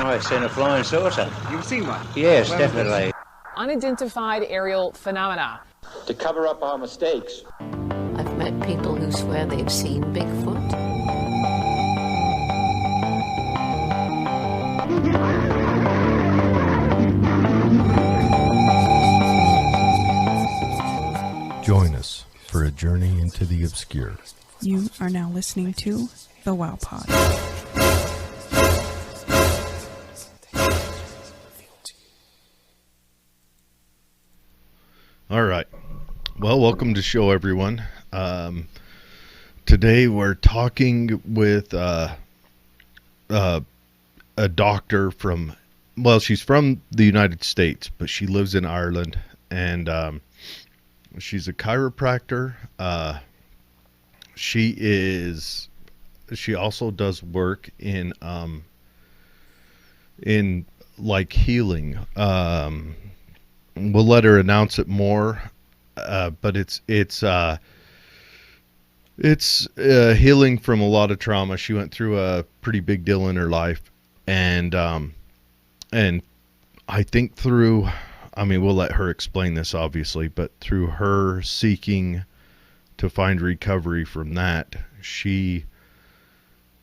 I've seen a flying saucer. You've seen one? Yes, definitely. Unidentified aerial phenomena. To cover up our mistakes. I've met people who swear they've seen Bigfoot. Join us for a journey into the obscure. You are now listening to The Wow Pod. All right. Well, welcome to the show, everyone. Today we're talking with a doctor from, well, she's from the United States, but she lives in Ireland, and she's a chiropractor. She also does work in like healing. We'll let her announce it more, but it's healing from a lot of trauma. She went through a pretty big deal in her life, and I think through, I mean, we'll let her explain this obviously, but through her seeking to find recovery from that, she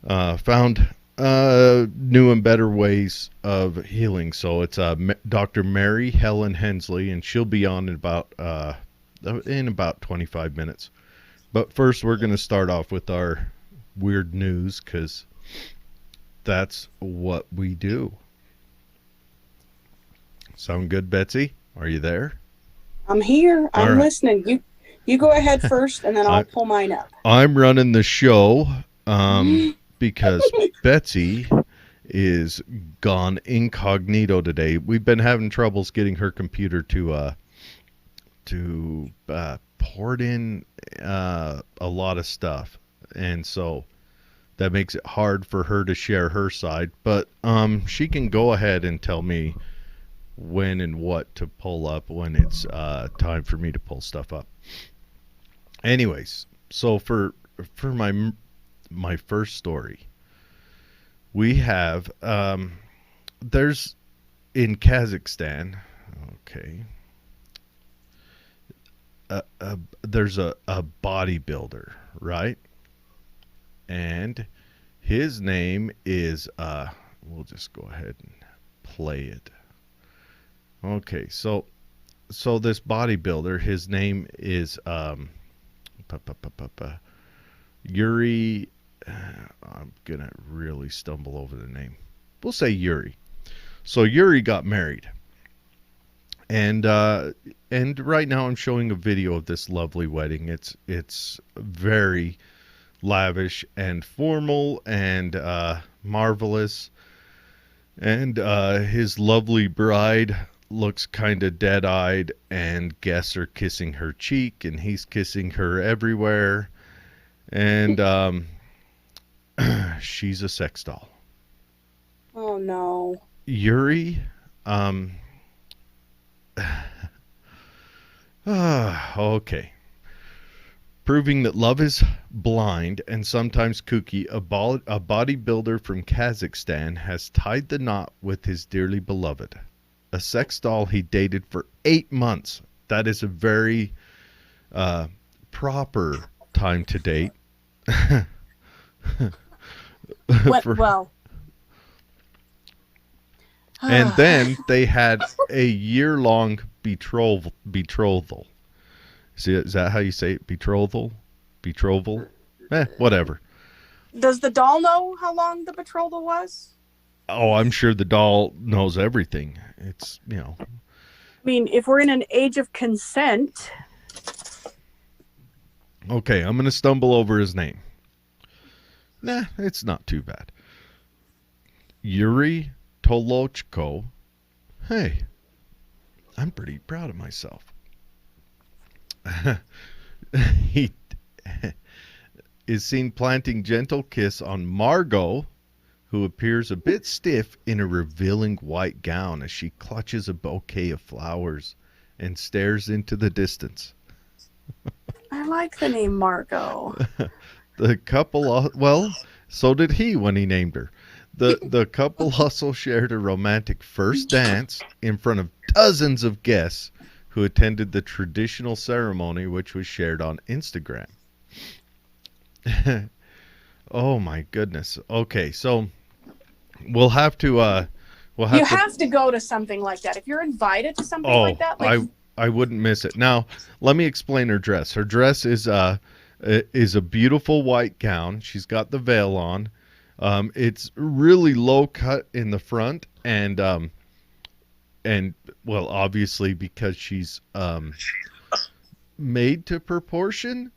found new and better ways of healing. So it's Dr. Mary Helen Hensley, and she'll be on in about 25 minutes. But first, we're going to start off with our weird news, because that's what we do. Sound good, Betsy? Are you there? I'm here. I'm listening. You go ahead first, and then I'll pull mine up. I'm running the show because Betsy is gone incognito today. We've been having troubles getting her computer to port in a lot of stuff, and so that makes it hard for her to share her side. But she can go ahead and tell me when and what to pull up when it's time for me to pull stuff up. Anyways, so for my first story, we have there's in Kazakhstan, okay, there's a bodybuilder, right? And his name is we'll just go ahead and play it. Okay, so this bodybuilder, his name is Yuri. I'm gonna really stumble over the name. We'll say Yuri. So Yuri got married, and right now I'm showing a video of this lovely wedding. It's very lavish and formal and marvelous, and his lovely bride looks kind of dead-eyed, and guests are kissing her cheek, and he's kissing her everywhere, and she's a sex doll. Oh no. Yuri, okay. Proving that love is blind and sometimes kooky, a bodybuilder from Kazakhstan has tied the knot with his dearly beloved, a sex doll he dated for 8 months. That is a very proper time to date. Well. And then they had a year-long betrothal. See, is that how you say it? Betrothal? Whatever. Does the doll know how long the betrothal was? Oh, I'm sure the doll knows everything. It's, you know. I mean, if we're in an age of consent. Okay, I'm going to stumble over his name. Nah, it's not too bad. Yuri Tolochko. Hey, I'm pretty proud of myself. He is seen planting gentle kiss on Margot, who appears a bit stiff in a revealing white gown as she clutches a bouquet of flowers and stares into the distance. I like the name Margot. The couple, well, so did he when he named her. The couple also shared a romantic first dance in front of dozens of guests who attended the traditional ceremony, which was shared on Instagram. Oh my goodness. Okay, so we'll have to You have to go to something like that. If you're invited to something like that, like I wouldn't miss it. Now, let me explain her dress. Her dress is a beautiful white gown. She's got the veil on. It's really low cut in the front, and well, obviously because she's made to proportion,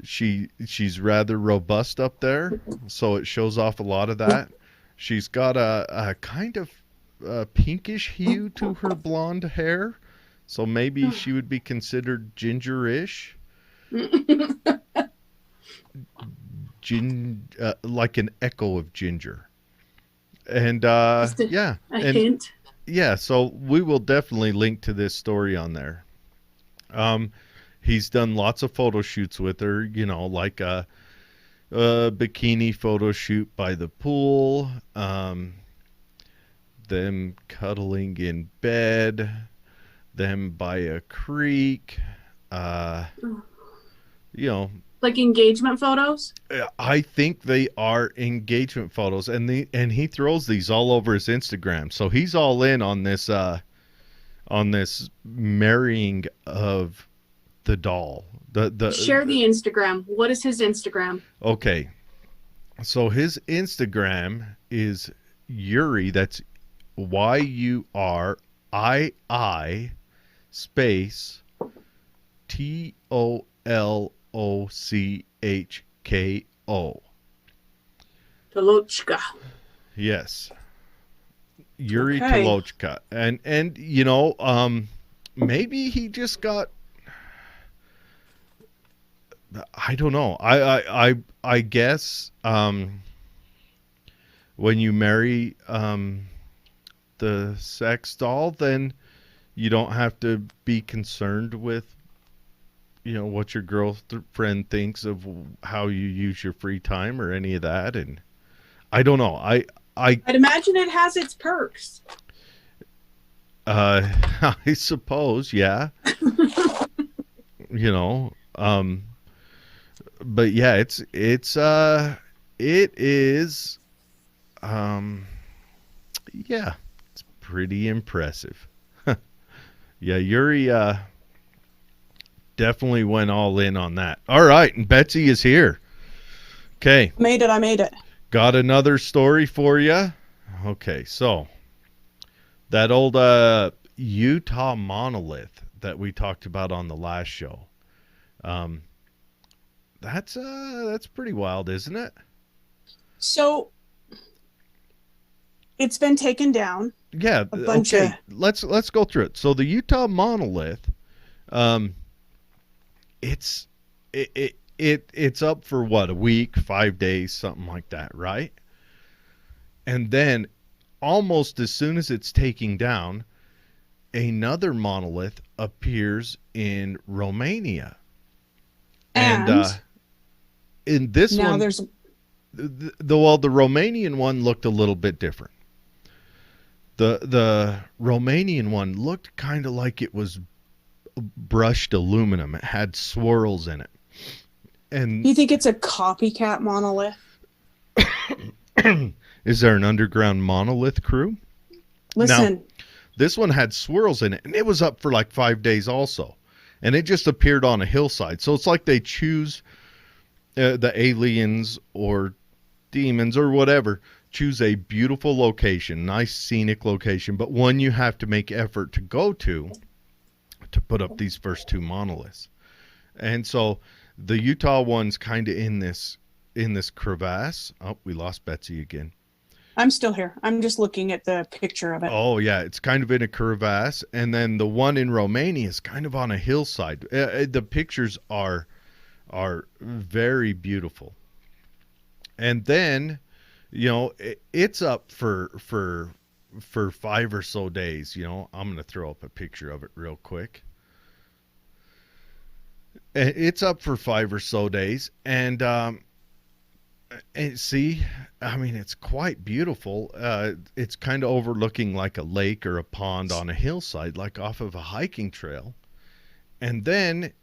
she's rather robust up there, so it shows off a lot of that. She's got a kind of pinkish hue to her blonde hair, so maybe she would be considered gingerish. Like an echo of ginger. And yeah. hint. Yeah, so we will definitely link to this story on there. He's done lots of photo shoots with her, like a bikini photo shoot by the pool, them cuddling in bed, them by a creek, Like engagement photos? I think they are engagement photos, and he throws these all over his Instagram. So he's all in on this marrying of the doll. Share the Instagram. What is his Instagram? Okay. So his Instagram is Yuri, that's YURII space TOLOCHKO. Tolochka. Yes. Yuri Okay. Tolochka. And maybe he just got, I don't know. I guess when you marry the sex doll, then you don't have to be concerned with what your girlfriend thinks of how you use your free time or any of that. And I don't know. I'd imagine it has its perks. I suppose, yeah. But yeah, it is yeah, it's pretty impressive. Yeah, Yuri definitely went all in on that. All right, and Betsy is here. Okay. I made it. Got another story for you. Okay, so that old Utah monolith that we talked about on the last show. That's pretty wild, isn't it? So it's been taken down. Yeah. Okay. Let's go through it. So the Utah monolith, it's up for what, a week, 5 days, something like that, right? And then almost as soon as it's taking down, another monolith appears in Romania. And in this now one, there's the Romanian one looked a little bit different. The Romanian one looked kind of like it was brushed aluminum. It had swirls in it. And you think it's a copycat monolith? Is there an underground monolith crew? Listen. Now, this one had swirls in it, and it was up for like 5 days also. And it just appeared on a hillside. So it's like they choose the aliens or demons or whatever, choose a beautiful location, nice scenic location, but one you have to make effort to go to put up these first two monoliths. And so the Utah one's kind of in this crevasse. Oh, we lost Betsy again. I'm still here. I'm just looking at the picture of it. Oh, yeah. It's kind of in a crevasse. And then the one in Romania is kind of on a hillside. The pictures are very beautiful. And then, it's up for 5 or so days. I'm going to throw up a picture of it real quick. It's up for 5 or so days. And And see, I mean, it's quite beautiful. It's kind of overlooking like a lake or a pond on a hillside, like off of a hiking trail. And then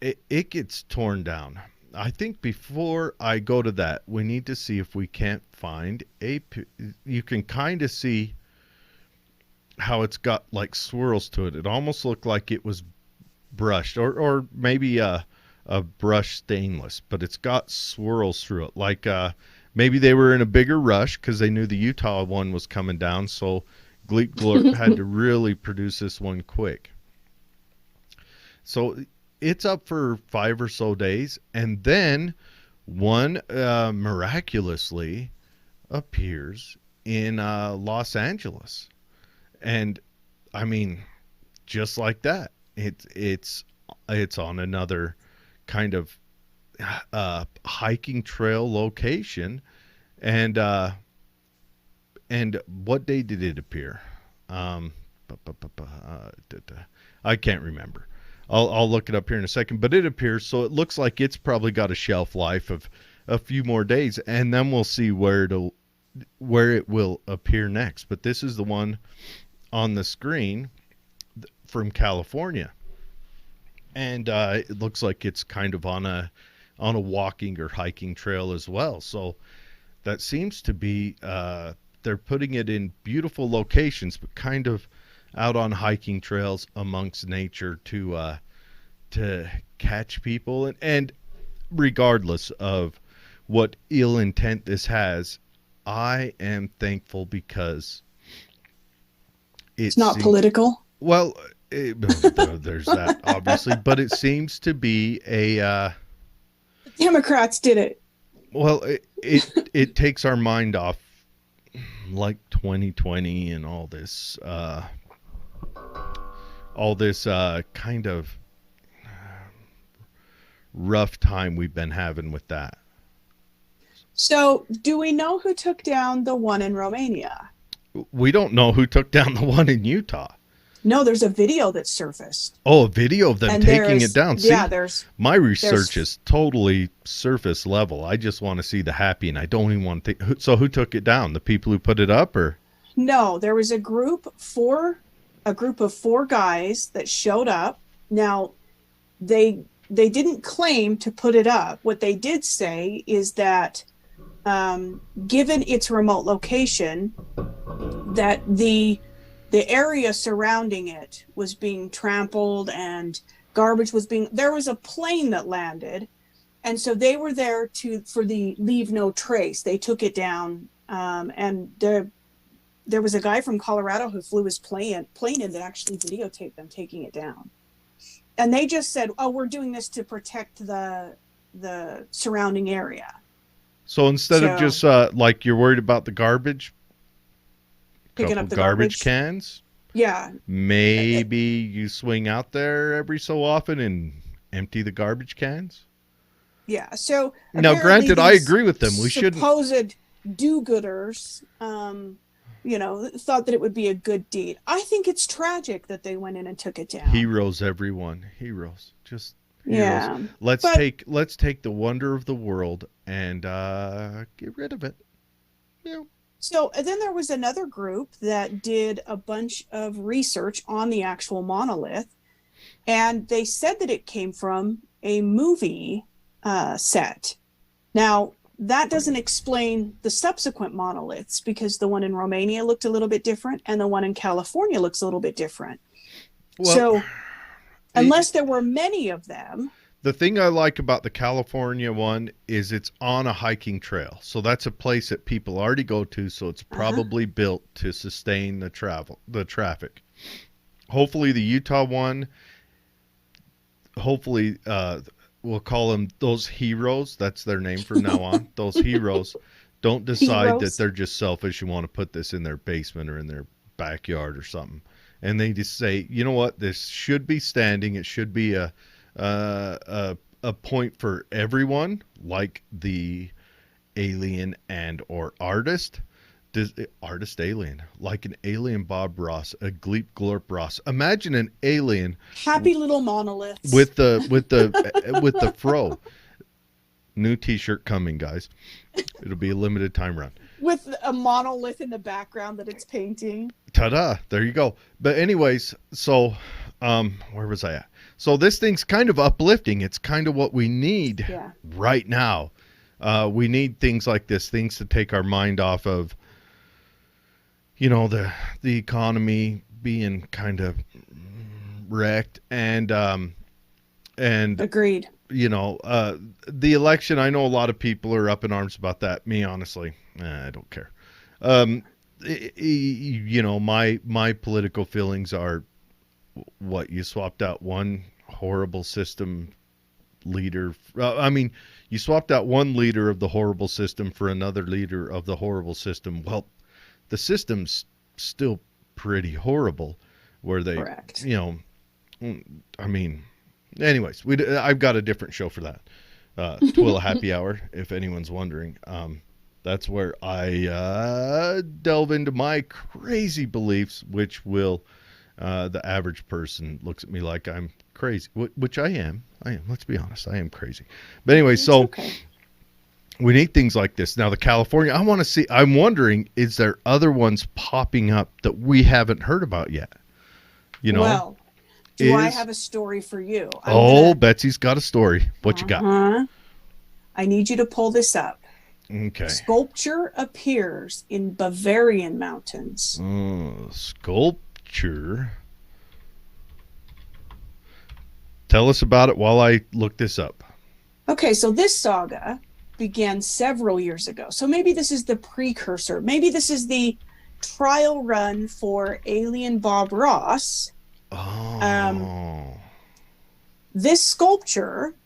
it gets torn down. I think before I go to that, we need to see if we can't find you can kind of see how it's got like swirls to it. It almost looked like it was brushed or maybe a brushed stainless, but it's got swirls through it. Like maybe they were in a bigger rush because they knew the Utah one was coming down, so Gleep Glorp had to really produce this one quick. So it's up for 5 or so days, and then one miraculously appears in Los Angeles. And I mean, just like that, it's on another kind of hiking trail location. And what day did it appear? I can't remember. I'll look it up here in a second, but it appears, so it looks like it's probably got a shelf life of a few more days, and then we'll see where it will appear next. But this is the one on the screen from California, and it looks like it's kind of on a walking or hiking trail as well. So that seems to be they're putting it in beautiful locations, but kind of out on hiking trails amongst nature to catch people. And regardless of what ill intent this has, I am thankful because it's not political. Well, there's that, obviously, but it seems to be a Democrats did it. Well, it takes our mind off like 2020 and all this kind of rough time we've been having with that. So, do we know who took down the one in Romania? We don't know who took down the one in Utah. No, there's a video that surfaced. Oh, a video of them taking it down. See, yeah, my research is totally surface level. I just want to see the happy, and I don't even want to think. So who took it down? The people who put it up, or? No, there was a group of 4 guys that showed up. Now, they didn't claim to put it up. What they did say is that given its remote location, that the area surrounding it was being trampled and garbage was there was a plane that landed, and so they were there for the leave no trace. They took it down, and there was a guy from Colorado who flew his plane in that actually videotaped them taking it down. And they just said, "Oh, we're doing this to protect the surrounding area." So instead of just like you're worried about the garbage, picking up the garbage cans. Yeah. Maybe you swing out there every so often and empty the garbage cans. Yeah. So now, granted, I agree with them. We shouldn't. Supposed do-gooders, thought that it would be a good deed. I think it's tragic that they went in and took it down. Heroes, everyone. Heroes. Just heroes. Yeah. Let's take the wonder of the world and get rid of it. Yeah. So then there was another group that did a bunch of research on the actual monolith, and they said that it came from a movie set. Now, that doesn't explain the subsequent monoliths, because the one in Romania looked a little bit different and the one in California looks a little bit different. Well, so unless there were many of them. The thing I like about the California one is it's on a hiking trail. So that's a place that people already go to. So it's probably built to sustain the traffic. Hopefully the Utah one, we'll call them those heroes. That's their name from now on. Those heroes don't decide that they're just selfish and want to put this in their basement or in their backyard or something. And they just say, you know what, this should be standing. It should be a point for everyone, like the alien and or artist alien, like an alien Bob Ross, a Gleep Glorp Ross. Imagine an alien happy little monoliths with the fro. New T-shirt coming, guys. It'll be a limited time run. With a monolith in the background that it's painting. Ta-da! There you go. But anyways, so where was I at? So this thing's kind of uplifting. It's kind of what we need right now. We need things like this, things to take our mind off of, the economy being kind of wrecked and Agreed. The election, I know a lot of people are up in arms about that. Me, honestly, I don't care. My political feelings are what you swapped out one horrible system leader. You swapped out one leader of the horrible system for another leader of the horrible system. Well, the system's still pretty horrible where they, Correct. Anyways, I've got a different show for that. Twilla Happy Hour, if anyone's wondering. That's where I delve into my crazy beliefs, which will the average person looks at me like I'm crazy, which I am. Let's be honest, I am crazy. But anyway, we need things like this. Now, the California, I'm wondering, is there other ones popping up that we haven't heard about yet? Well, I have a story for you? Betsy's got a story. What you got? I need you to pull this up. Okay. Sculpture appears in Bavarian mountains. Sculpture. Tell us about it while I look this up. Okay, so this saga began several years ago. So maybe this is the precursor. Maybe this is the trial run for Alien Bob Ross. This sculpture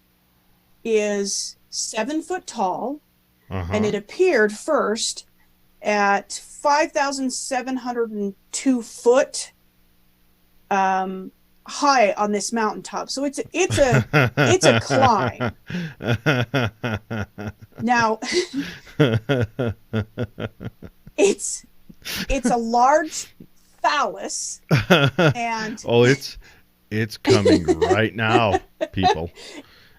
is 7 foot tall, and it appeared first at 5,702 foot high on this mountaintop. So it's a climb. Now, it's a large phallus, and it's coming right now, people.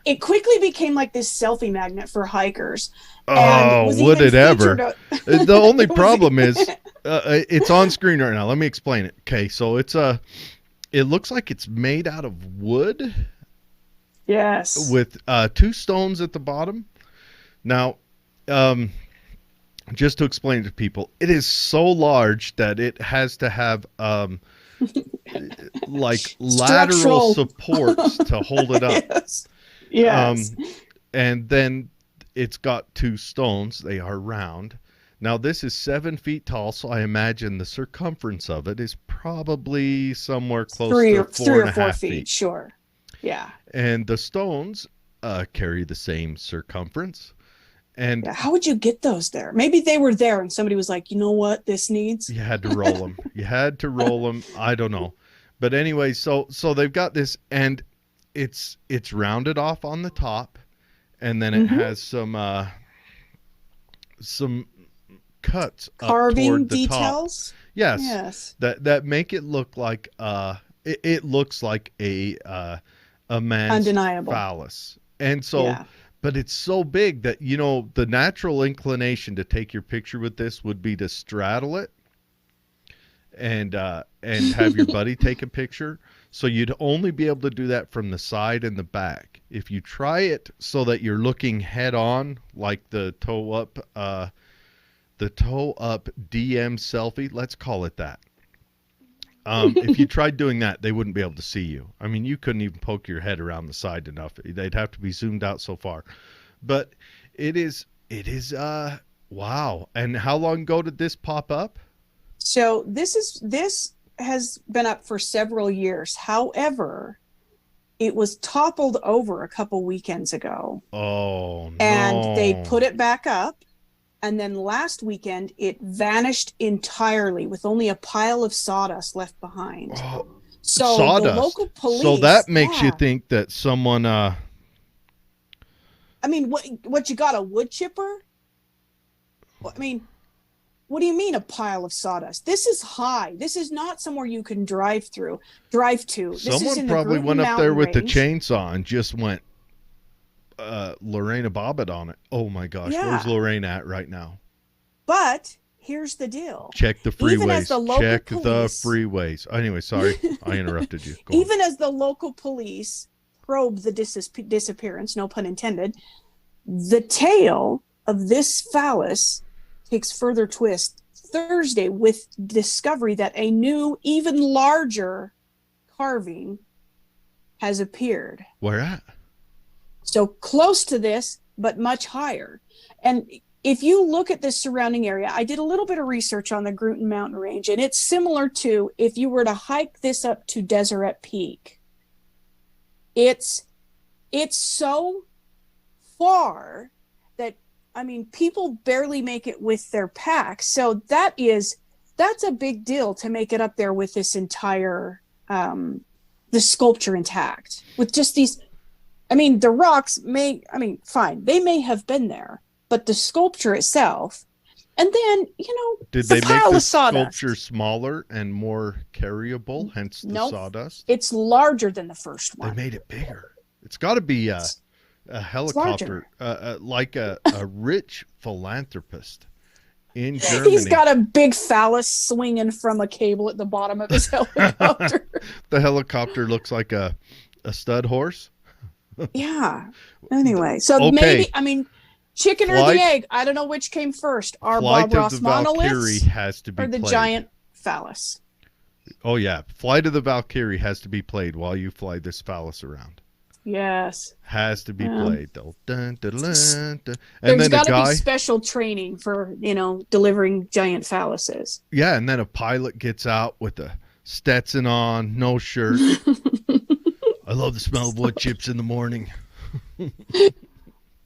It quickly became like this selfie magnet for hikers. Would it ever? The only problem is it's on screen right now. Let me explain it. Okay, so it looks like it's made out of wood. Yes. With 2 stones at the bottom. Now, just to explain it to people, it is so large that it has to have like lateral supports to hold it up. Yes. And then it's got 2 stones. They are round. Now, this is 7 feet tall, so I imagine the circumference of it is probably somewhere close to 4 and a half feet. Sure. Yeah. And the stones carry the same circumference. And how would you get those there? Maybe they were there and somebody was like, you know what this needs? You had to roll them. I don't know. But anyway, so they've got this, and it's rounded off on the top, and then it has some cuts carving up toward the details. Top. Yes. That make it look like it looks like a man's undeniable phallus. And so but it's so big that the natural inclination to take your picture with this would be to straddle it and have your buddy take a picture. So you'd only be able to do that from the side and the back. If you try it so that you're looking head on, like the toe up DM selfie, let's call it that. If you tried doing that, they wouldn't be able to see you. I mean, you couldn't even poke your head around the side enough. They'd have to be zoomed out so far. But it is wow. And how long ago did this pop up? So this has been up for several years. However, it was toppled over a couple weekends ago. Oh, no. And they put it back up. And then last weekend, it vanished entirely with only a pile of sawdust left behind. Oh, so sawdust. The local police. So that makes you think that someone. I mean, what you got, a wood chipper? I mean, what do you mean a pile of sawdust? This is high. This is not somewhere you can drive to. This Someone is in probably the went up there with the range. chainsaw and just went Lorena Bobbitt on it. Oh my gosh, Yeah. where's Lorena at right now? But here's the deal. Check the Even as freeways. the local Check police- the freeways. Anyway, sorry, I interrupted you. Go on. Even as the local police probe the disappearance, no pun intended, the tale of this phallus takes further twist Thursday with discovery that a new, even larger carving has appeared. Where at? So close to this, but much higher. And if you look at the surrounding area, I did a little bit of research on the Grutten mountain range, and it's similar to if you were to hike this up to Deseret Peak. It's so far that, I mean, people barely make it with their packs. So that's a big deal to make it up there with this entire the sculpture intact, with just these. I mean, the rocks fine, they may have been there, but the sculpture itself, and then, Did the they make pile the of sawdust. sculpture smaller and more carryable, hence the Nope. sawdust? It's larger than the first They one. made it bigger. It's got to be a helicopter, like a rich philanthropist in Germany. He's got a big phallus swinging from a cable at the bottom of his helicopter. The helicopter looks like a stud horse. Yeah. Anyway, so Okay. maybe, I mean, chicken or Flight- the egg, I don't know which came first. Our Flight Bob Ross of the Valkyrie monoliths has to be or the played. giant phallus. Oh yeah, Flight of the Valkyrie has to be played while you fly this phallus around. Yes. Has to be Yeah. played. Dun, dun, dun, dun, dun. And There's then a got to guy, be special training for, delivering giant phalluses. yeah, and then a pilot gets out with a Stetson on, no shirt. I love the smell of wood chips in the morning.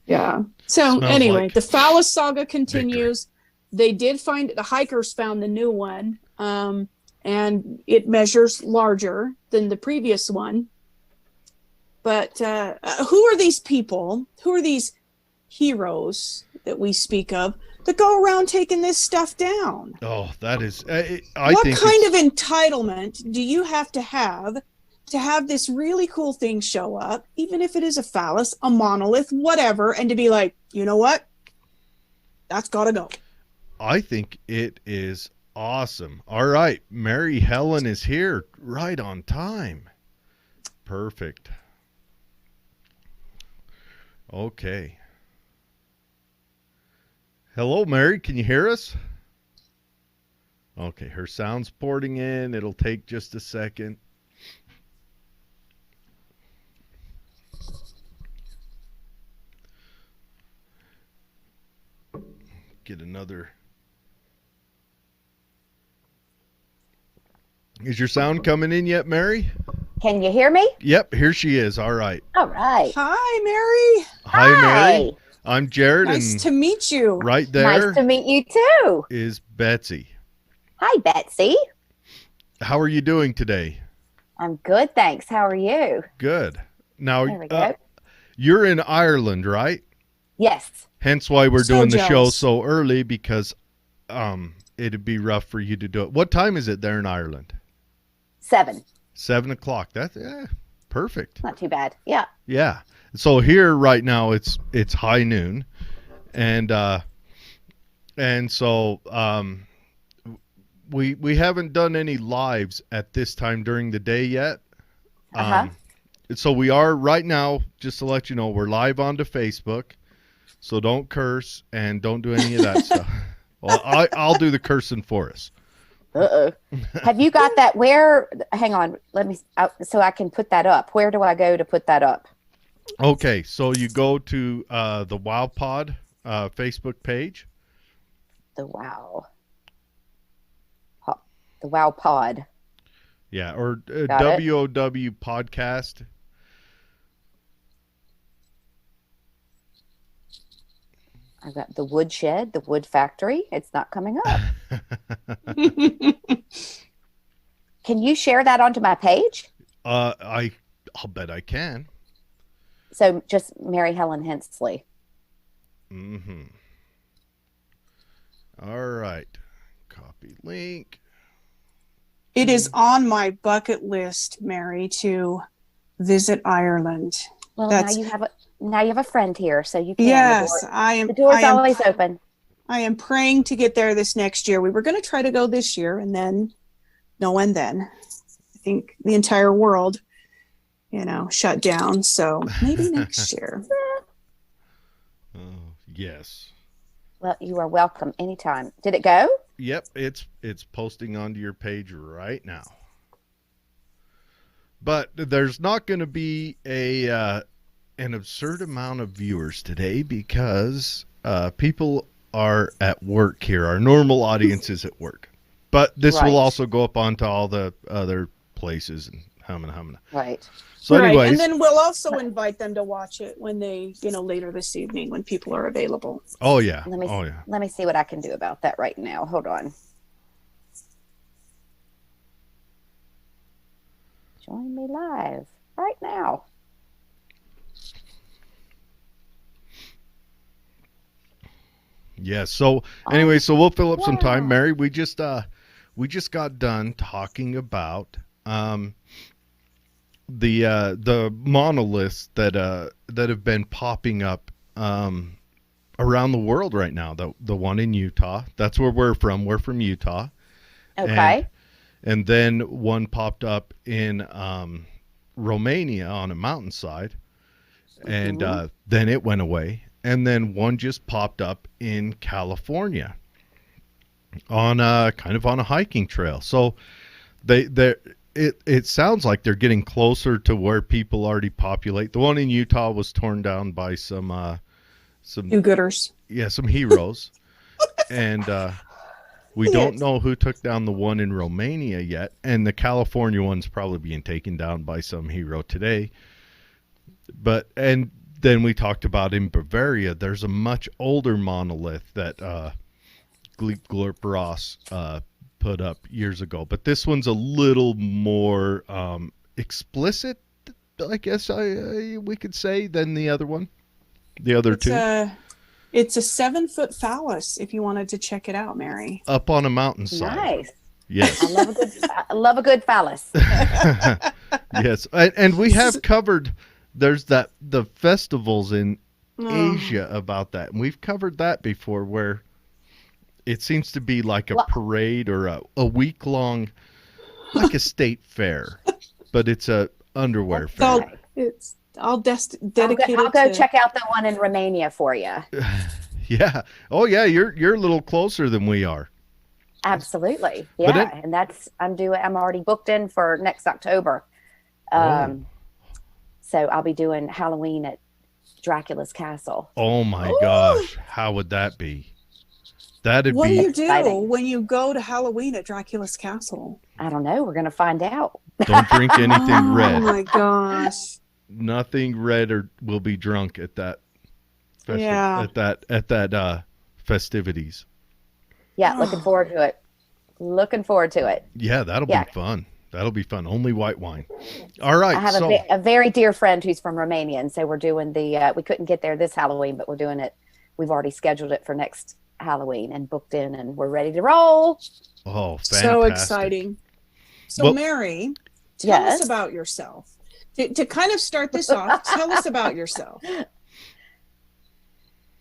Yeah. So Smells anyway, like the phallus saga continues. They did find, the hikers found the new one, and it measures larger than the previous one. But who are these people? Who are these heroes that we speak of that go around taking this stuff down? Oh, that is. What kind of entitlement do you have to have this really cool thing show up, even if it is a phallus, a monolith, whatever, and to be like, you know what? That's got to go. I think it is awesome. All right, Mary Helen is here right on time. Perfect. Okay. Hello, Mary. Can you hear us? Okay, her sound's porting in. It'll take just a second. Get another. Is your sound coming in yet, Mary? Can you hear me? Yep, here she is. All right. All right. Hi, Mary. Hi, Mary. I'm Jared, Nice and to meet you. right there Nice to meet you too. is Betsy. Hi, Betsy. How are you doing today? I'm good, thanks. How are you? Good. Now, There we go. you're in Ireland, right? Yes. Hence why we're So doing the show jealous. so early, because it'd be rough for you to do it. What time is it there in Ireland? 7. 7 o'clock. That's perfect. Not too bad. Yeah. Yeah. So here right now it's high noon, and so we haven't done any lives at this time during the day yet. Uh-huh. So we are right now, just to let you know, we're live onto Facebook. So don't curse and don't do any of that stuff. Well, I'll do the cursing for us. Uh-oh. Have you got that? Where? Hang on. Let me, so I can put that up. Where do I go to put that up? Okay, so you go to the Wow Pod Facebook page. The Wow. The Wow Pod. Yeah, or Got it. WOW Podcast. I've got the Woodshed, the Wood Factory. It's not coming up. Can you share that onto my page? I'll bet I can. So just Mary Helen Hensley. Mm-hmm. All right. Copy link. It is on my bucket list, Mary, to visit Ireland. Well, That's- now you have a friend here, so you can. Yes, I am. The door's I am, always open. I am praying to get there this next year. We were going to try to go this year, and then I think the entire world, shut down. So maybe next year. Oh, yes. Well, you are welcome anytime. Did it go? Yep, it's posting onto your page right now. But there's not going to be an absurd amount of viewers today because people are at work here. Our normal audience is at work. But this will also go up onto all the other places and humana. Right. So anyways, right. And then we'll also invite them to watch it when they, later this evening when people are available. Oh yeah. Let me see what I can do about that right now. Hold on. Join me live right now. Yeah. So anyway, so we'll fill up some time. Mary, we just got done talking about the monoliths that have been popping up around the world right now. The one in Utah. That's where we're from. We're from Utah. Okay. And then one popped up in Romania on a mountainside, and then it went away. And then one just popped up in California on kind of on a hiking trail. So it sounds like they're getting closer to where people already populate. The one in Utah was torn down by some do-gooders. Yeah, some heroes. And we don't know who took down the one in Romania yet, and the California one's probably being taken down by some hero today. And then we talked about in Bavaria, there's a much older monolith that Gleep Glurp Ross put up years ago. But this one's a little more explicit, I guess we could say, than the other one. The other two. It's a 7-foot phallus. If you wanted to check it out, Mary. Up on a mountainside. Nice. Yes. I love a good phallus. Yes, and we have covered. There's the festivals in Asia about that, and we've covered that before, where it seems to be like a parade or a week long, like a state fair, but it's a underwear fair. I'll dedicate it. I'll go check out the one in Romania for you. Yeah. Oh yeah, you're a little closer than we are. Absolutely. Yeah. And I'm already booked in for next October. So I'll be doing Halloween at Dracula's Castle. Oh my gosh. How would that be? What do you do exciting. when you go to Halloween at Dracula's Castle? I don't know. We're going to find out. Don't drink anything red. Oh my gosh. Nothing red or will be drunk at that at that festivities. Yeah, looking forward to it. Yeah, that'll be fun. That'll be fun. Only white wine. All right. I have a very dear friend who's from Romania, and so we're doing we couldn't get there this Halloween, but we're doing it. We've already scheduled it for next Halloween and booked in, and we're ready to roll. Oh, fantastic. So exciting. So Mary, tell us about yourself. To kind of start this off, tell us about yourself.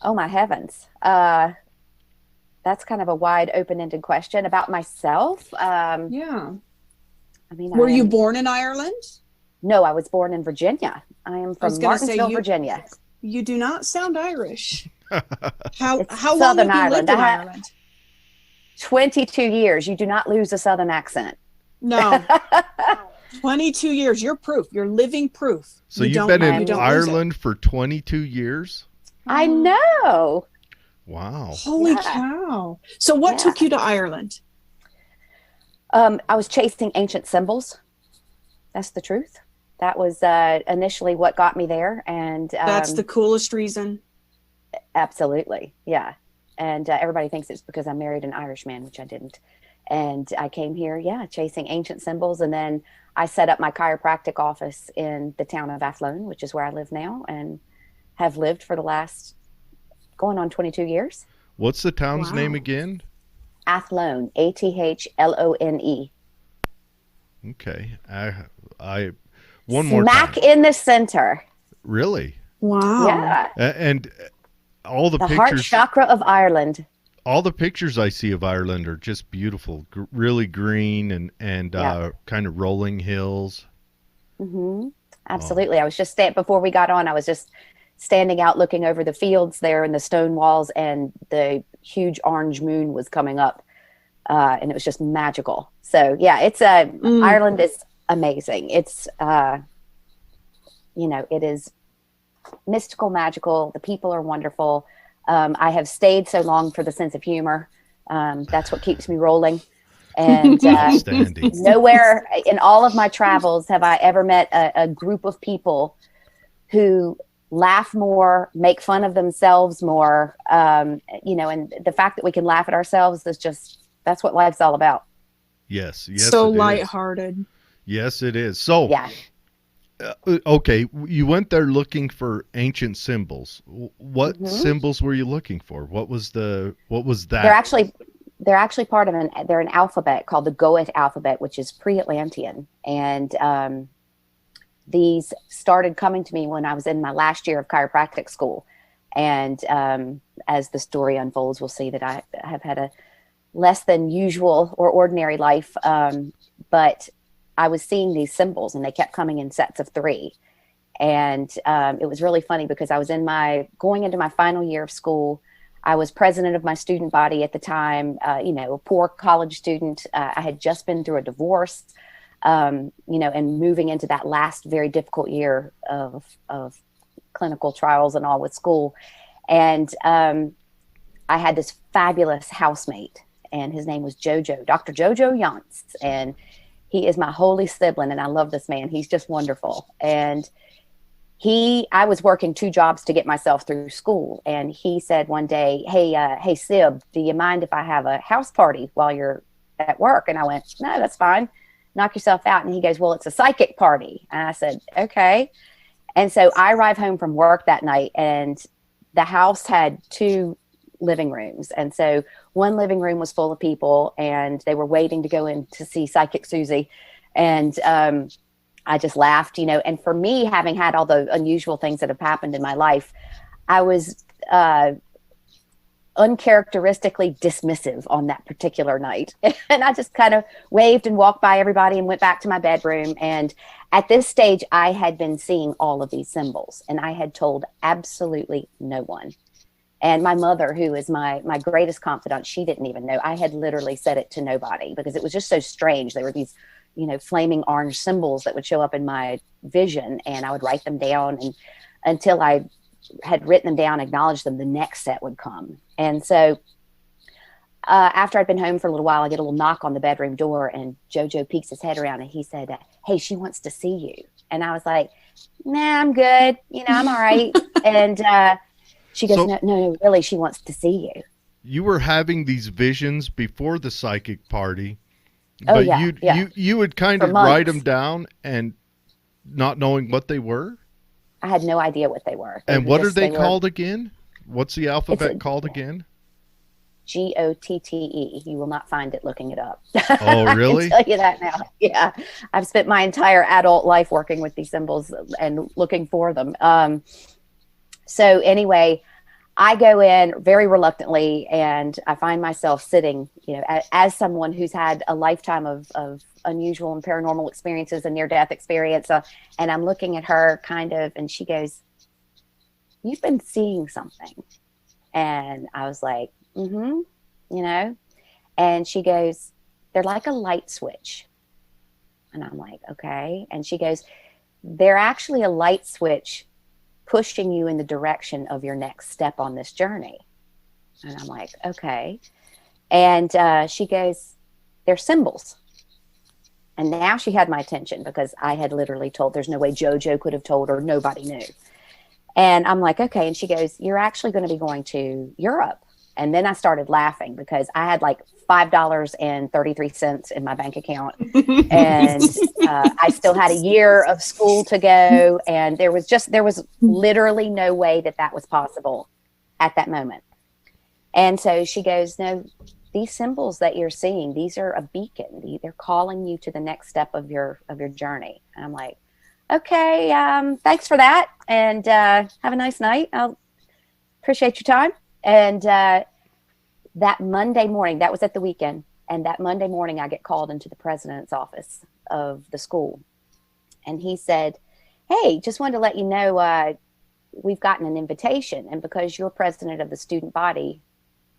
Oh my heavens. That's kind of a wide open-ended question about myself. Yeah. I mean, were you born in Ireland? No, I was born in Virginia. I am from Martinsville, Virginia. You do not sound Irish. How long Southern have you lived in Ireland. Ireland? 22 years. You do not lose a Southern accent. No. 22 years. You're proof. You're living proof. So you've been in Ireland for 22 years? I know. Wow. Holy cow. So what took you to Ireland? I was chasing ancient symbols. That's the truth. That was initially what got me there. And that's the coolest reason. Absolutely. Yeah. And everybody thinks it's because I married an Irishman, which I didn't. And I came here, chasing ancient symbols. And then I set up my chiropractic office in the town of Athlone, which is where I live now, and have lived for the last going on 22 years. What's the town's name again? Athlone, Athlone. Okay. I one more Smack time. in the center. Really? Wow. Yeah. And all the The heart pictures, chakra of Ireland. all the pictures I see of Ireland are just beautiful, really green and Yeah. kind of rolling hills. Hmm. Absolutely. I was just before we got on, I was just standing out looking over the fields there and the stone walls, and the huge orange moon was coming up, and it was just magical. So yeah, it's Ireland is amazing. It's it is mystical, magical. The people are wonderful. I have stayed so long for the sense of humor. That's what keeps me rolling. And Outstanding. nowhere in all of my travels have I ever met a group of people who laugh more, make fun of themselves more. And the fact that we can laugh at ourselves that's what life's all about. Yes. So it is. lighthearted. Yes, it is. So, Yeah. Okay, you went there looking for ancient symbols. What Mm-hmm. symbols were you looking for? What was that? They're actually part of they're an alphabet called the Goet alphabet, which is pre-Atlantean. And these started coming to me when I was in my last year of chiropractic school. And as the story unfolds, we'll see that I have had a less than usual or ordinary life. But I was seeing these symbols, and they kept coming in sets of 3. And it was really funny because I was going into my final year of school. I was president of my student body at the time, a poor college student. I had just been through a divorce, and moving into that last very difficult year of clinical trials and all with school. And I had this fabulous housemate, and his name was Jojo, Dr. Jojo Yance. And he is my holy sibling, and I love this man. He's just wonderful. And I was working 2 jobs to get myself through school. And he said one day, hey, Sib, do you mind if I have a house party while you're at work? And I went, no, that's fine. Knock yourself out. And he goes, well, it's a psychic party. And I said, okay. And so I arrived home from work that night, and the house had 2 living rooms. And so one living room was full of people, and they were waiting to go in to see Psychic Susie. And I just laughed, and for me, having had all the unusual things that have happened in my life, I was uncharacteristically dismissive on that particular night. And I just kind of waved and walked by everybody and went back to my bedroom. And at this stage, I had been seeing all of these symbols, and I had told absolutely no one. And my mother, who is my greatest confidant, she didn't even know. I had literally said it to nobody because it was just so strange. There were these, flaming orange symbols that would show up in my vision, and I would write them down. And until I had written them down, acknowledged them, the next set would come. And so after I'd been home for a little while, I get a little knock on the bedroom door, and Jojo peeks his head around, and he said, hey, she wants to see you. And I was like, nah, I'm good. I'm all right. And she goes, no, really, she wants to see you. You were having these visions before the psychic party, Oh, but yeah. you would kind For of write months. them down and not knowing what they were? I had no idea what they were. And what are they were called again? What's the alphabet called again? Gotte. You will not find it looking it up. Oh, really? I can tell you that now. Yeah. I've spent my entire adult life working with these symbols and looking for them. So anyway, I go in very reluctantly, and I find myself sitting, as someone who's had a lifetime of unusual and paranormal experiences and near-death experience. And I'm looking at her and she goes, you've been seeing something. And I was like, and she goes, they're like a light switch. And I'm like, okay. And she goes, they're actually a light switch pushing you in the direction of your next step on this journey. And I'm like, okay. And she goes, they're symbols. And now she had my attention because I had literally told, there's no way Jojo could have told her, nobody knew. And I'm like, okay. And she goes, you're actually going to be going to Europe. And then I started laughing because I had like $5.33 in my bank account. And I still had a year of school to go. And there was literally no way that was possible at that moment. And so she goes, no, these symbols that you're seeing, these are a beacon. They're calling you to the next step of your journey. And I'm like, okay, thanks for that. And have a nice night. I'll appreciate your time. And that Monday morning, that was at the weekend. And that Monday morning, I get called into the president's office of the school. And he said, hey, just wanted to let you know we've gotten an invitation. And because you're president of the student body,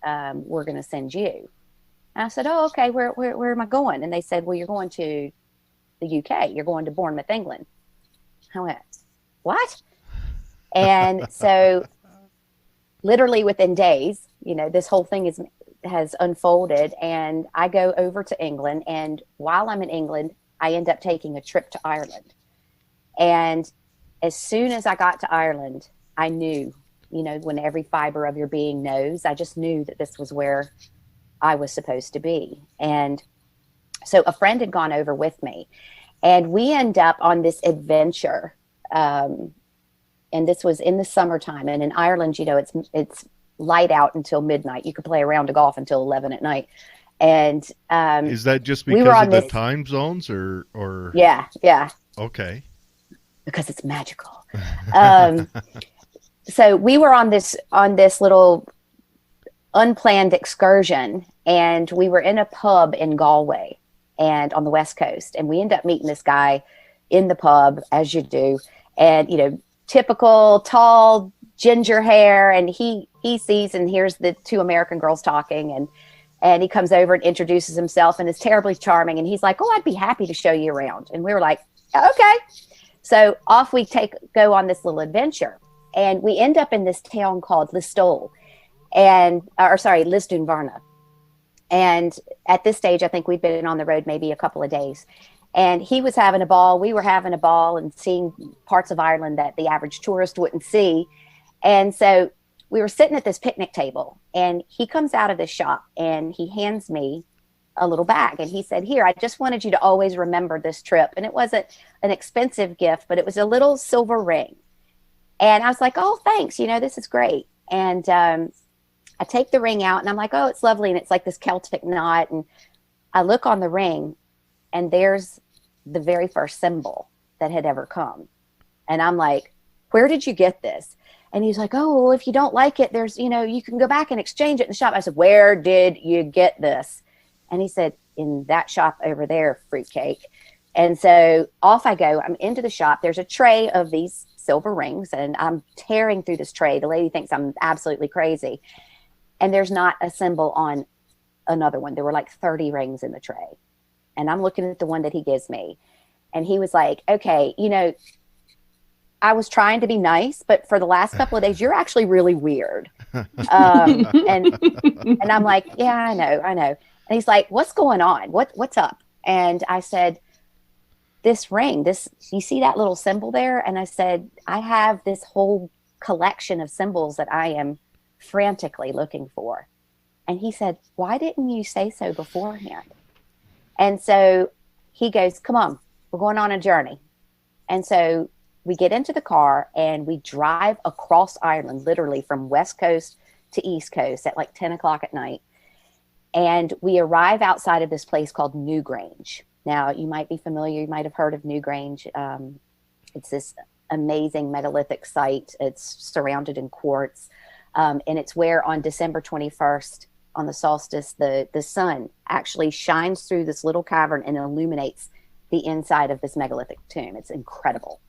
we're going to send you. And I said, oh, okay, where am I going? And they said, well, you're going to the UK. You're going to Bournemouth, England. I went, what? And so literally within days, this whole thing has unfolded, and I go over to England. And while I'm in England, I end up taking a trip to Ireland. And as soon as I got to Ireland, I knew, when every fiber of your being knows, I just knew that this was where I was supposed to be. And so a friend had gone over with me, and we end up on this adventure. And this was in the summertime. And in Ireland, it's light out until midnight. You could play a round of golf until 11 at night. And is that just because of the time zones or? Yeah. Okay. Because it's magical. So we were on this little unplanned excursion, and we were in a pub in Galway and on the West Coast. And we end up meeting this guy in the pub, as you do. And, typical tall ginger hair. And he sees and hears the two American girls talking, and he comes over and introduces himself and is terribly charming. And he's like, oh, I'd be happy to show you around. And we were like, okay. So off we go on this little adventure. And we end up in this town called Listowel, Lisdoonvarna. And at this stage, I think we'd been on the road maybe a couple of days. And he was having a ball. We were having a ball and seeing parts of Ireland that the average tourist wouldn't see. And so we were sitting at this picnic table, and he comes out of the shop and he hands me a little bag. And he said, here, I just wanted you to always remember this trip. And it wasn't an expensive gift, but it was a little silver ring. And I was like, oh, thanks. This is great. And I take the ring out, and I'm like, oh, it's lovely. And it's like this Celtic knot. And I look on the ring, and there's the very first symbol that had ever come. And I'm like, where did you get this? And he's like, oh, well, if you don't like it, there's, you can go back and exchange it in the shop. I said, where did you get this? And he said, in that shop over there, fruitcake. And so off I go. I'm into the shop. There's a tray of these silver rings, and I'm tearing through this tray. The lady thinks I'm absolutely crazy. And there's not a symbol on another one. There were like 30 rings in the tray. And I'm looking at the one that he gives me. And he was like, okay, I was trying to be nice, but for the last couple of days, you're actually really weird. And I'm like, yeah, I know. And he's like, what's going on? What's up? And I said, this ring, you see that little symbol there? And I said, I have this whole collection of symbols that I am frantically looking for. And he said, why didn't you say so beforehand? And so he goes, come on, we're going on a journey. And so we get into the car and we drive across Ireland, literally from West Coast to East Coast at like 10 o'clock at night. And we arrive outside of this place called Newgrange. Now, you might be familiar, you might have heard of Newgrange. It's this amazing megalithic site. It's surrounded in quartz. And it's where on December 21st, on the solstice, the sun actually shines through this little cavern and illuminates the inside of this megalithic tomb. It's incredible.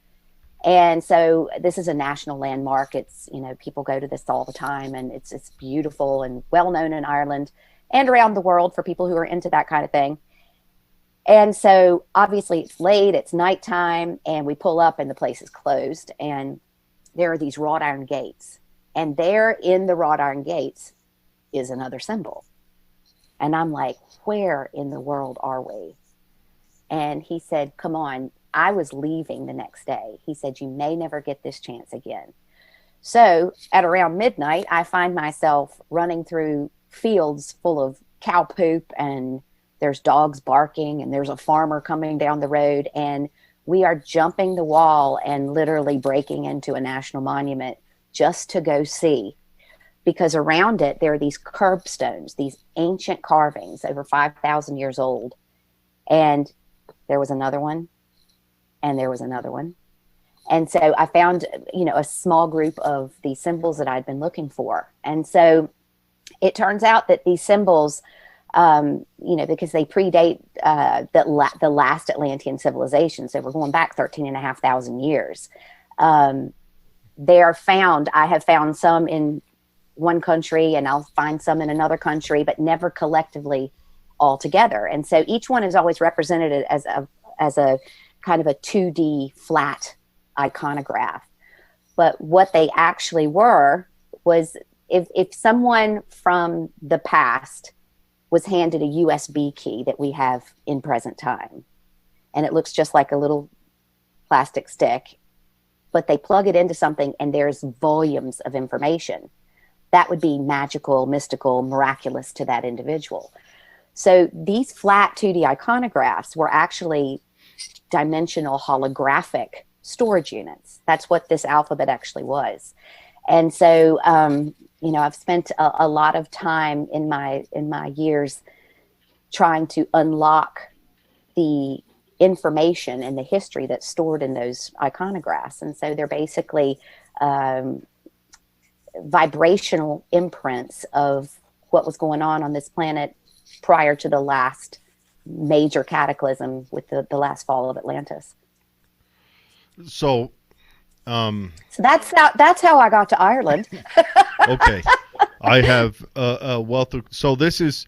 And so this is a national landmark. It's, people go to this all the time, and it's beautiful and well known in Ireland and around the world for people who are into that kind of thing. And so obviously it's late, it's nighttime, and we pull up and the place is closed, and there are these wrought iron gates. And there in the wrought iron gates is another symbol. And I'm like, where in the world are we? And he said, come on. I was leaving the next day. He said, you may never get this chance again. So at around midnight, I find myself running through fields full of cow poop, and there's dogs barking, and there's a farmer coming down the road, and we are jumping the wall and literally breaking into a national monument just to go see, because around it, there are these curbstones, these ancient carvings over 5,000 years old. And there was another one, and there was another one, And so I found, a small group of these symbols that I'd been looking for. And so it turns out that these symbols, because they predate the last Atlantean civilization. So we're going back 13,500 years. They are found, I have found some in one country and I'll find some in another country, but never collectively all together. And so each one is always represented as a kind of a 2D flat iconograph. But what they actually were was if someone from the past was handed a USB key that we have in present time, and it looks just like a little plastic stick, but they plug it into something and there's volumes of information, that would be magical, mystical, miraculous to that individual. So these flat 2D iconographs were actually dimensional holographic storage units. That's what this alphabet actually was. And so, I've spent a lot of time in my years trying to unlock the information and the history that's stored in those iconographs. And so they're basically vibrational imprints of what was going on this planet prior to the last major cataclysm with the last fall of Atlantis. So that's how I got to Ireland. Okay. I have a wealth of, so this is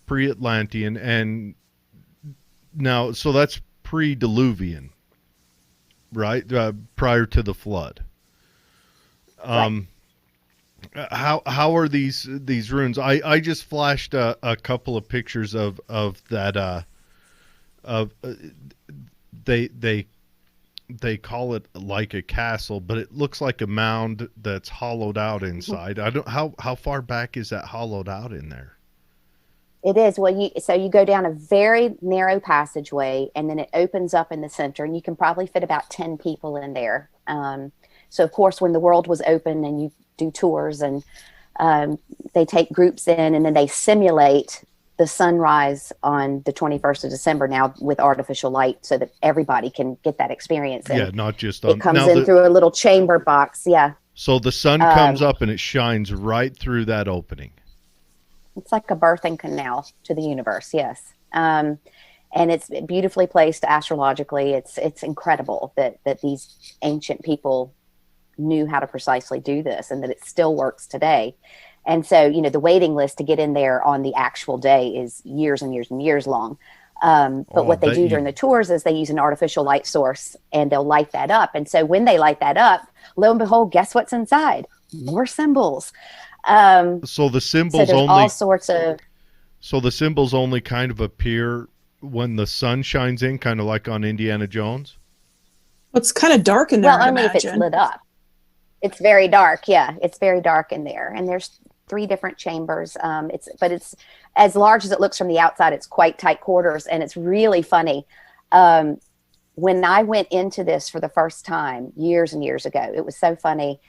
pre-Atlantean, and now, so that's pre-Diluvian, right? Prior to the flood. Right. How are these runes? I just flashed a couple of pictures of that they call it like a castle, but it looks like a mound that's hollowed out inside. How far back is that hollowed out in there? It is. Well, you go down a very narrow passageway, and then it opens up in the center, and you can probably fit about 10 people in there. So of course, when the world was open and you do tours, and they take groups in, and then they simulate the sunrise on the 21st of December now with artificial light, so that everybody can get that experience. And yeah, not just it comes in through a little chamber box. Yeah. So the sun comes up and it shines right through that opening. It's like a birthing canal to the universe. Yes. And it's beautifully placed astrologically. It's incredible that these ancient people knew how to precisely do this, and that it still works today. And so, the waiting list to get in there on the actual day is years and years and years long. But what they do during the tours is they use an artificial light source, and they'll light that up. And so when they light that up, lo and behold, guess what's inside? More symbols. So the symbols so all sorts of. So the symbols only kind of appear when the sun shines in, kind of like on Indiana Jones. Well, it's kind of dark in there. Well, only if it's lit up. It's very dark. Yeah, it's very dark in there, and there's 3 different chambers. But it's as large as it looks from the outside. It's quite tight quarters, and it's really funny. When I went into this for the first time years and years ago, it was so funny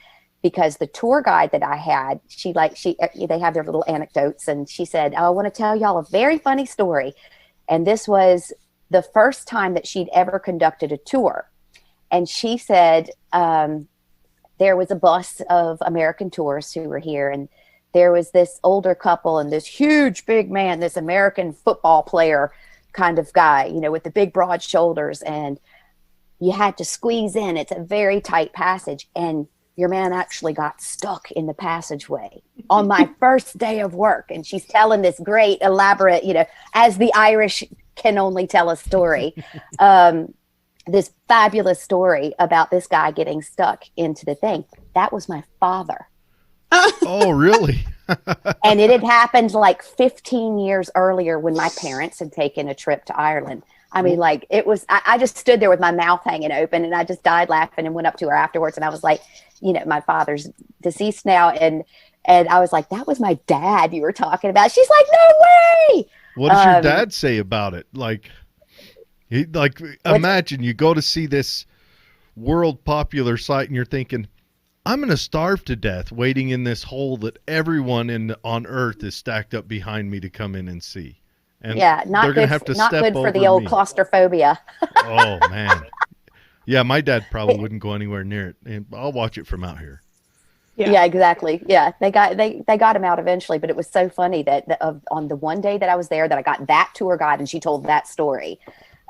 because the tour guide that I had, they have their little anecdotes, and she said, "Oh, I want to tell y'all a very funny story." And this was the first time that she'd ever conducted a tour, and she said there was a bus of American tourists who were here, and there was this older couple and this huge big man, this American football player kind of guy, with the big broad shoulders, and you had to squeeze in. It's a very tight passage, and your man actually got stuck in the passageway on my first day of work. And she's telling this great elaborate, as the Irish can only tell a story, this fabulous story about this guy getting stuck into the thing. That was my father. Oh, really? And it had happened like 15 years earlier when my parents had taken a trip to Ireland. I mean, like it was, I just stood there with my mouth hanging open, and I just died laughing and went up to her afterwards. And I was like, my father's deceased now. And I was like, that was my dad you were talking about. She's like, no way. What does your dad say about it? Imagine you go to see this world popular site and you're thinking, I'm going to starve to death waiting in this hole that everyone on earth is stacked up behind me to come in and see. And yeah, not good. Not good for the old claustrophobia. Oh man, Yeah, my dad probably wouldn't go anywhere near it, and I'll watch it from out here. Yeah, exactly. Yeah, they got him out eventually, but it was so funny that on the one day that I was there, that I got that tour guide and she told that story.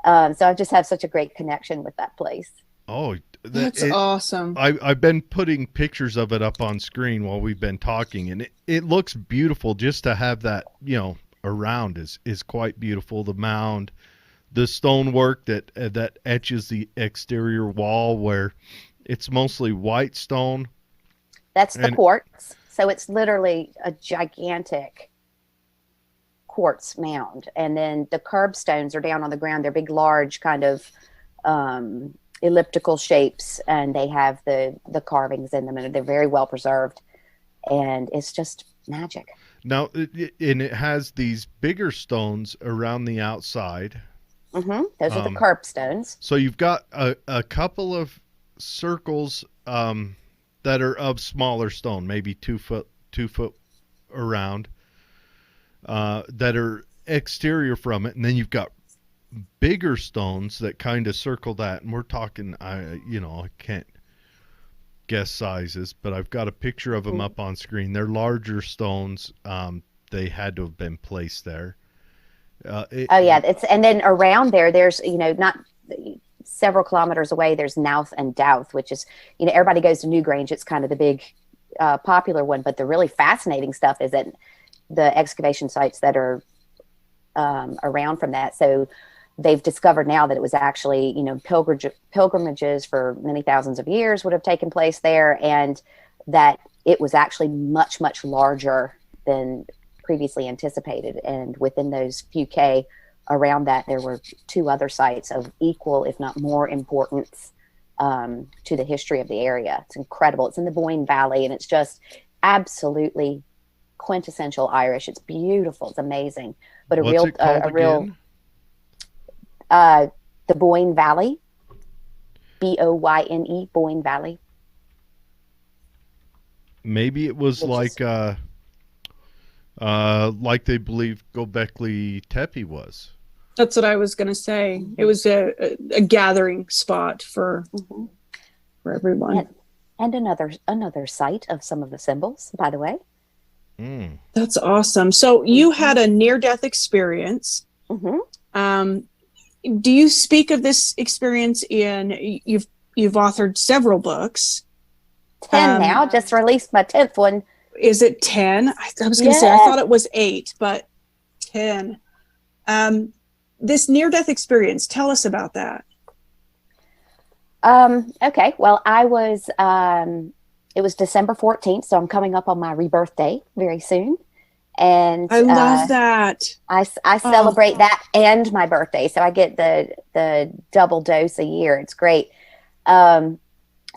So I just have such a great connection with that place. Oh, That's awesome. I've been putting pictures of it up on screen while we've been talking, and it looks beautiful. Just to have that, around is quite beautiful. The mound, the stonework that etches the exterior wall, where it's mostly white stone. That's the quartz. So it's literally a gigantic quartz mound. And then the curbstones are down on the ground. They're big, large kind of elliptical shapes, and they have the carvings in them, and they're very well preserved. And it's just magic. Now, it has these bigger stones around the outside. Mm-hmm. Those are the curbstones. So you've got a couple of circles that are of smaller stone, maybe 2 foot around, that are exterior from it, and then you've got bigger stones that kind of circle that. And we're talking, I can't guess sizes, but I've got a picture of them up on screen. They're larger stones. They had to have been placed there. And then around there's not several kilometers away, there's Nouth and Douth, which is, everybody goes to Newgrange. It's kind of the big popular one, but the really fascinating stuff is at the excavation sites that are around from that. So they've discovered now that it was actually, pilgrimages for many thousands of years would have taken place there, and that it was actually much, much larger than previously anticipated. And within those few K around that, there were 2 other sites of equal, if not more, importance to the history of the area. It's incredible. It's in the Boyne Valley, and it's just absolutely quintessential Irish. It's beautiful. It's amazing. But the Boyne Valley, Boyne, Boyne Valley. Maybe it was like they believe Göbekli Tepe was. That's what I was going to say. It was a gathering spot for everyone. And another site of some of the symbols, by the way. That's awesome. So you had a near-death experience. Mm-hmm. Do you speak of this experience you've authored several books? 10 now. Just released my 10th one. Is it 10? I was going to say, I thought it was 8, but 10. This near-death experience, tell us about that. Okay. Well, it was December 14th, so I'm coming up on my rebirth day very soon. And I love that. I celebrate that and my birthday. So I get the double dose a year. It's great. So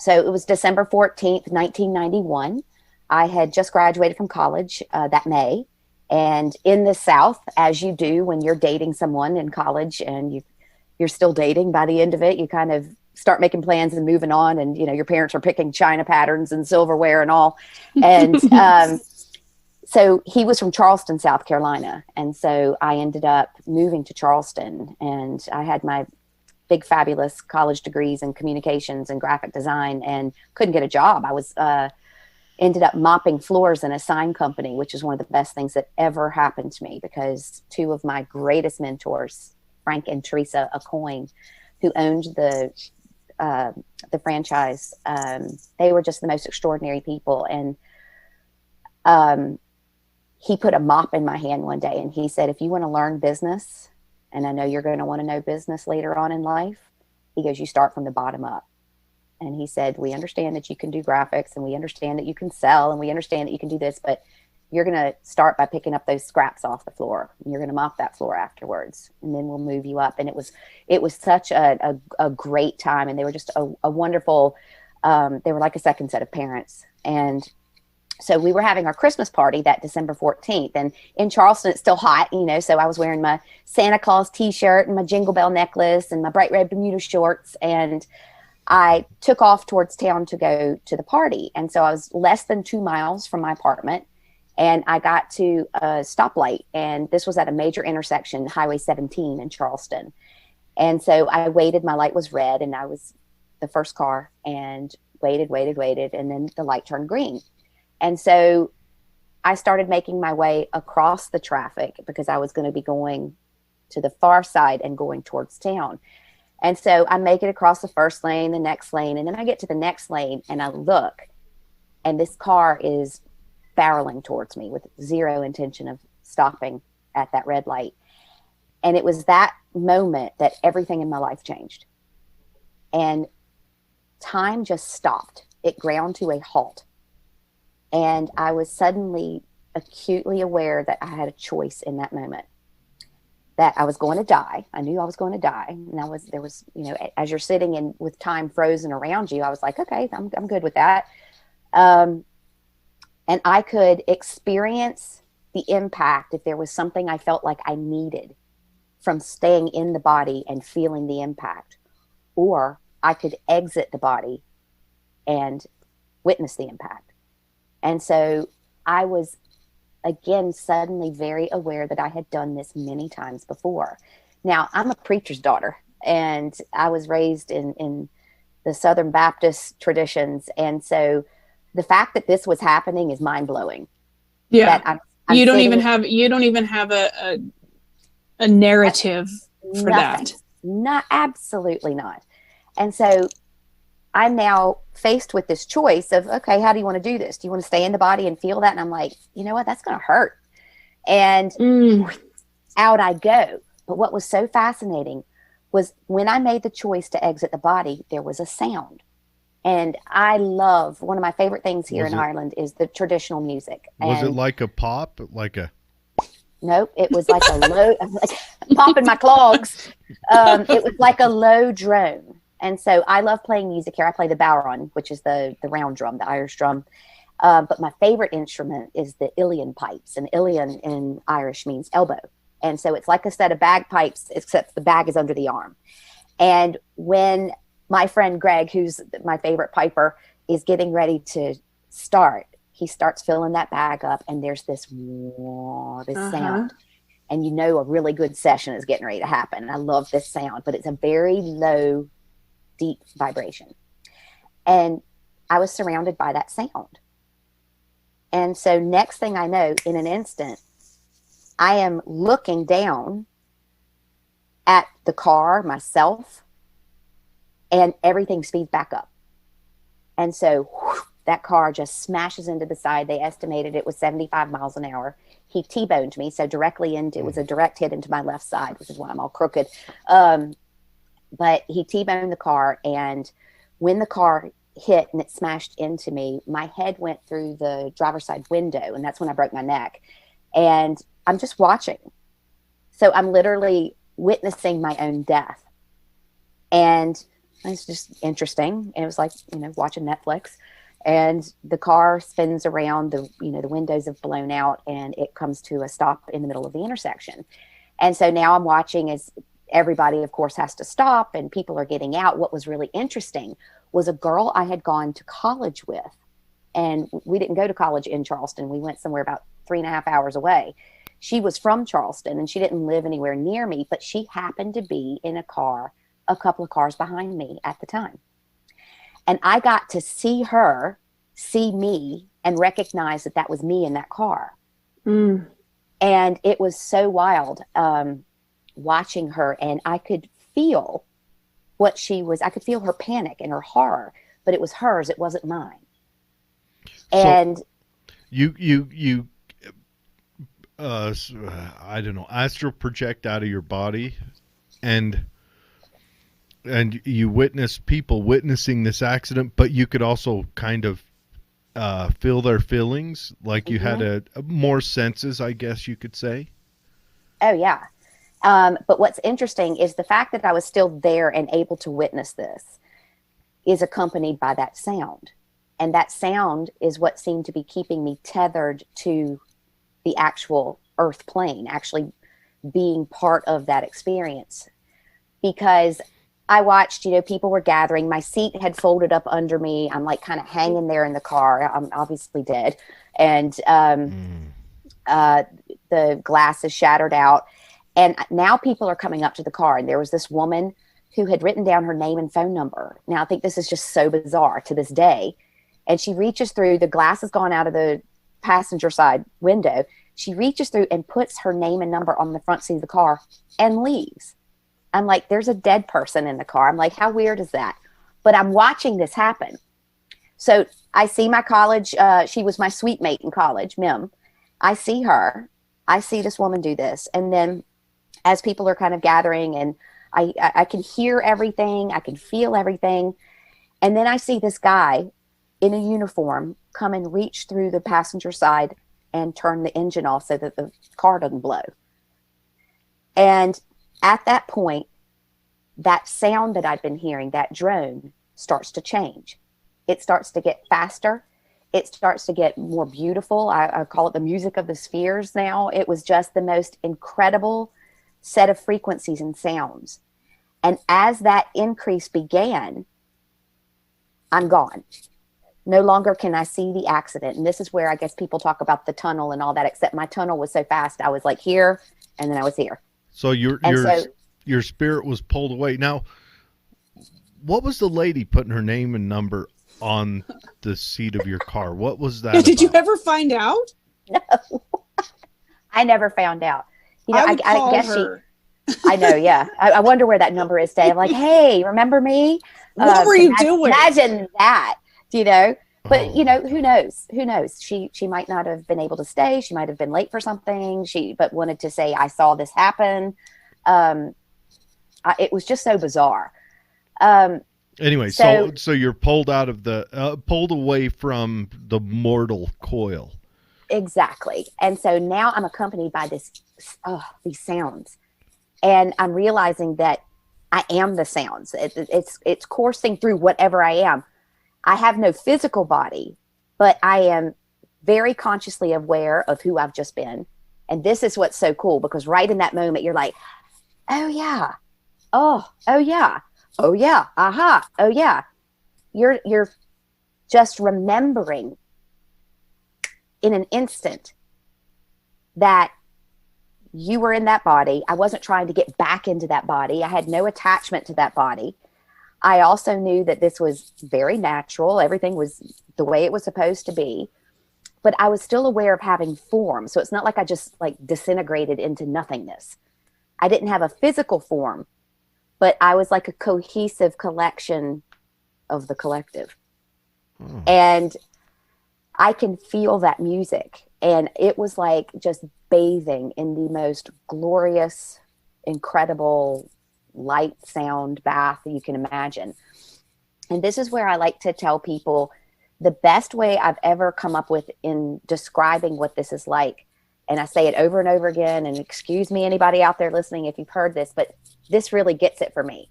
it was December 14th, 1991. I had just graduated from college that May. And in the South, as you do when you're dating someone in college and you're still dating, by the end of it, you kind of start making plans and moving on. And, your parents are picking china patterns and silverware and all. And so he was from Charleston, South Carolina. And so I ended up moving to Charleston, and I had my big, fabulous college degrees in communications and graphic design, and couldn't get a job. I was ended up mopping floors in a sign company, which is one of the best things that ever happened to me, because 2 of my greatest mentors, Frank and Teresa Acoyne, who owned the franchise, they were just the most extraordinary people. And he put a mop in my hand one day, and he said, if you want to learn business, and I know you're going to want to know business later on in life, he goes, you start from the bottom up. And he said, we understand that you can do graphics, and we understand that you can sell, and we understand that you can do this, but you're going to start by picking up those scraps off the floor, and you're going to mop that floor afterwards, and then we'll move you up. And it was such a great time. And they were just a wonderful, they were like a second set of parents. And so we were having our Christmas party that December 14th, and in Charleston, it's still hot, so I was wearing my Santa Claus t-shirt and my Jingle Bell necklace and my bright red Bermuda shorts. And I took off towards town to go to the party. And so I was less than 2 miles from my apartment, and I got to a stoplight, and this was at a major intersection, Highway 17 in Charleston. And so I waited, my light was red, and I was the first car and waited. And then the light turned green. And so I started making my way across the traffic because I was going to be going to the far side and going towards town. And so I make it across the first lane, the next lane, and then I get to the next lane and I look, and this car is barreling towards me with zero intention of stopping at that red light. And it was that moment that everything in my life changed. And time just stopped. It ground to a halt. And I was suddenly acutely aware that I had a choice in that moment, that I was going to die. I knew I was going to die. And there was, as you're sitting in with time frozen around you, I was like, okay, I'm good with that. And I could experience the impact if there was something I felt like I needed from staying in the body and feeling the impact, or I could exit the body and witness the impact. And so I was, again, suddenly very aware that I had done this many times before. Now, I'm a preacher's daughter, and I was raised in the Southern Baptist traditions. And so the fact that this was happening is mind-blowing. Yeah. I'm you don't sitting, even have a narrative for that. Not, absolutely not. And so I'm now faced with this choice of, okay, how do you want to do this? Do you want to stay in the body and feel that? And I'm like, you know what? That's going to hurt. And out I go. But what was so fascinating was when I made the choice to exit the body, there was a sound. And I love, one of my favorite things here in Ireland is the traditional music. Was it like a pop? Nope. It was like a low, like popping my clogs. It was like a low drone. And so I love playing music here. I play the bodhrán, which is the round drum, the Irish drum. But my favorite instrument is the Ilian Pipes. And Ilian in Irish means elbow. And so it's like a set of bagpipes, except the bag is under the arm. And when my friend Greg, who's my favorite piper, is getting ready to start, he starts filling that bag up, and there's this sound. And a really good session is getting ready to happen. I love this sound, but it's a very low, deep vibration. And I was surrounded by that sound. And so next thing I know, in an instant, I am looking down at the car, myself, and everything speeds back up. And so that car just smashes into the side. They estimated it was 75 miles an hour. He T-boned me, so it was a direct hit into my left side, which is why I'm all crooked. But he T-boned the car, and when the car hit and it smashed into me, my head went through the driver's side window, and that's when I broke my neck. And I'm just watching. So I'm literally witnessing my own death. And it's just interesting. And it was like, watching Netflix. And the car spins around, the windows have blown out, and it comes to a stop in the middle of the intersection. And so now I'm watching as everybody, of course, has to stop and people are getting out. What was really interesting was a girl I had gone to college with. And we didn't go to college in Charleston. We went somewhere about 3.5 hours away. She was from Charleston, and she didn't live anywhere near me, but she happened to be in a car, a couple of cars behind me at the time. And I got to see her, see me, and recognize that was me in that car. And it was so wild watching her, and I could feel what she was. I could feel her panic and her horror, but it was hers. It wasn't mine. And so you I don't know, astral project out of your body, and you witness people witnessing this accident, but you could also kind of feel their feelings, like you had a more senses, I guess you could say. Oh yeah. But what's interesting is the fact that I was still there and able to witness this is accompanied by that sound. And that sound is what seemed to be keeping me tethered to the actual earth plane, actually being part of that experience. Because I watched, people were gathering. My seat had folded up under me. I'm like kind of hanging there in the car. I'm obviously dead. And the glass is shattered out. And now people are coming up to the car. And there was this woman who had written down her name and phone number. Now, I think this is just so bizarre to this day. And she reaches through, the glass has gone out of the passenger side window. She reaches through and puts her name and number on the front seat of the car and leaves. I'm like, there's a dead person in the car. I'm like, how weird is that? But I'm watching this happen. So I see my college, she was my suite mate in college, Mim. I see her. I see this woman do this. And then as people are kind of gathering and I can hear everything, I can feel everything. And then I see this guy in a uniform come and reach through the passenger side and turn the engine off so that the car doesn't blow. And at that point, that sound that I'd been hearing, that drone, starts to change. It starts to get faster. It starts to get more beautiful. I call it the music of the spheres now. It was just the most incredible set of frequencies and sounds. And as that increase began, I'm gone. No longer can I see the accident. And this is where I guess people talk about the tunnel and all that, except my tunnel was so fast. I was like here, and then I was here. So your spirit was pulled away. Now, what was the lady putting her name and number on the seat of your car? What was that? Did you ever find out? No, I never found out. You know, I guess her. I know, yeah. I wonder where that number is today. I'm like, hey, remember me? What were you doing? Imagine that, you know. But you know, who knows? Who knows? She might not have been able to stay. She might have been late for something. But wanted to say, I saw this happen. It was just so bizarre. Anyway, so you're pulled out of the pulled away from the mortal coil. Exactly. And so now I'm accompanied by these sounds, and I'm realizing that I am the sounds. It's coursing through whatever I am. I have no physical body, but I am very consciously aware of who I've just been. And this is what's so cool, because right in that moment, you're like, oh yeah. Oh yeah. Oh yeah. Aha. Oh yeah. You're just remembering in an instant that you were in that body. I wasn't trying to get back into that body. I had no attachment to that body. I also knew that this was very natural. Everything was the way it was supposed to be, but I was still aware of having form. So it's not like I just like disintegrated into nothingness. I didn't have a physical form, but I was like a cohesive collection of the collective. And I can feel that music. And it was like just bathing in the most glorious, incredible light sound bath that you can imagine. And this is where I like to tell people the best way I've ever come up with in describing what this is like. And I say it over and over again, and excuse me, anybody out there listening, if you've heard this, but this really gets it for me.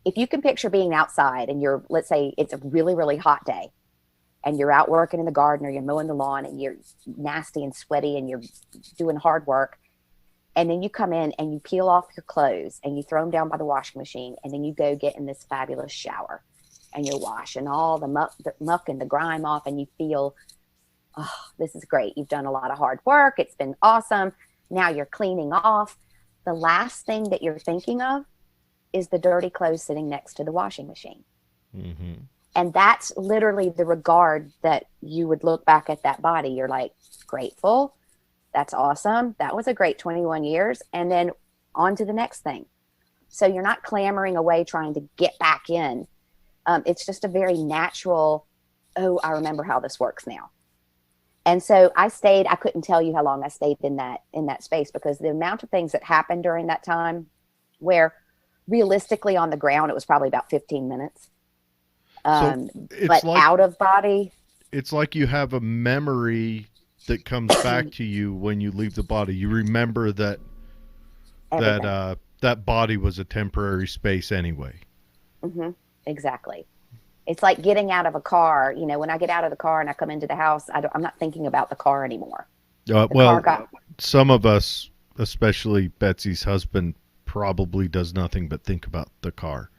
If you can picture being outside and let's say it's a really, really hot day, and you're out working in the garden or you're mowing the lawn and you're nasty and sweaty and you're doing hard work. And then you come in and you peel off your clothes and you throw them down by the washing machine. And then you go get in this fabulous shower and you're washing all the muck and the grime off. And you feel, oh, this is great. You've done a lot of hard work. It's been awesome. Now you're cleaning off. The last thing that you're thinking of is the dirty clothes sitting next to the washing machine. Mm-hmm. And that's literally the regard that you would look back at that body. You're like, grateful. That's awesome. That was a great 21 years. And then on to the next thing. So you're not clamoring away trying to get back in. It's just a very natural, oh, I remember how this works now. And so I couldn't tell you how long I stayed in that space, because the amount of things that happened during that time, where realistically on the ground, it was probably about 15 minutes. But like, out of body. It's like you have a memory that comes back to you when you leave the body. You remember that that body was a temporary space anyway. Mm-hmm. Exactly. It's like getting out of a car. You know, when I get out of the car and I come into the house, I'm not thinking about the car anymore. Some of us, especially Betsy's husband, probably does nothing but think about the car.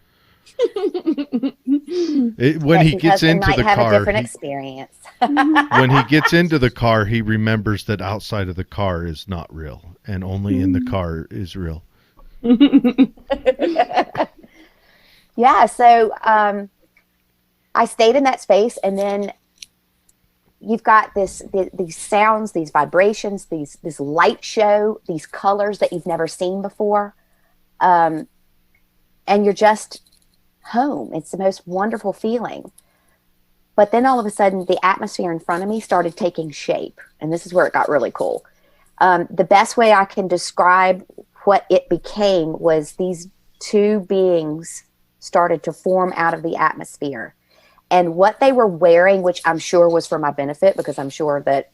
When he gets into the car, a different experience. When he gets into the car, he remembers that outside of the car is not real, and only in the car is real. Yeah. So I stayed in that space, and then you've got these sounds, these vibrations, this light show, these colors that you've never seen before. And you're just home. It's the most wonderful feeling. But then all of a sudden, the atmosphere in front of me started taking shape. And this is where it got really cool. The best way I can describe what it became was these two beings started to form out of the atmosphere. And what they were wearing, which I'm sure was for my benefit, because I'm sure that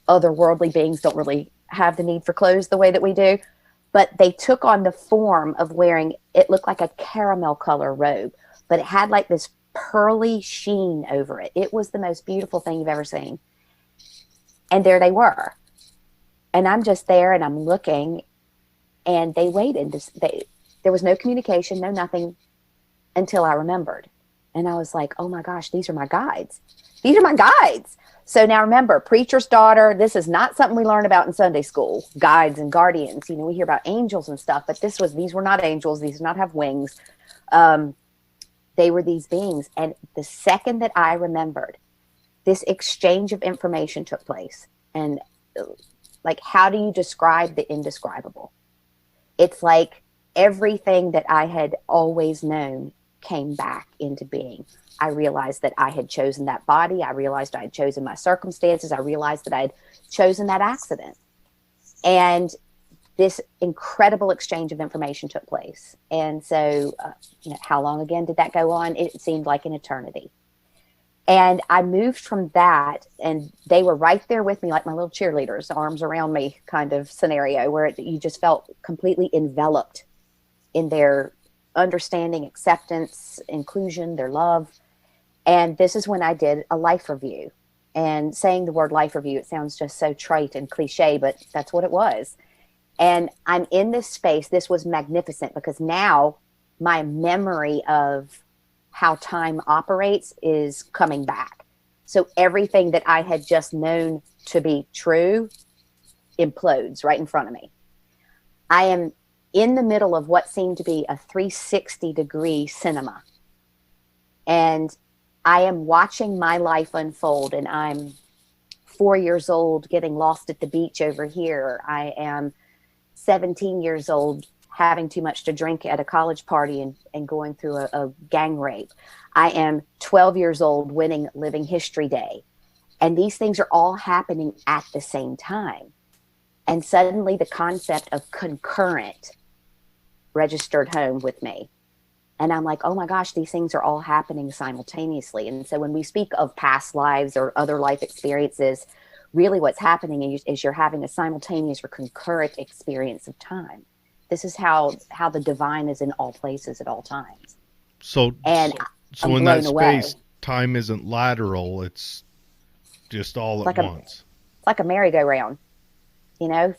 otherworldly beings don't really have the need for clothes the way that we do. But they took on the form of wearing, it looked like a caramel color robe, but it had like this pearly sheen over it. It was the most beautiful thing you've ever seen. And there they were. And I'm just there and I'm looking, and they waited. There was no communication, no nothing, until I remembered. And I was like, oh my gosh, these are my guides. These are my guides. So now remember, preacher's daughter, this is not something we learn about in Sunday school, guides and guardians. You know, we hear about angels and stuff, but these were not angels. These did not have wings. They were these beings. And the second that I remembered, this exchange of information took place. And like, how do you describe the indescribable? It's like everything that I had always known came back into being. I realized that I had chosen that body. I realized I had chosen my circumstances. I realized that I had chosen that accident. And this incredible exchange of information took place. And so, how long again did that go on? It seemed like an eternity. And I moved from that, and they were right there with me, like my little cheerleaders, arms around me kind of scenario, where you just felt completely enveloped in their understanding, acceptance, inclusion, their love. And this is when I did a life review. And saying the word life review, it sounds just so trite and cliche, but that's what it was. And I'm in this space. This was magnificent because now my memory of how time operates is coming back. So everything that I had just known to be true implodes right in front of me. I am in the middle of what seemed to be a 360-degree cinema. And I am watching my life unfold, and I'm 4 years old getting lost at the beach over here. I am 17 years old having too much to drink at a college party and going through a gang rape. I am 12 years old winning Living History Day. And these things are all happening at the same time. And suddenly the concept of concurrent registered home with me. And I'm like, oh my gosh, these things are all happening simultaneously. And so when we speak of past lives or other life experiences, really what's happening is you're having a simultaneous or concurrent experience of time. This is how the divine is in all places at all times. So in that space, time isn't lateral. It's just all at once. It's like a merry-go-round. You know,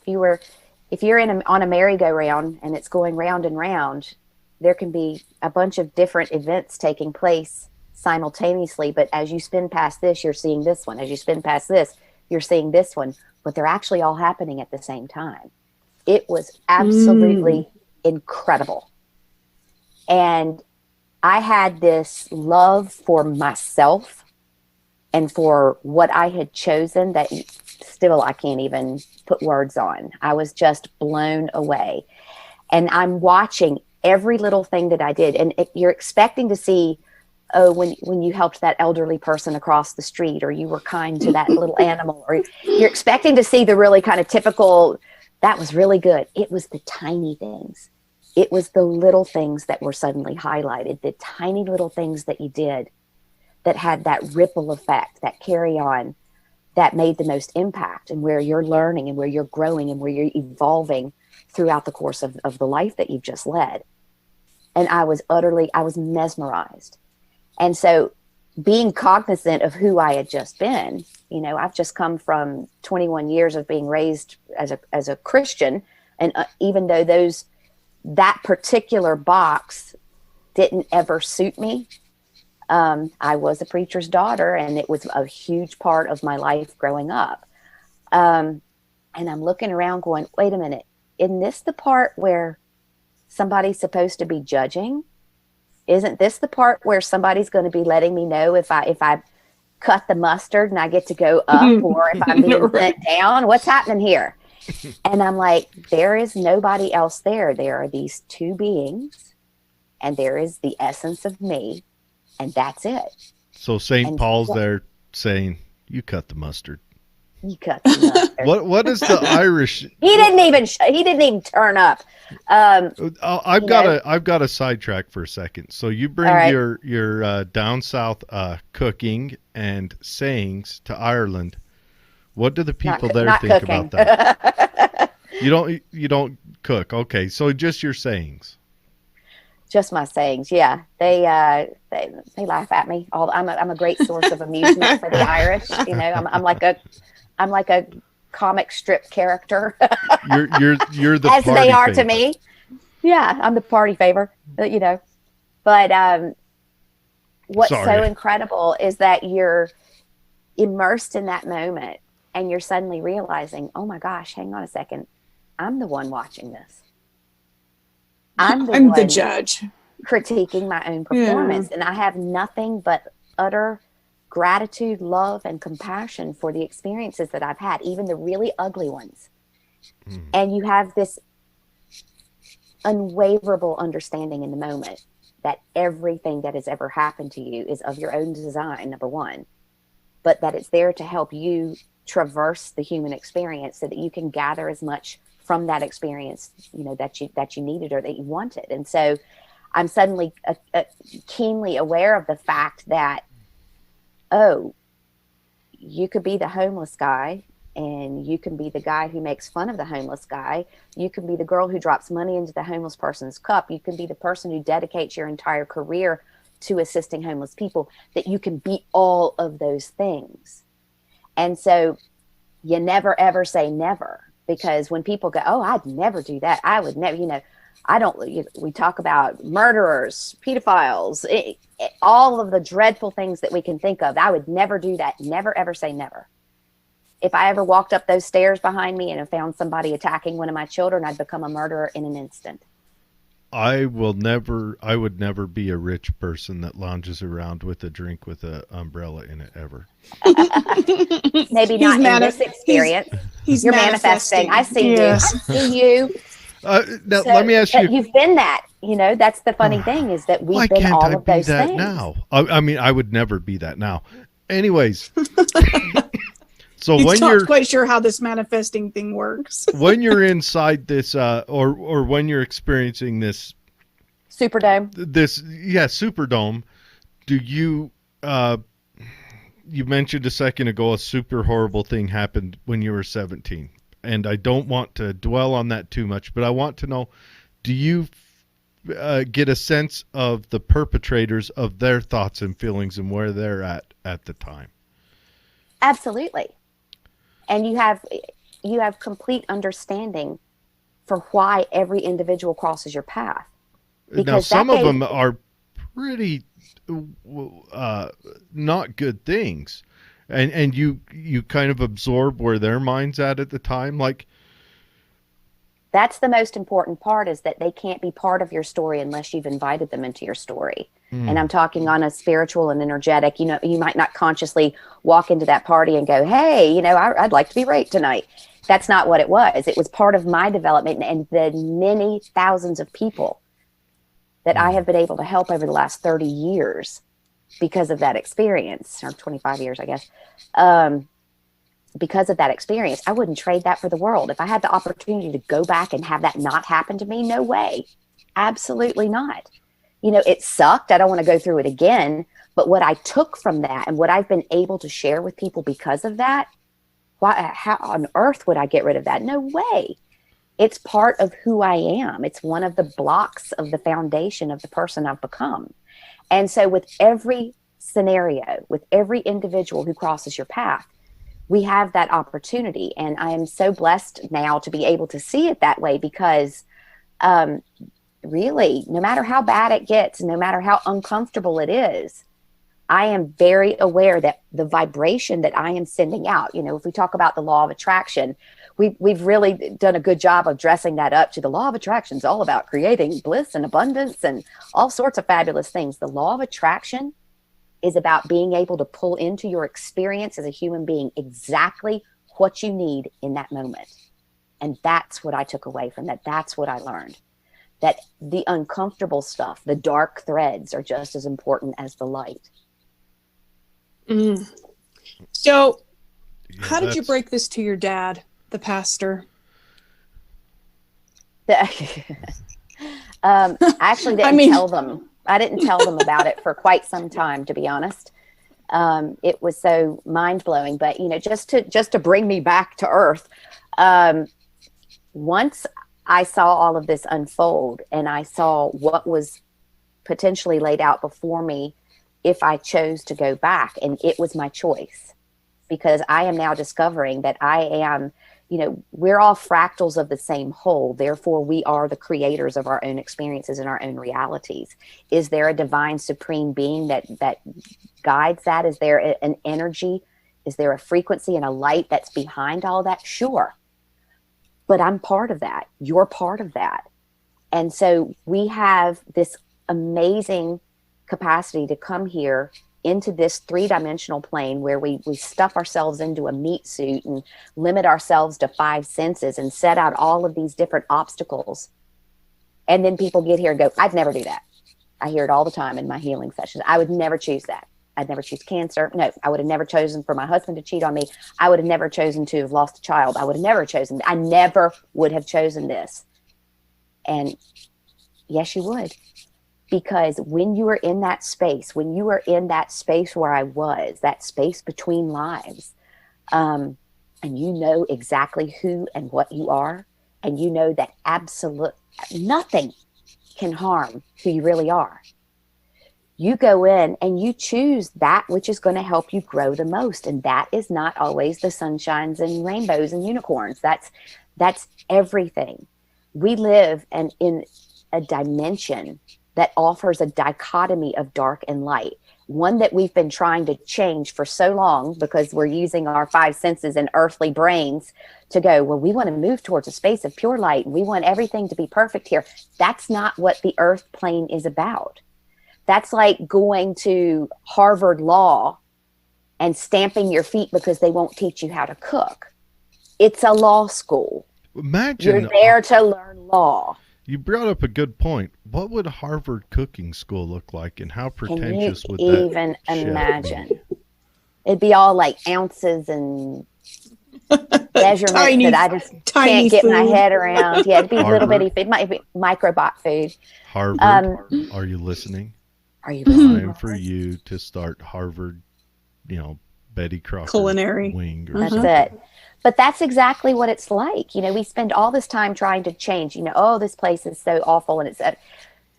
if you're on a merry-go-round and it's going round and round, there can be a bunch of different events taking place simultaneously. But as you spin past this, you're seeing this one. As you spin past this, you're seeing this one. But they're actually all happening at the same time. It was absolutely incredible. And I had this love for myself and for what I had chosen that still I can't even put words on. I was just blown away. And I'm watching every little thing that I did. And you're expecting to see, when you helped that elderly person across the street, or you were kind to that little animal, or you're expecting to see the really kind of typical, that was really good. It was the tiny things. It was the little things that were suddenly highlighted, the tiny little things that you did that had that ripple effect, that carry on, that made the most impact, and where you're learning and where you're growing and where you're evolving throughout the course of the life that you've just led. And I was mesmerized. And so being cognizant of who I had just been, I've just come from 21 years of being raised as a Christian. And even though that particular box didn't ever suit me, I was a preacher's daughter, and it was a huge part of my life growing up. And I'm looking around going, wait a minute, isn't this the part where somebody's supposed to be judging? isn't this the part where somebody's going to be letting me know if I cut the mustard and I get to go up, or if I'm being sent down? What's happening here? And I'm like, there is nobody else there. There are these two beings, and there is the essence of me, and that's it. So St. Paul's there saying, you cut the mustard. You cut the mustard. What is the Irish? He didn't even turn up. I've got a sidetrack for a second. So you bring right. your down south cooking and sayings to Ireland. What do the people there think cooking. about that? You don't cook. Okay, so just your sayings. Just my sayings. Yeah, they laugh at me. I'm a great source of amusement for the Irish. You know, I'm like a comic strip character. you're the as party they are favorite. to me. Yeah, I'm the party favor. You know, but what's so incredible is that you're immersed in that moment, and you're suddenly realizing, oh my gosh, hang on a second, I'm the one watching this. I'm the judge critiquing my own performance, and I have nothing but utter gratitude, love, and compassion for the experiences that I've had, even the really ugly ones. And you have this unwaverable understanding in the moment that everything that has ever happened to you is of your own design, number one, but that it's there to help you traverse the human experience so that you can gather as much from that experience, you know, that you needed or that you wanted. And so I'm suddenly keenly aware of the fact that, oh, you could be the homeless guy, and you can be the guy who makes fun of the homeless guy. You can be the girl who drops money into the homeless person's cup. You can be the person who dedicates your entire career to assisting homeless people, that you can be all of those things. And so you never, ever say never, because when people go, oh, I'd never do that. I would never, you know, we talk about murderers, pedophiles, all of the dreadful things that we can think of. I would never do that. Never, ever say never. If I ever walked up those stairs behind me and have found somebody attacking one of my children, I'd become a murderer in an instant. I would never be a rich person that lounges around with a drink with an umbrella in it ever. Maybe not in this experience. He's You're manifesting. I see you. I see you. Now, let me ask you. You've been that. You know, that's the funny thing, is that we've been all of those things. Now? I mean, I would never be that now. Anyways. So He's when not you're quite sure how this manifesting thing works. when you're inside this, or when you're experiencing this Superdome, Superdome, do you? You mentioned a second ago a super horrible thing happened when you were 17, and I don't want to dwell on that too much, but I want to know: do you get a sense of the perpetrators, of their thoughts and feelings, and where they're at the time? Absolutely. And you have complete understanding for why every individual crosses your path. Because now, some of them are pretty not good things, and you kind of absorb where their mind's at the time. Like, that's the most important part, is that they can't be part of your story unless you've invited them into your story. And I'm talking on a spiritual and energetic, you know, you might not consciously walk into that party and go, hey, you know, I'd like to be raped tonight. That's not what it was. It was part of my development and the many thousands of people that I have been able to help over the last 30 years because of that experience, or 25 years, I guess. Because of that experience, I wouldn't trade that for the world. If I had the opportunity to go back and have that not happen to me, no way. Absolutely not. You know, it sucked. I don't want to go through it again. But what I took from that and what I've been able to share with people because of that, how on earth would I get rid of that? No way. It's part of who I am. It's one of the blocks of the foundation of the person I've become. And so with every scenario, with every individual who crosses your path, we have that opportunity. And I am so blessed now to be able to see it that way, because really, no matter how bad it gets, no matter how uncomfortable it is, I am very aware that the vibration that I am sending out, you know, if we talk about the law of attraction, we've really done a good job of dressing that up to the law of attraction is all about creating bliss and abundance and all sorts of fabulous things. The law of attraction is about being able to pull into your experience as a human being exactly what you need in that moment. And that's what I took away from that. That's what I learned. That the uncomfortable stuff, the dark threads, are just as important as the light. So, Yeah, how did you break this to your dad, the pastor? Actually didn't tell them. I didn't tell them about it for quite some time, to be honest. It was so mind-blowing. But, you know, just to bring me back to earth, once I saw all of this unfold and I saw what was potentially laid out before me if I chose to go back, and it was my choice, because I am now discovering that I am, you know, we're all fractals of the same whole. Therefore, we are the creators of our own experiences and our own realities. Is there a divine supreme being that guides that? Is there an energy? Is there a frequency and a light that's behind all that? Sure. But I'm part of that. You're part of that. And so we have this amazing capacity to come here into this three-dimensional plane where we stuff ourselves into a meat suit and limit ourselves to 5 senses and set out all of these different obstacles. And then people get here and go, I'd never do that. I hear it all the time in my healing sessions. I would never choose that. I'd never choose cancer. No, I would have never chosen for my husband to cheat on me. I would have never chosen to have lost a child. I would have never chosen. I never would have chosen this. And yes, you would. Because when you are in that space, when you are in that space where I was, that space between lives, and you know exactly who and what you are, and you know that nothing can harm who you really are. You go in and you choose that which is going to help you grow the most. And that is not always the sunshines and rainbows and unicorns. That's everything. We live in a dimension that offers a dichotomy of dark and light, one that we've been trying to change for so long because we're using our 5 senses and earthly brains to go, well, we want to move towards a space of pure light. And we want everything to be perfect here. That's not what the earth plane is about. That's like going to Harvard Law and stamping your feet because they won't teach you how to cook. It's a law school. Imagine you're there to learn law. You brought up a good point. What would Harvard cooking school look like, and how pretentious Can would you that even shit imagine? be? It'd be all like ounces and measurements Tiny- that I just tiny can't get my food. head around. Yeah, it'd be little Harvard. bitty. It might be microbot food. Harvard, are you listening? Are you listening? Time for you to start Harvard, Betty Crocker Culinary. wing or That's something. it. But that's exactly what it's like. We spend all this time trying to change, oh, this place is so awful. And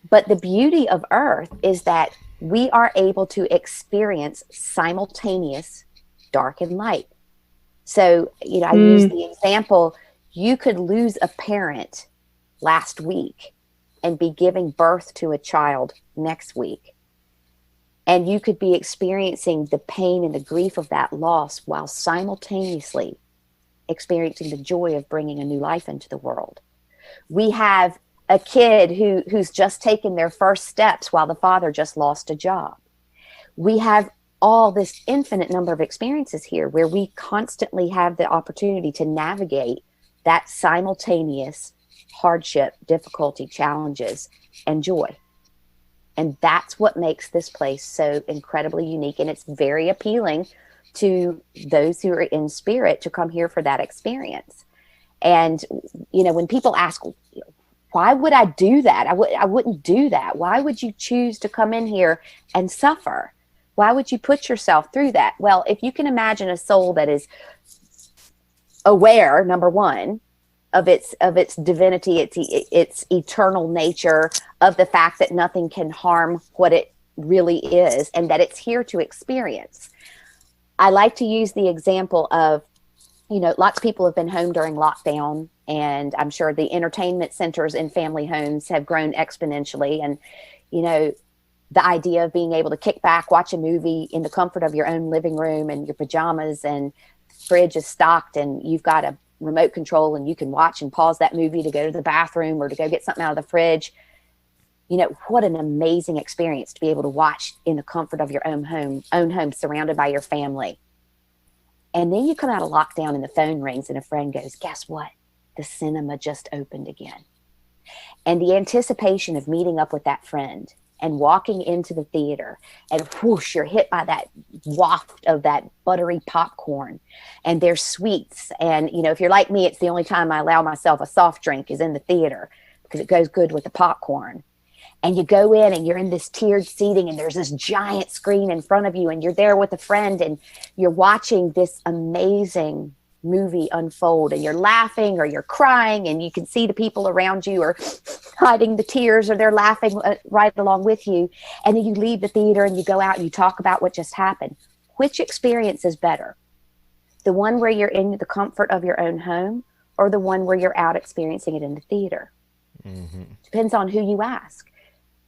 but the beauty of Earth is that we are able to experience simultaneous dark and light. So, I use the example, you could lose a parent last week and be giving birth to a child next week. And you could be experiencing the pain and the grief of that loss while simultaneously experiencing the joy of bringing a new life into the world. We have a kid who's just taken their first steps while the father just lost a job. We have all this infinite number of experiences here where we constantly have the opportunity to navigate that simultaneous hardship, difficulty, challenges, and joy. And that's what makes this place so incredibly unique. And it's very appealing to those who are in spirit to come here for that experience. And, when people ask, why would I do that? I wouldn't do that. Why would you choose to come in here and suffer? Why would you put yourself through that? Well, if you can imagine a soul that is aware, number one, of its divinity, its eternal nature, of the fact that nothing can harm what it really is, and that it's here to experience. I like to use the example of, lots of people have been home during lockdown, and I'm sure the entertainment centers in family homes have grown exponentially. And, the idea of being able to kick back, watch a movie in the comfort of your own living room and your pajamas, and fridge is stocked, and you've got a remote control and you can watch and pause that movie to go to the bathroom or to go get something out of the fridge. You know, what an amazing experience to be able to watch in the comfort of your own home, surrounded by your family. And then you come out of lockdown and the phone rings and a friend goes, guess what? The cinema just opened again. And the anticipation of meeting up with that friend and walking into the theater and whoosh, you're hit by that waft of that buttery popcorn and there's sweets. And, you know, if you're like me, it's the only time I allow myself a soft drink is in the theater because it goes good with the popcorn. And you go in and you're in this tiered seating and there's this giant screen in front of you and you're there with a friend and you're watching this amazing movie unfold and you're laughing or you're crying and you can see the people around you are hiding the tears or they're laughing right along with you. And then you leave the theater and you go out and you talk about what just happened. Which experience is better? The one where you're in the comfort of your own home or the one where you're out experiencing it in the theater? Mm-hmm. Depends on who you ask.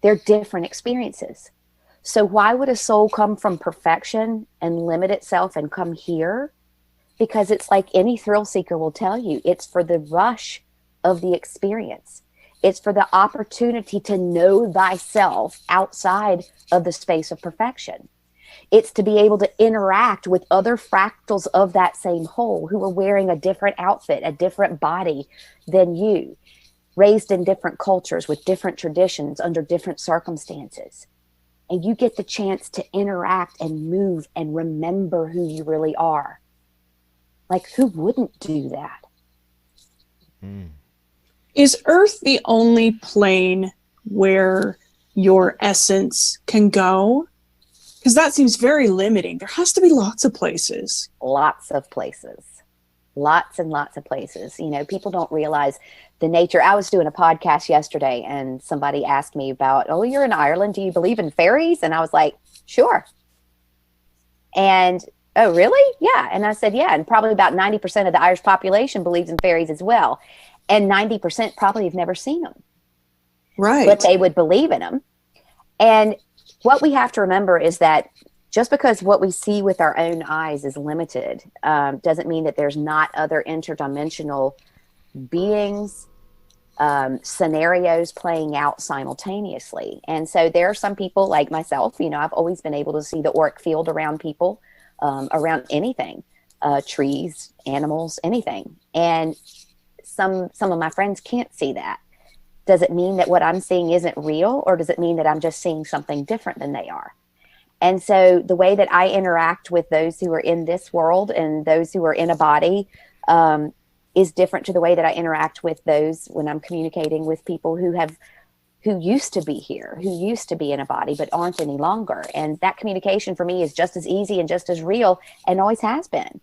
They're different experiences. So why would a soul come from perfection and limit itself and come here? Because it's like any thrill seeker will tell you, it's for the rush of the experience. It's for the opportunity to know thyself outside of the space of perfection. It's to be able to interact with other fractals of that same whole who are wearing a different outfit, a different body than you, raised in different cultures with different traditions under different circumstances. And you get the chance to interact and move and remember who you really are. Like, who wouldn't do that? Is Earth the only plane where your essence can go? Because that seems very limiting. There has to be lots of places. Lots of places. Lots and lots of places. You know, people don't realize the nature. I was doing a podcast yesterday and somebody asked me about, oh, you're in Ireland. Do you believe in fairies? And I was like, sure. And oh, really? Yeah. And I said, yeah. And probably about 90% of the Irish population believes in fairies as well. And 90% probably have never seen them. Right. But they would believe in them. And what we have to remember is that just because what we see with our own eyes is limited, doesn't mean that there's not other interdimensional beings, scenarios playing out simultaneously. And so there are some people like myself, you know, I've always been able to see the auric field around people. Around anything, trees, animals, anything. And some of my friends can't see that. Does it mean that what I'm seeing isn't real, or does it mean that I'm just seeing something different than they are? And so the way that I interact with those who are in this world and those who are in a body is different to the way that I interact with those when I'm communicating with people who used to be here, who used to be in a body, but aren't any longer. And that communication for me is just as easy and just as real and always has been.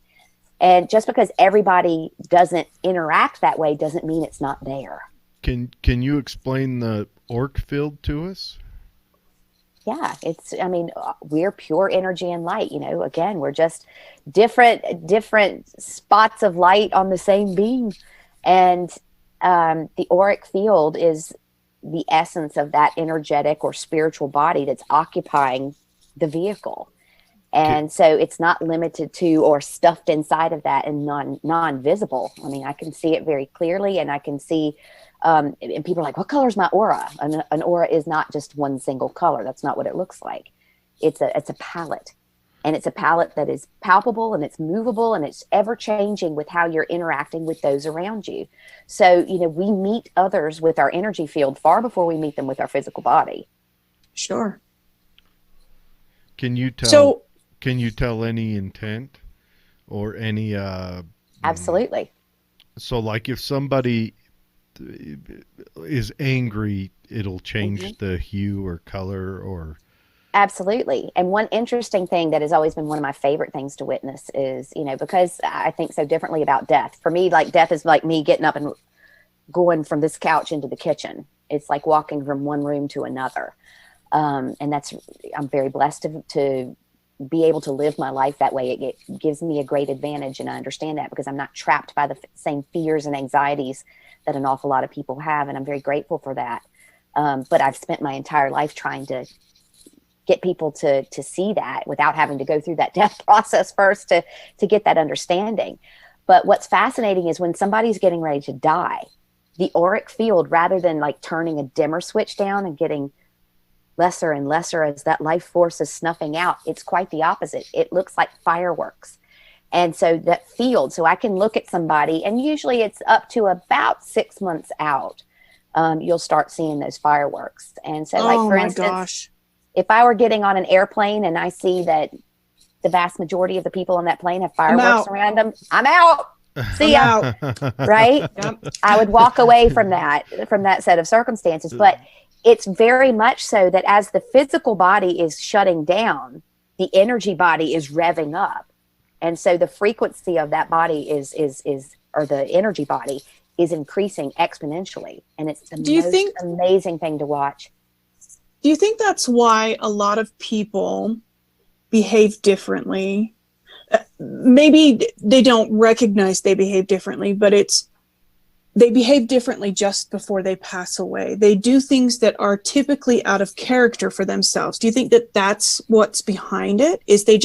And just because everybody doesn't interact that way doesn't mean it's not there. Can you explain the auric field to us? Yeah, we're pure energy and light. You know, again, we're just different spots of light on the same beam. And the auric field is the essence of that energetic or spiritual body that's occupying the vehicle. And so it's not limited to or stuffed inside of that and non-visible. I mean, I can see it very clearly, and I can see, and people are like, what color is my aura? An aura is not just one single color. That's not what it looks like. It's a palette, and it's a palette that is palpable and it's movable and it's ever changing with how you're interacting with those around you. So, you know, we meet others with our energy field far before we meet them with our physical body. Sure. Can you tell any intent or any Absolutely. So like if somebody is angry, it'll change the hue or color or Absolutely. And one interesting thing that has always been one of my favorite things to witness is, you know, because I think so differently about death. For me, like death is like me getting up and going from this couch into the kitchen. It's like walking from one room to another. And I'm very blessed to be able to live my life that way. It gives me a great advantage. And I understand that because I'm not trapped by the same fears and anxieties that an awful lot of people have. And I'm very grateful for that. But I've spent my entire life trying to get people to see that without having to go through that death process first to get that understanding. But what's fascinating is when somebody's getting ready to die, the auric field, rather than like turning a dimmer switch down and getting lesser and lesser as that life force is snuffing out, it's quite the opposite. It looks like fireworks. And so that field, so I can look at somebody, and usually it's up to about 6 months out, you'll start seeing those fireworks. And so, like, for instance, if I were getting on an airplane and I see that the vast majority of the people on that plane have fireworks around them, I'm out. See ya. Right? Yep. I would walk away from that set of circumstances. But it's very much so that as the physical body is shutting down, the energy body is revving up. And so the frequency of that body or the energy body is increasing exponentially. And it's the most amazing thing to watch. Do you think that's why a lot of people behave differently? Maybe they don't recognize they behave differently, but they behave differently just before they pass away. They do things that are typically out of character for themselves. Do you think that that's what's behind it? Is they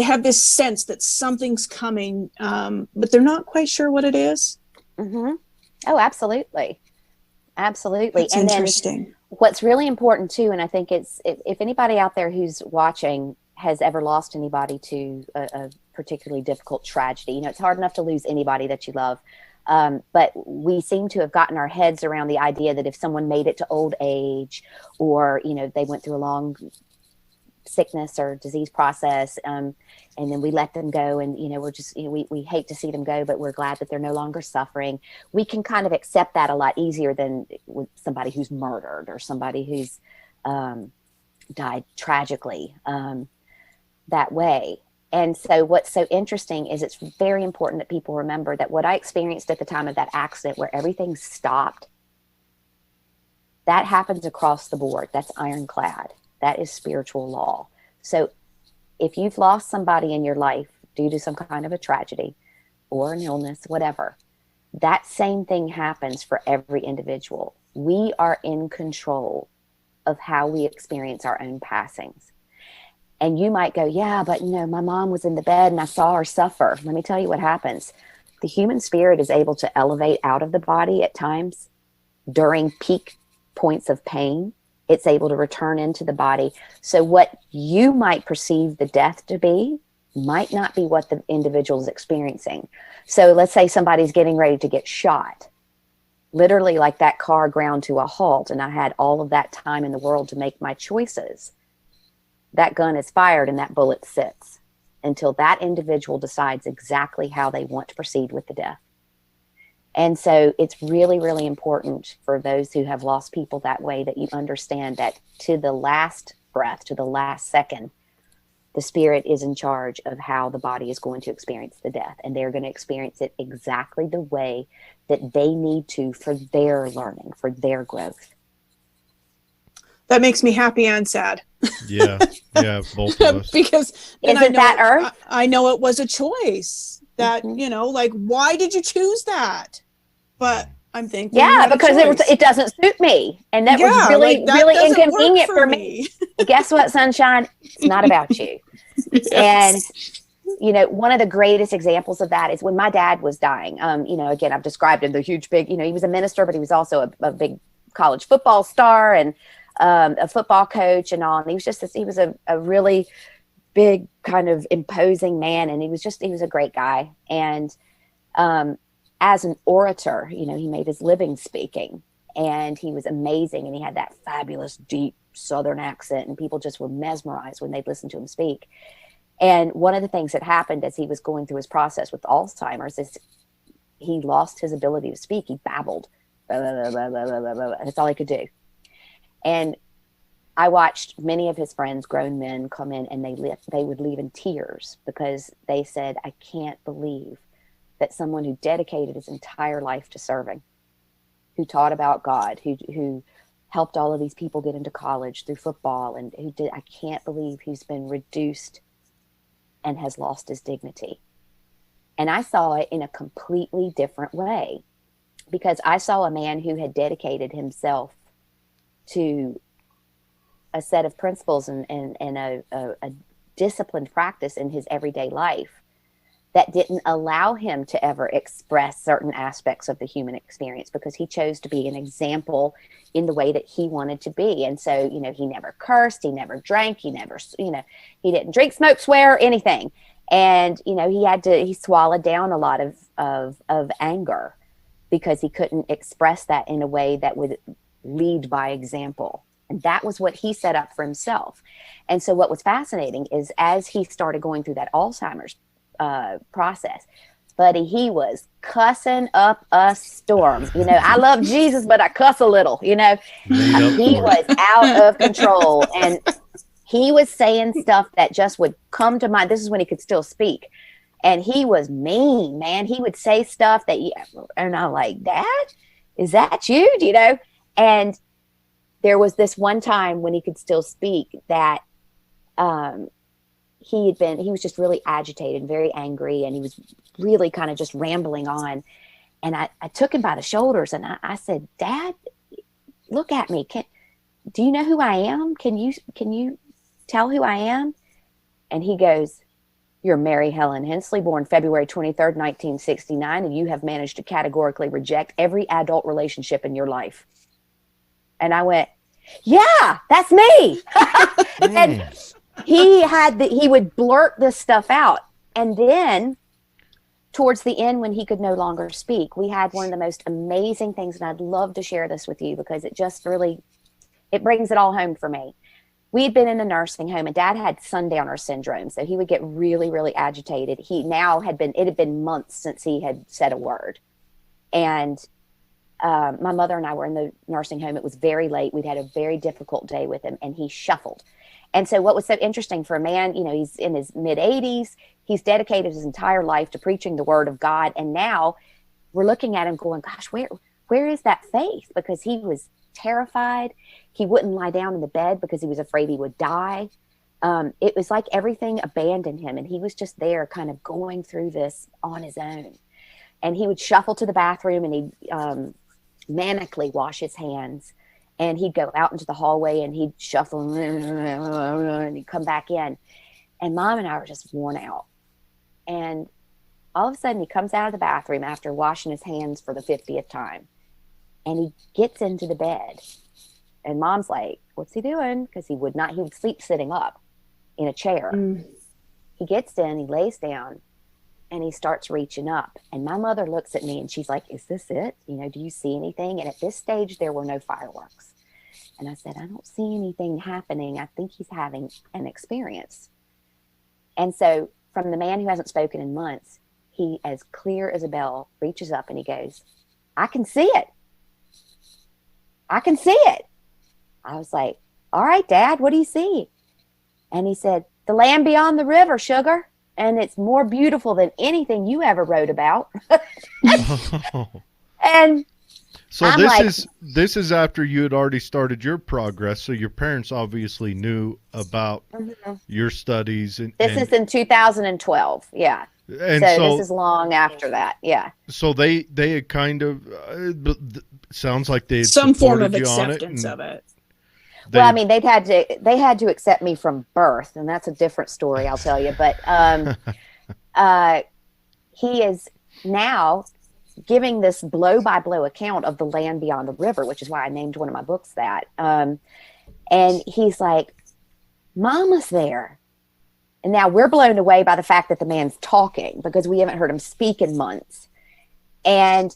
have this sense that something's coming, but they're not quite sure what it is? Mm-hmm. Oh, absolutely. Absolutely. That's interesting. What's really important too, and I think it's, if anybody out there who's watching has ever lost anybody to a particularly difficult tragedy, it's hard enough to lose anybody that you love. But we seem to have gotten our heads around the idea that if someone made it to old age, or, they went through a long sickness or disease process, and then we let them go, and we're just we hate to see them go, but we're glad that they're no longer suffering. We can kind of accept that a lot easier than with somebody who's murdered or somebody who's died tragically that way. And so what's so interesting is it's very important that people remember that what I experienced at the time of that accident, where everything stopped, that happens across the board. That's ironclad. That is spiritual law. So if you've lost somebody in your life due to some kind of a tragedy or an illness, whatever, that same thing happens for every individual. We are in control of how we experience our own passings. And you might go, yeah, but my mom was in the bed and I saw her suffer. Let me tell you what happens. The human spirit is able to elevate out of the body at times during peak points of pain. It's able to return into the body. So what you might perceive the death to be might not be what the individual is experiencing. So let's say somebody's getting ready to get shot. Literally, like that car ground to a halt, and I had all of that time in the world to make my choices. That gun is fired and that bullet sits until that individual decides exactly how they want to proceed with the death. And so it's really, really important for those who have lost people that way that you understand that to the last breath, to the last second, the spirit is in charge of how the body is going to experience the death. And they're going to experience it exactly the way that they need to for their learning, for their growth. That makes me happy and sad. Yeah, both of us. Because I know it was a choice that, like, why did you choose that? But I'm thankful. Yeah, because it doesn't suit me. And that was really, really inconvenient for me. Guess what, sunshine? It's not about you. Yes. And, one of the greatest examples of that is when my dad was dying. Again, I've described him, the huge, big, he was a minister, but he was also a big college football star and a football coach and all. And he was a really big, kind of imposing man. And he was a great guy. And as an orator, he made his living speaking, and he was amazing. And he had that fabulous, deep Southern accent, and people just were mesmerized when they'd listen to him speak. And one of the things that happened as he was going through his process with Alzheimer's is he lost his ability to speak. He babbled. Blah, blah, blah, blah, blah, blah, blah. That's all he could do. And I watched many of his friends, grown men, come in, and they would leave in tears because they said, I can't believe that someone who dedicated his entire life to serving, who taught about God, who helped all of these people get into college through football, and I can't believe he's been reduced and has lost his dignity. And I saw it in a completely different way, because I saw a man who had dedicated himself to a set of principles and a disciplined practice in his everyday life that didn't allow him to ever express certain aspects of the human experience because he chose to be an example in the way that he wanted to be. And so, he never cursed, he never drank, he never, he didn't drink, smoke, swear, anything. And, he swallowed down a lot of anger because he couldn't express that in a way that would lead by example. And that was what he set up for himself. And so what was fascinating is as he started going through that Alzheimer's process, buddy, he was cussing up a storm. I love Jesus, but I cuss a little, he was out of control. And he was saying stuff that just would come to mind. This is when he could still speak. And he was mean, man. He would say stuff that, and I'm like, Dad, is that you? And there was this one time when he could still speak that he was just really agitated, very angry, and he was really kind of just rambling on. And I took him by the shoulders and I said, Dad, look at me. Do you know who I am? Can you tell who I am? And he goes, you're Mary Helen Hensley, born February 23rd, 1969, and you have managed to categorically reject every adult relationship in your life. And I went, yeah, that's me. And he would blurt this stuff out. And then towards the end, when he could no longer speak, we had one of the most amazing things. And I'd love to share this with you because it just really, it brings it all home for me. We had been in a nursing home and Dad had sundowner syndrome. So he would get really, really agitated. It had been months since he had said a word. And my mother and I were in the nursing home. It was very late. We'd had a very difficult day with him and he shuffled. And so what was so interesting for a man, he's in his mid 80s. He's dedicated his entire life to preaching the word of God. And now we're looking at him going, gosh, where is that faith? Because he was terrified. He wouldn't lie down in the bed because he was afraid he would die. It was like everything abandoned him. And he was just there kind of going through this on his own. And he would shuffle to the bathroom and he'd manically wash his hands. And he'd go out into the hallway and he'd shuffle and he'd come back in. And Mom and I were just worn out. And all of a sudden he comes out of the bathroom after washing his hands for the 50th time. And he gets into the bed. And Mom's like, what's he doing? Because he would sleep sitting up in a chair. He gets in, he lays down, and he starts reaching up. And my mother looks at me and she's like, is this it? Do you see anything? And at this stage, there were no fireworks. And I said, I don't see anything happening. I think he's having an experience. And so from the man who hasn't spoken in months, he, as clear as a bell, reaches up and he goes, I can see it. I can see it. I was like, all right, Dad, what do you see? And he said, the land beyond the river, sugar. And it's more beautiful than anything you ever wrote about. And so I'm this is after you had already started your progress. So your parents obviously knew about your studies. This is in 2012. Yeah. And so this is long after that. Yeah. So they had kind of, sounds like they had some form of supported you on acceptance of it. Well, I mean, they had to accept me from birth, and that's a different story, I'll tell you. But he is now giving this blow-by-blow account of the land beyond the river, which is why I named one of my books that. And he's like, Mama's there. And now we're blown away by the fact that the man's talking because we haven't heard him speak in months. And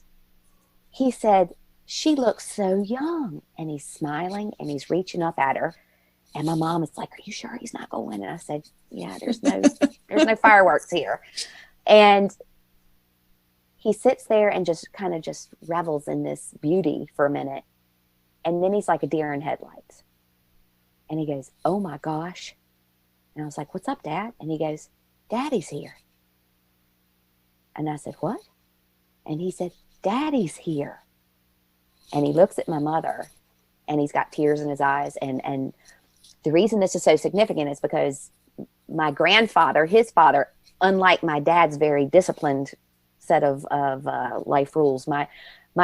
he said, she looks so young. And he's smiling and he's reaching up at her. And my mom is like, are you sure he's not going? And I said, yeah, there's no fireworks here. And he sits there and just kind of just revels in this beauty for a minute. And then he's like a deer in headlights. And he goes, oh my gosh. And I was like, what's up, Dad? And he goes, Daddy's here. And I said, what? And he said, Daddy's here. And he looks at my mother and he's got tears in his eyes. And the reason this is so significant is because my grandfather, his father, unlike my dad's very disciplined set of life rules, my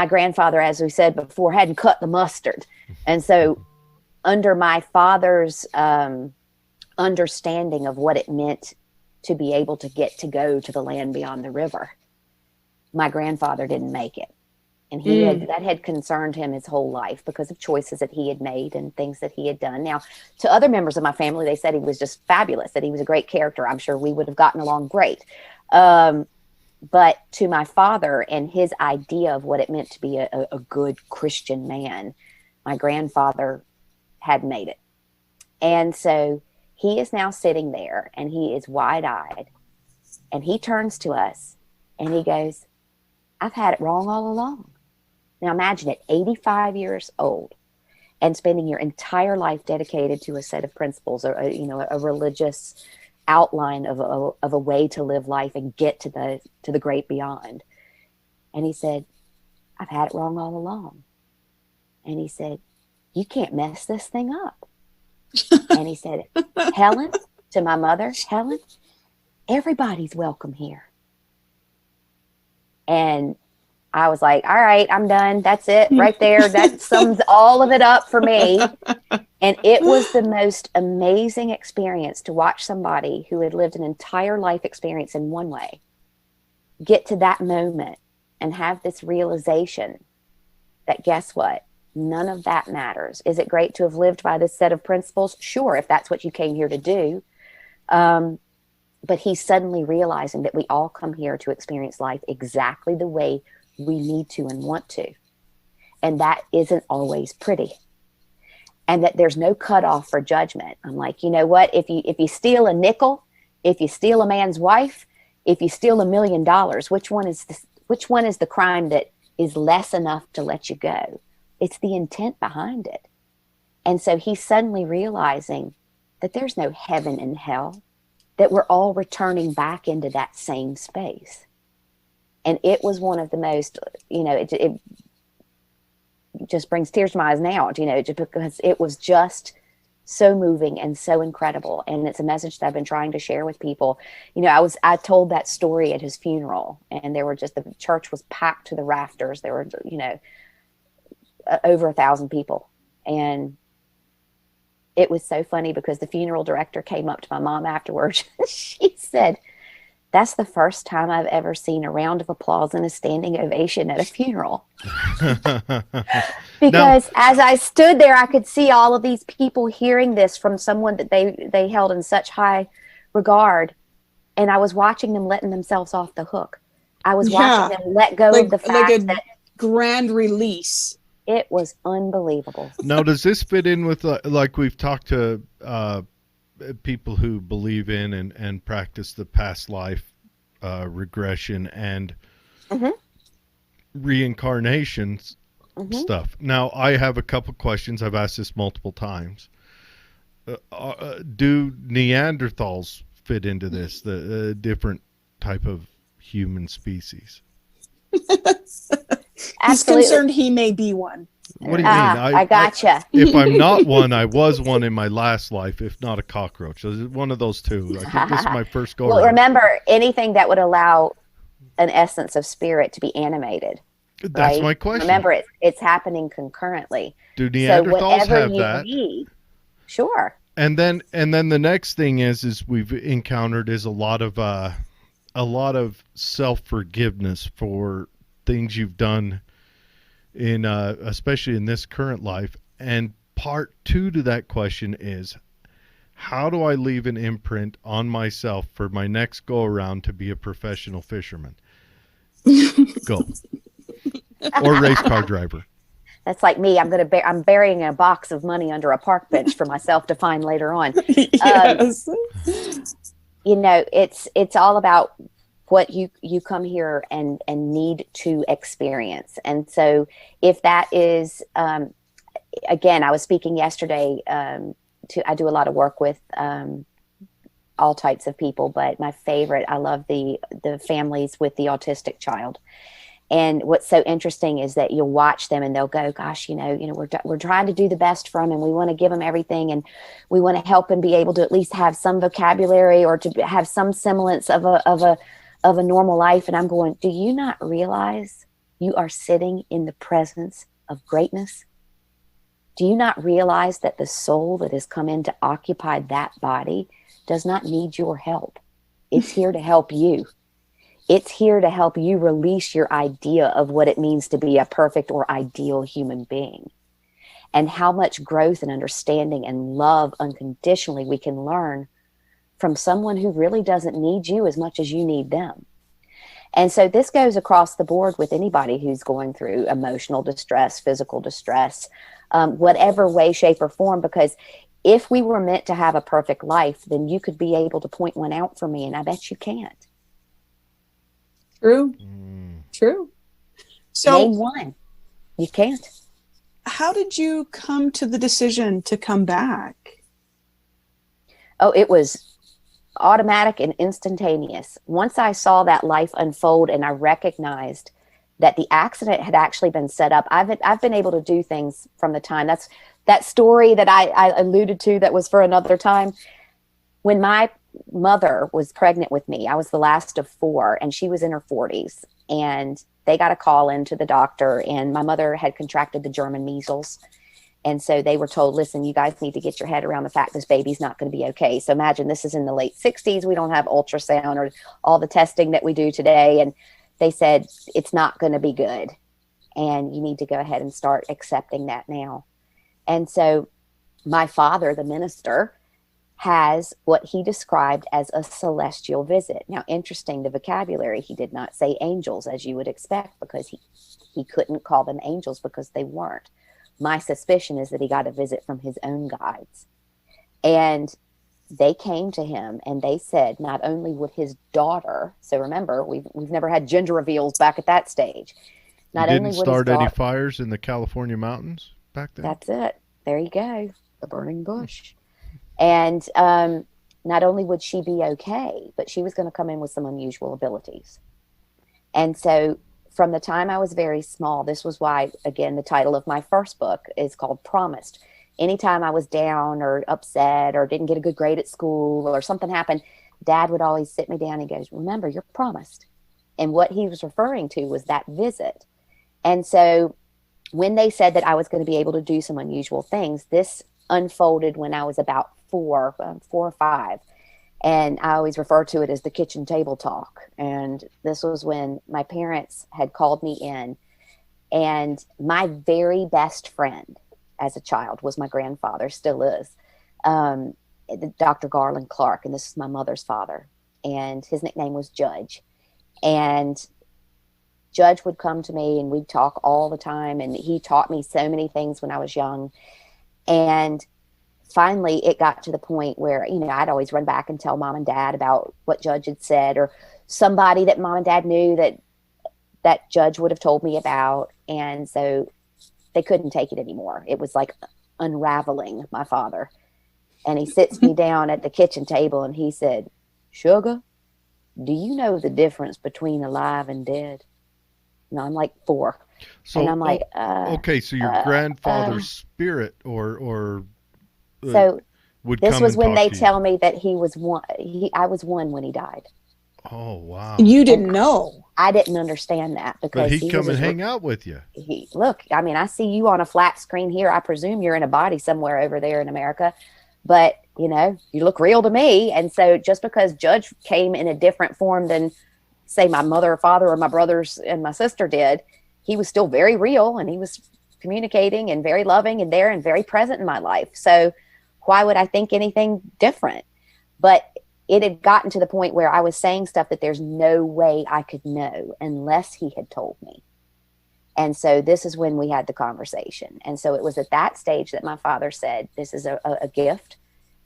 grandfather, as we said before, hadn't cut the mustard. And so under my father's understanding of what it meant to be able to get to go to the land beyond the river. My grandfather didn't make it. And that had concerned him his whole life because of choices that he had made and things that he had done. Now, to other members of my family, they said he was just fabulous, that he was a great character. I'm sure we would have gotten along great. But to my father and his idea of what it meant to be a good Christian man, my grandfather had made it. And so he is now sitting there and he is wide-eyed and he turns to us and he goes, I've had it wrong all along. Now imagine it, 85 years old and spending your entire life dedicated to a set of principles or a religious outline of a way to live life and get to the great beyond. And he said, I've had it wrong all along. And he said, you can't mess this thing up. And he said, Helen, to my mother, Helen, everybody's welcome here. And I was like, all right, I'm done. That's it right there. That sums all of it up for me. And it was the most amazing experience to watch somebody who had lived an entire life experience in one way get to that moment and have this realization that, guess what? None of that matters. Is it great to have lived by this set of principles? Sure, if that's what you came here to do. But he's suddenly realizing that we all come here to experience life exactly the way we need to and want to. And that isn't always pretty. And that there's no cutoff for judgment. I'm like, you know what? If you steal a nickel, if you steal a man's wife, if you steal $1 million, which one is the crime that is less enough to let you go? It's the intent behind it. And so he's suddenly realizing that there's no heaven and hell, that we're all returning back into that same space. And it was one of the most, it just brings tears to my eyes now, just because it was just so moving and so incredible. And it's a message that I've been trying to share with people. I told that story at his funeral, and the church was packed to the rafters. There were, over 1,000 people. And it was so funny because the funeral director came up to my mom afterwards. She said, that's the first time I've ever seen a round of applause and a standing ovation at a funeral. Because as I stood there, I could see all of these people hearing this from someone that they held in such high regard. And I was watching them letting themselves off the hook. I was watching them let go of the fact that grand release. It was unbelievable. Now, does this fit in with, like we've talked to people who believe in and practice the past life regression and reincarnation stuff? Now, I have a couple questions. I've asked this multiple times. Do Neanderthals fit into this, the different type of human species? He's concerned he may be one. What do you mean? I gotcha. If I'm not one, I was one in my last life, if not a cockroach. So one of those two. I think this is my first go. Well, remember, anything that would allow an essence of spirit to be animated. That's right? my question. Remember, it's happening concurrently. Do Neanderthals have you that? Need, sure. And then the next thing is we've encountered is a lot of self-forgiveness for things you've done in especially in this current life. And part 2 to that question is, how do I leave an imprint on myself for my next go around to be a professional fisherman? Go. Or race car driver. That's like me. I'm burying a box of money under a park bench for myself to find later on. Yes. It's all about what you come here and need to experience. And so if that is, again, I was speaking yesterday I do a lot of work with all types of people, but my favorite, I love the families with the autistic child. And what's so interesting is that you'll watch them and they'll go, gosh, we're trying to do the best for them, and we want to give them everything, and we want to help them be able to at least have some vocabulary or to have some semblance of a normal life. And I'm going, do you not realize you are sitting in the presence of greatness? Do you not realize that the soul that has come in to occupy that body does not need your help? It's here to help you. It's here to help you release your idea of what it means to be a perfect or ideal human being, and how much growth and understanding and love unconditionally we can learn from someone who really doesn't need you as much as you need them. And so this goes across the board with anybody who's going through emotional distress, physical distress, whatever way, shape, or form, because if we were meant to have a perfect life, then you could be able to point one out for me, and I bet you can't. True. True. So name one. You can't. How did you come to the decision to come back? Oh, it was automatic and instantaneous. Once I saw that life unfold and I recognized that the accident had actually been set up, I've been able to do things from the time. That's that story that I alluded to that was for another time. When my mother was pregnant with me, I was the last of 4, and she was in her 40s, and they got a call into the doctor, and my mother had contracted the German measles. And so they were told, listen, you guys need to get your head around the fact this baby's not going to be okay. So imagine this is in the late 60s. We don't have ultrasound or all the testing that we do today. And they said, it's not going to be good. And you need to go ahead and start accepting that now. And so my father, the minister, has what he described as a celestial visit. Now, interesting, the vocabulary, he did not say angels as you would expect, because he couldn't call them angels because they weren't. My suspicion is that he got a visit from his own guides. And they came to him and they said, not only would his daughter, so remember, we've never had gender reveals back at that stage. Not Didn't only would start his any daughter, fires in the California mountains back then? that's it. There you go. The burning bush. And not only would she be okay, but she was going to come in with some unusual abilities. And so from the time I was very small, this was why, again, the title of my first book is called Promised. Anytime I was down or upset or didn't get a good grade at school or something happened, Dad would always sit me down and he goes, remember, you're promised. And what he was referring to was that visit. And so when they said that I was going to be able to do some unusual things, this unfolded when I was about 4 or 5. And I always refer to it as the kitchen table talk. And this was when my parents had called me in. And my very best friend as a child was my grandfather, still is, Dr. Garland Clark. And this is my mother's father. And his nickname was Judge. And Judge would come to me and we'd talk all the time. And he taught me so many things when I was young. And finally, it got to the point where, I'd always run back and tell Mom and Dad about what Judge had said, or somebody that Mom and Dad knew that Judge would have told me about. And so they couldn't take it anymore. It was like unraveling my father. And he sits me down at the kitchen table and he said, Sugar, do you know the difference between alive and dead? And I'm like 4. So, and I'm like, okay, so your grandfather's spirit or so would this come was and when talk they to you. tell me that he was 1. I was 1 when he died. Oh, wow. You didn't know. I didn't understand that because But he'd come was and hang out with you. Look, I mean, I see you on a flat screen here. I presume you're in a body somewhere over there in America, but you look real to me. And so just because Judge came in a different form than, say, my mother or father or my brothers and my sister did, he was still very real and he was communicating and very loving and there and very present in my life. So why would I think anything different? But it had gotten to the point where I was saying stuff that there's no way I could know unless he had told me. And so this is when we had the conversation. And so it was at that stage that my father said, this is a gift.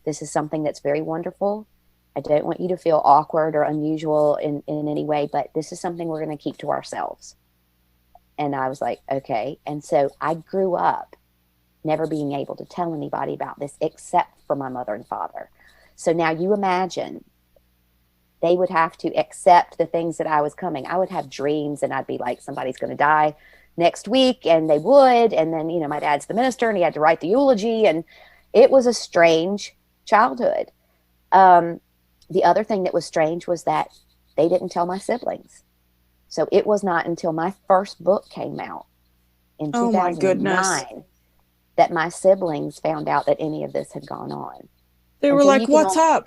This is something that's very wonderful. I don't want you to feel awkward or unusual in any way, but this is something we're going to keep to ourselves. And I was like, okay. And so I grew up never being able to tell anybody about this except for my mother and father. So now you imagine they would have to accept the things that I was coming. I would have dreams and I'd be like, somebody's going to die next week. And they would. And then, my dad's the minister and he had to write the eulogy. And it was a strange childhood. The other thing that was strange was that they didn't tell my siblings. So it was not until my first book came out in 2009 that my siblings found out that any of this had gone on. They were like, what's up?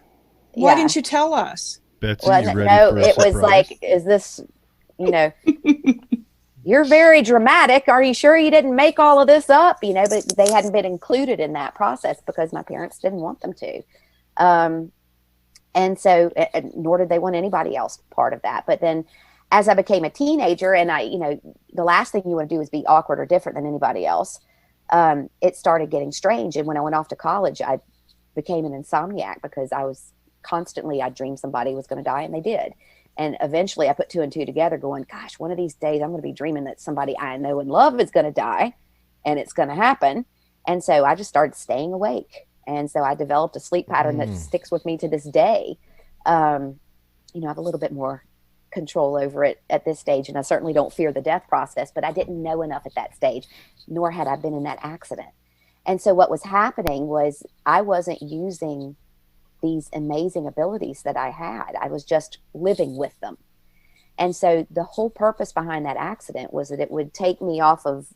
Why didn't you tell us? Betsy, Well, you ready no, for a it was surprise? like, is this, you know, you're very dramatic. Are you sure you didn't make all of this up? You know, but they hadn't been included in that process because my parents didn't want them to. And so, nor did they want anybody else part of that. But then as I became a teenager and the last thing you want to do is be awkward or different than anybody else. It started getting strange. And when I went off to college, I became an insomniac because I dreamed somebody was going to die, and they did. And eventually I put two and two together going, gosh, one of these days I'm going to be dreaming that somebody I know and love is going to die, and it's going to happen. And so I just started staying awake. And so I developed a sleep pattern that sticks with me to this day. I have a little bit more control over it at this stage, and I certainly don't fear the death process, but I didn't know enough at that stage, nor had I been in that accident. And so what was happening was I wasn't using these amazing abilities that I had. I was just living with them. And so the whole purpose behind that accident was that it would take me off of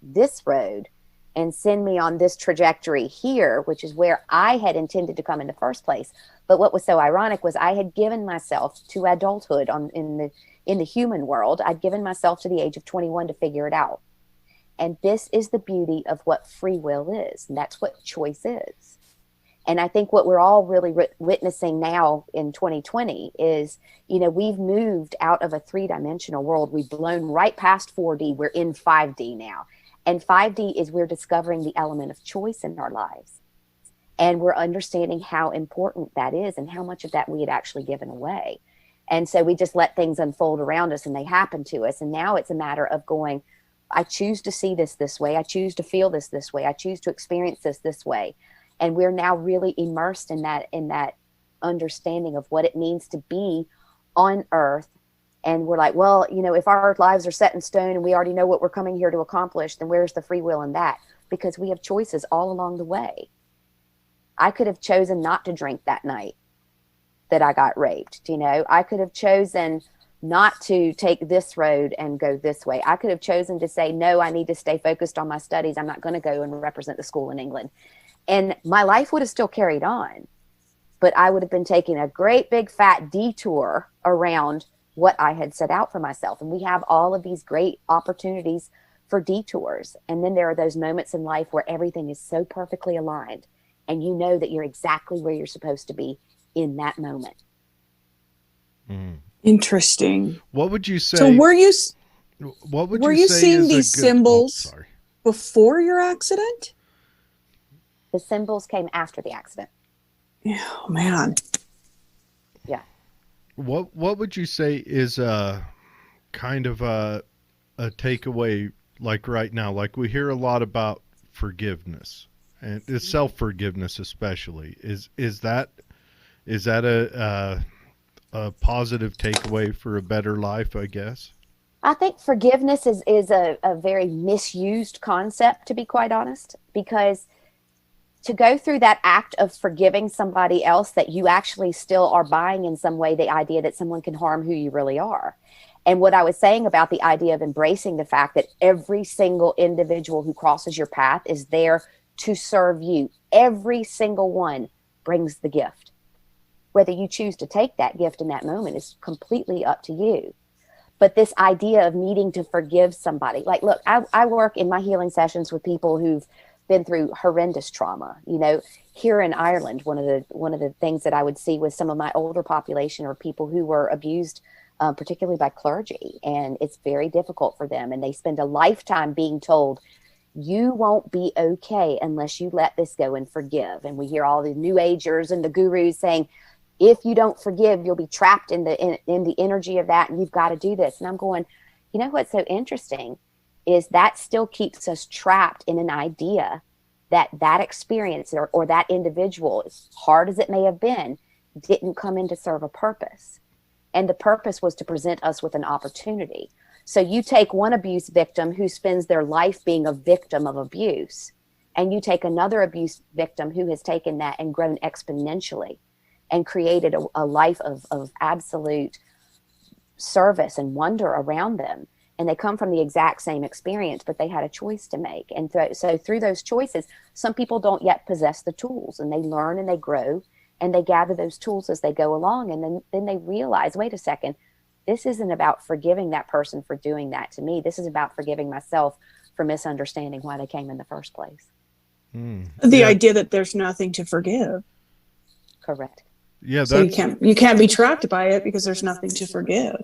this road and send me on this trajectory here, which is where I had intended to come in the first place. But what was so ironic was I had given myself to adulthood in the human world. I'd given myself to the age of 21 to figure it out. And this is the beauty of what free will is. And that's what choice is. And I think what we're all really witnessing now in 2020 is, we've moved out of a three-dimensional world. We've blown right past 4D. We're in 5D now. And 5D is we're discovering the element of choice in our lives. And we're understanding how important that is and how much of that we had actually given away. And so we just let things unfold around us and they happen to us. And now it's a matter of going, I choose to see this way. I choose to feel this way. I choose to experience this way. And we're now really immersed in that understanding of what it means to be on Earth. And we're like, well, if our lives are set in stone and we already know what we're coming here to accomplish, then where's the free will in that? Because we have choices all along the way. I could have chosen not to drink that night that I got raped. I could have chosen not to take this road and go this way. I could have chosen to say, no, I need to stay focused on my studies. I'm not going to go and represent the school in England. And my life would have still carried on, but I would have been taking a great big fat detour around what I had set out for myself. And we have all of these great opportunities for detours. And then there are those moments in life where everything is so perfectly aligned and you know that you're exactly where you're supposed to be in that moment. Interesting. What would you say? So were you say seeing is these a good- symbols Oh, sorry. before your accident? The symbols came after the accident. Oh, man. Yeah. What would you say is a kind of a takeaway, like right now? Like we hear a lot about forgiveness and self-forgiveness, especially. Is that a positive takeaway for a better life, I guess? I think forgiveness is a very misused concept, to be quite honest, because to go through that act of forgiving somebody else, that you actually still are buying in some way the idea that someone can harm who you really are. And what I was saying about the idea of embracing the fact that every single individual who crosses your path is there to serve you. Every single one brings the gift. Whether you choose to take that gift in that moment is completely up to you. But this idea of needing to forgive somebody, like, look, I work in my healing sessions with people who've been through horrendous trauma. Here in Ireland, one of the things that I would see with some of my older population are people who were abused, particularly by clergy, and it's very difficult for them. And they spend a lifetime being told, you won't be okay unless you let this go and forgive. And we hear all the new agers and the gurus saying, if you don't forgive, you'll be trapped in the energy of that, and you've got to do this. And I'm going, what's so interesting is that still keeps us trapped in an idea that experience or that individual, as hard as it may have been, didn't come in to serve a purpose. And the purpose was to present us with an opportunity. So you take one abuse victim who spends their life being a victim of abuse, and you take another abuse victim who has taken that and grown exponentially and created a life of absolute service and wonder around them. And they come from the exact same experience, but they had a choice to make. And so through those choices, some people don't yet possess the tools, and they learn and they grow and they gather those tools as they go along. And then they realize, wait a second, this isn't about forgiving that person for doing that to me. This is about forgiving myself for misunderstanding why they came in the first place. The idea that there's nothing to forgive. Correct. Yeah, So you can't be trapped by it because there's nothing to forgive.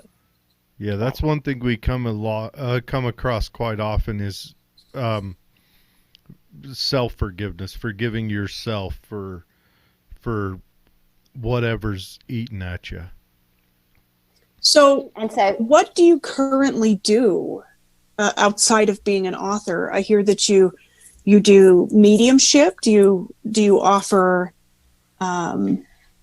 Yeah, that's one thing we come across quite often is self-forgiveness, forgiving yourself for whatever's eating at you. So And so what do you currently do outside of being an author? I hear that you do mediumship. Do you offer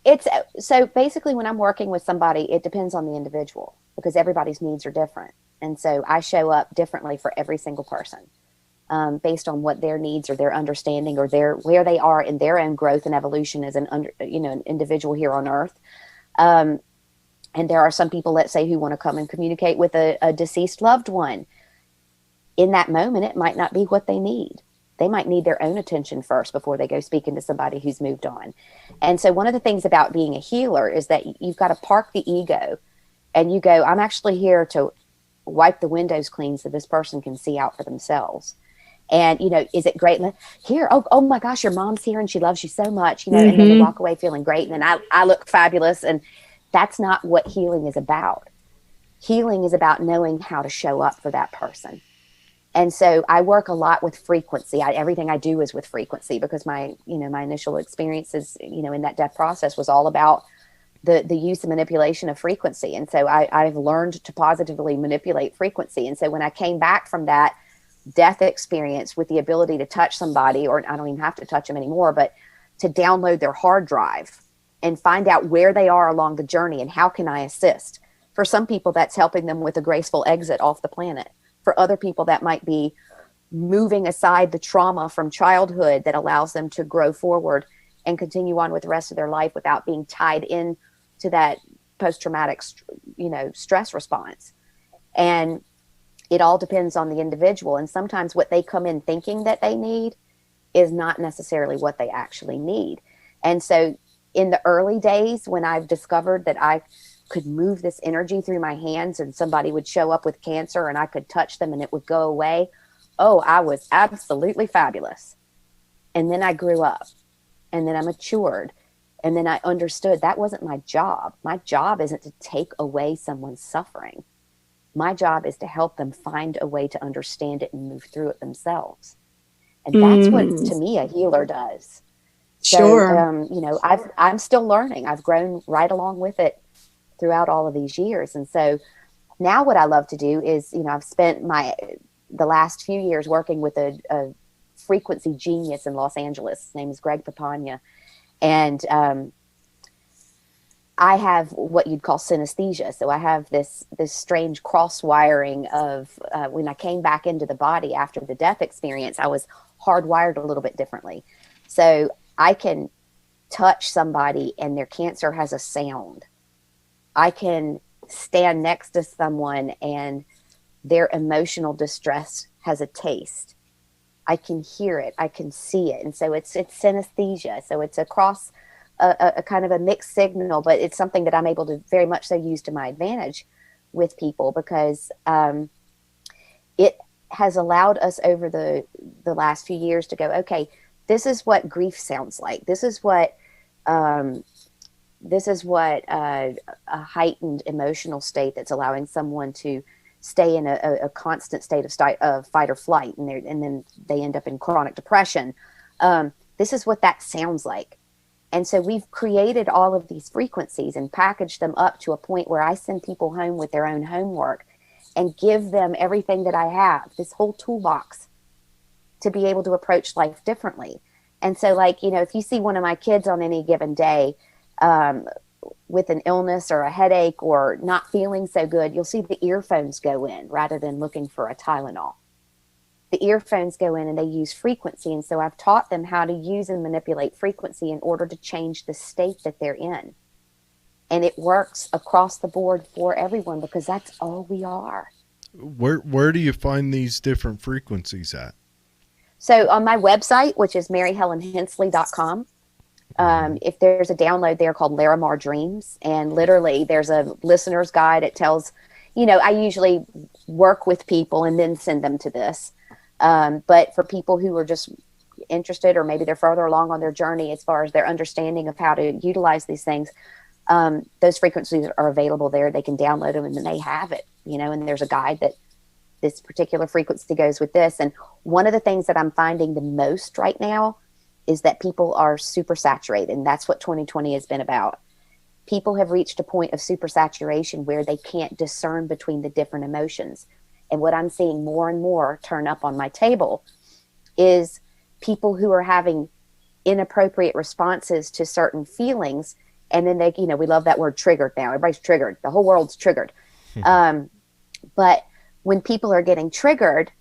it's so basically when I'm working with somebody, it depends on the individual because everybody's needs are different. And so I show up differently for every single person based on what their needs or their understanding or where they are in their own growth and evolution as an individual here on earth. And there are some people, let's say, who want to come and communicate with a deceased loved one. In that moment, it might not be what they need. They might need their own attention first before they go speaking to somebody who's moved on. And so one of the things about being a healer is that you've got to park the ego and you go, I'm actually here to wipe the windows clean so this person can see out for themselves. And, is it great? Here, oh my gosh, your mom's here and she loves you so much, and then they walk away feeling great. And then I look fabulous. And that's not what healing is about. Healing is about knowing how to show up for that person. And so I work a lot with frequency. Everything I do is with frequency because my initial experiences, in that death process was all about the use and manipulation of frequency. And so I've learned to positively manipulate frequency. And so when I came back from that death experience with the ability to touch somebody, or I don't even have to touch them anymore, but to download their hard drive and find out where they are along the journey and how can I assist. For some people, that's helping them with a graceful exit off the planet. For other people, that might be moving aside the trauma from childhood that allows them to grow forward and continue on with the rest of their life without being tied in to that post-traumatic, stress response. And it all depends on the individual. And sometimes what they come in thinking that they need is not necessarily what they actually need. And so in the early days when I've discovered that I could move this energy through my hands and somebody would show up with cancer and I could touch them and it would go away. Oh, I was absolutely fabulous. And then I grew up and then I matured and then I understood that wasn't my job. My job isn't to take away someone's suffering. My job is to help them find a way to understand it and move through it themselves. And that's what, to me, a healer does. Sure. So, I'm still learning. I've grown right along with it throughout all of these years. And so now what I love to do is, I've spent the last few years working with a frequency genius in Los Angeles. His name is Greg Papania. And I have what you'd call synesthesia. So I have this strange cross wiring of when I came back into the body after the death experience, I was hardwired a little bit differently. So I can touch somebody and their cancer has a sound. I can stand next to someone and their emotional distress has a taste. I can hear it. I can see it. And so it's synesthesia. So it's across a kind of a mixed signal, but it's something that I'm able to very much so use to my advantage with people because it has allowed us over the last few years to go, okay, this is what grief sounds like. This is what a heightened emotional state that's allowing someone to stay in a constant state of fight or flight, and then they end up in chronic depression. This is what that sounds like. And so we've created all of these frequencies and packaged them up to a point where I send people home with their own homework and give them everything that I have, this whole toolbox to be able to approach life differently. And so if you see one of my kids on any given day, with an illness or a headache or not feeling so good, you'll see the earphones go in rather than looking for a Tylenol. The earphones go in and they use frequency. And so I've taught them how to use and manipulate frequency in order to change the state that they're in. And it works across the board for everyone because that's all we are. Where do you find these different frequencies at? So on my website, which is maryhelenhensley.com, If there's a download there called Larimar Dreams, and literally there's a listener's guide. It tells, I usually work with people and then send them to this. But for people who are just interested, or maybe they're further along on their journey as far as their understanding of how to utilize these things, those frequencies are available there. They can download them and then they have it, and there's a guide that this particular frequency goes with this. And one of the things that I'm finding the most right now is that people are super saturated. And that's what 2020 has been about. People have reached a point of super saturation where they can't discern between the different emotions. And what I'm seeing more and more turn up on my table is people who are having inappropriate responses to certain feelings. And then they, we love that word triggered now. Everybody's triggered. The whole world's triggered. But when people are getting triggered,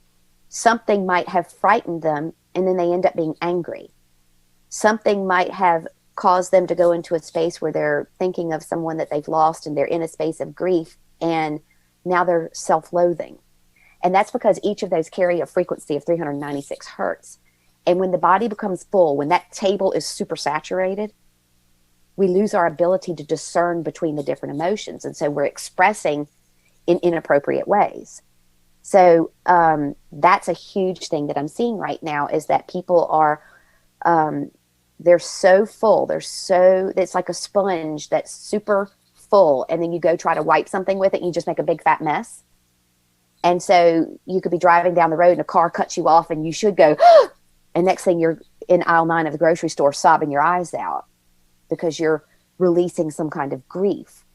something might have frightened them and then they end up being angry. Something might have caused them to go into a space where they're thinking of someone that they've lost and they're in a space of grief, and now they're self-loathing. And that's because each of those carry a frequency of 396 hertz. And when the body becomes full, when that table is super saturated, we lose our ability to discern between the different emotions. And so we're expressing in inappropriate ways. So that's a huge thing that I'm seeing right now, is that people are, they're so full. It's like a sponge that's super full. And then you go try to wipe something with it and you just make a big fat mess. And so you could be driving down the road and a car cuts you off and you should go, and next thing you're in aisle 9 of the grocery store sobbing your eyes out because you're releasing some kind of grief.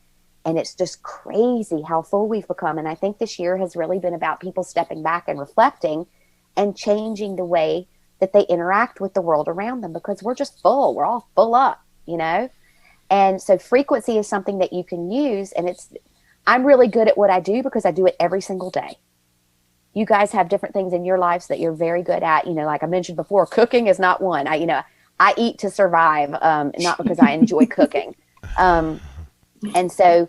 And it's just crazy how full we've become. And I think this year has really been about people stepping back and reflecting and changing the way that they interact with the world around them, because we're just full. We're all full up, And so frequency is something that you can use. And I'm really good at what I do because I do it every single day. You guys have different things in your lives that you're very good at. Like I mentioned before, cooking is not one. I eat to survive, not because I enjoy cooking. And so,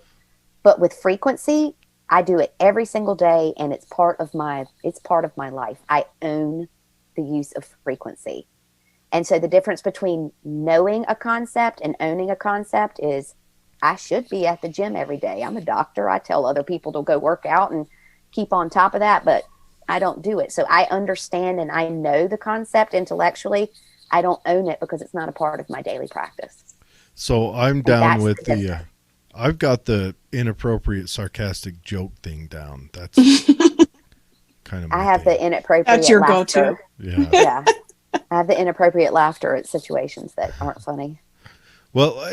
but with frequency, I do it every single day, and it's part of my life. I own the use of frequency. And so the difference between knowing a concept and owning a concept is, I should be at the gym every day. I'm a doctor. I tell other people to go work out and keep on top of that, but I don't do it. So I understand and I know the concept intellectually. I don't own it because it's not a part of my daily practice. So I'm down with I've got the inappropriate sarcastic joke thing down. That's kind of my I have thing. the inappropriate That's your laughter. go-to. Yeah. I have the inappropriate laughter at situations that aren't funny. Well,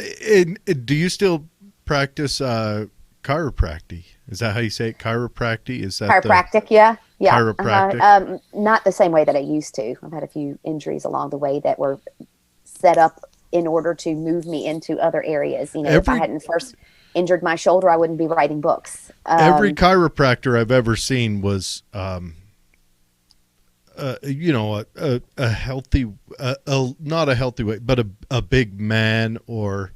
do you still practice chiropractic? Is that how you say it? Chiropractic? Is that chiropractic? Yeah. Chiropractic? Not the same way that I used to. I've had a few injuries along the way that were set up in order to move me into other areas. If I hadn't first injured my shoulder, I wouldn't be writing books. Every chiropractor I've ever seen was, a healthy, not a healthy way, but a big man, or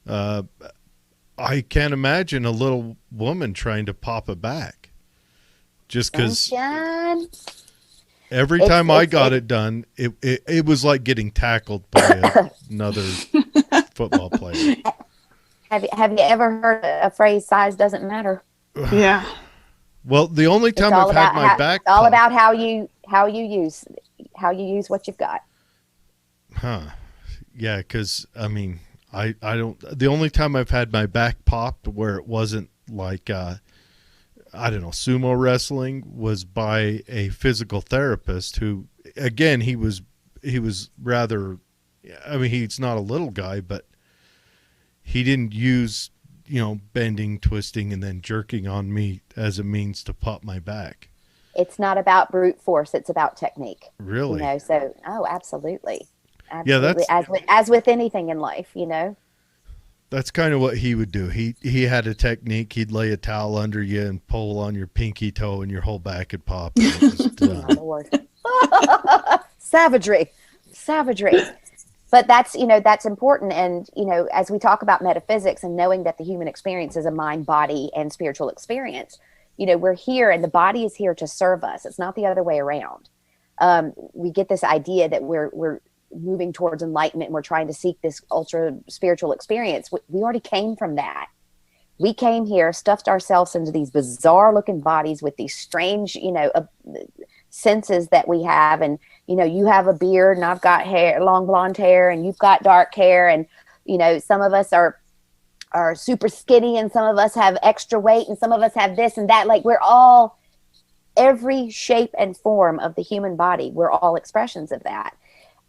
I can't imagine a little woman trying to pop a back, just because every time I got it done, it was like getting tackled by another football player. Have you ever heard a phrase, size doesn't matter? Yeah. Well, the only time I've had my back it's all about how you use what you've got. Huh. Yeah, because I don't. The only time I've had my back popped where it wasn't like sumo wrestling was by a physical therapist who, again, he was rather. He's not a little guy, but he didn't use bending, twisting, and then jerking on me as a means to pop my back. It's not about brute force; it's about technique. Really? Absolutely. Yeah, that's as with anything in life, That's kind of what he would do. He had a technique. He'd lay a towel under you and pull on your pinky toe, and your whole back would pop. Oh, Lord. Savagery. But that's important. And, as we talk about metaphysics and knowing that the human experience is a mind, body, and spiritual experience, we're here and the body is here to serve us. It's not the other way around. We get this idea that we're moving towards enlightenment and we're trying to seek this ultra spiritual experience. We already came from that. We came here, stuffed ourselves into these bizarre looking bodies with these strange, senses that we have. And, you have a beard and I've got hair, long blonde hair, and you've got dark hair. And, some of us are super skinny and some of us have extra weight and some of us have this and that. Like, we're all, every shape and form of the human body, we're all expressions of that.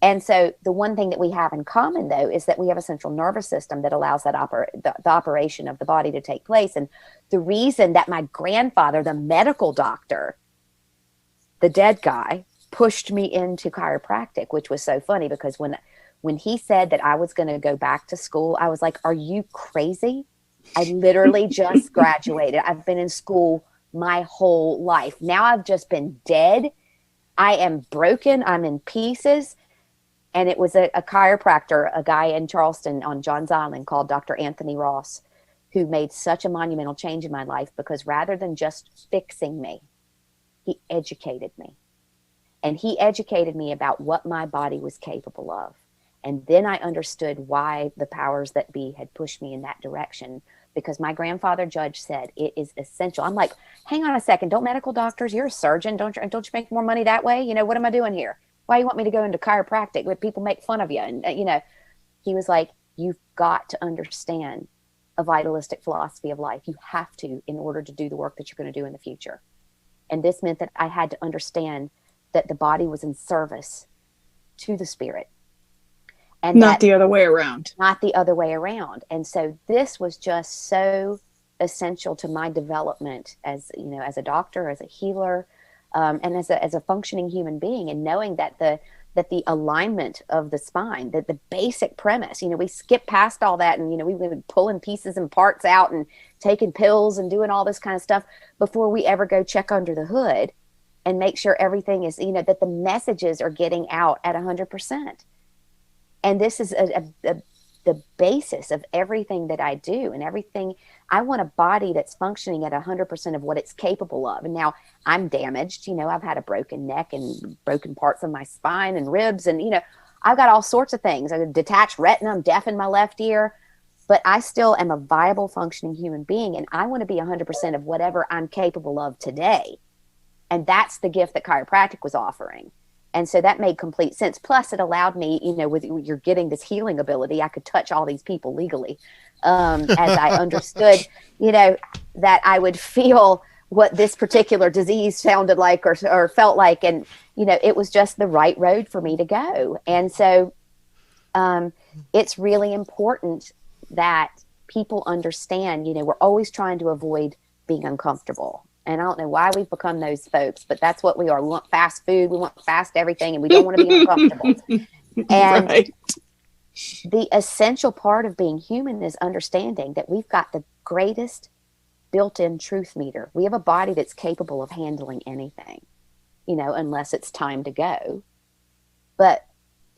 And so the one thing that we have in common, though, is that we have a central nervous system that allows that the operation of the body to take place. And the reason that my grandfather, the medical doctor, the dead guy, pushed me into chiropractic, which was so funny because when he said that I was going to go back to school, I was like, are you crazy? I literally just graduated. I've been in school my whole life. Now I've just been dead. I am broken. I'm in pieces. And it was a chiropractor, a guy in Charleston on Johns Island called Dr. Anthony Ross, who made such a monumental change in my life because rather than just fixing me, he educated me. And he educated me about what my body was capable of. And then I understood why the powers that be had pushed me in that direction, because my grandfather judge said it is essential. I'm like, hang on a second. Don't medical doctors, you're a surgeon. Don't you make more money that way? What am I doing here? Why do you want me to go into chiropractic where people make fun of you? And, he was like, you've got to understand a vitalistic philosophy of life. You have to, in order to do the work that you're going to do in the future. And this meant that I had to understand that the body was in service to the spirit. And not the other way around. Not the other way around. And so this was just so essential to my development as, as a doctor, as a healer, and as a functioning human being, and knowing that the alignment of the spine, that the basic premise, we skip past all that, and we've been pulling pieces and parts out and taking pills and doing all this kind of stuff before we ever go check under the hood and make sure everything is, that the messages are getting out at 100%. And this is the basis of everything that I do, and everything. I want a body that's functioning at 100% of what it's capable of. And now I'm damaged. I've had a broken neck and broken parts of my spine and ribs. And, I've got all sorts of things. I have a detached retina. I'm deaf in my left ear. But I still am a viable, functioning human being. And I want to be 100% of whatever I'm capable of today. And that's the gift that chiropractic was offering. And so that made complete sense. Plus, it allowed me, with you're getting this healing ability, I could touch all these people legally, as I understood, that I would feel what this particular disease sounded like or felt like. And, it was just the right road for me to go. And so it's really important that people understand, we're always trying to avoid being uncomfortable. And I don't know why we've become those folks, but that's what we are. We want fast food. We want fast everything, and we don't want to be uncomfortable. And right. The essential part of being human is understanding that we've got the greatest built-in truth meter. We have a body that's capable of handling anything, unless it's time to go. But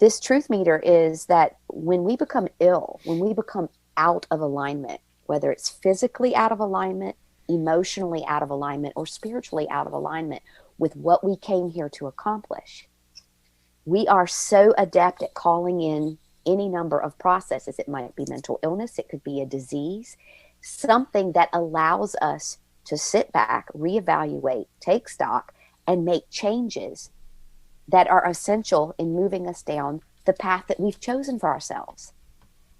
this truth meter is that when we become ill, when we become out of alignment, whether it's physically out of alignment, emotionally out of alignment, or spiritually out of alignment with what we came here to accomplish, we are so adept at calling in any number of processes. It might be mental illness, it could be a disease, something that allows us to sit back, reevaluate, take stock, and make changes that are essential in moving us down the path that we've chosen for ourselves.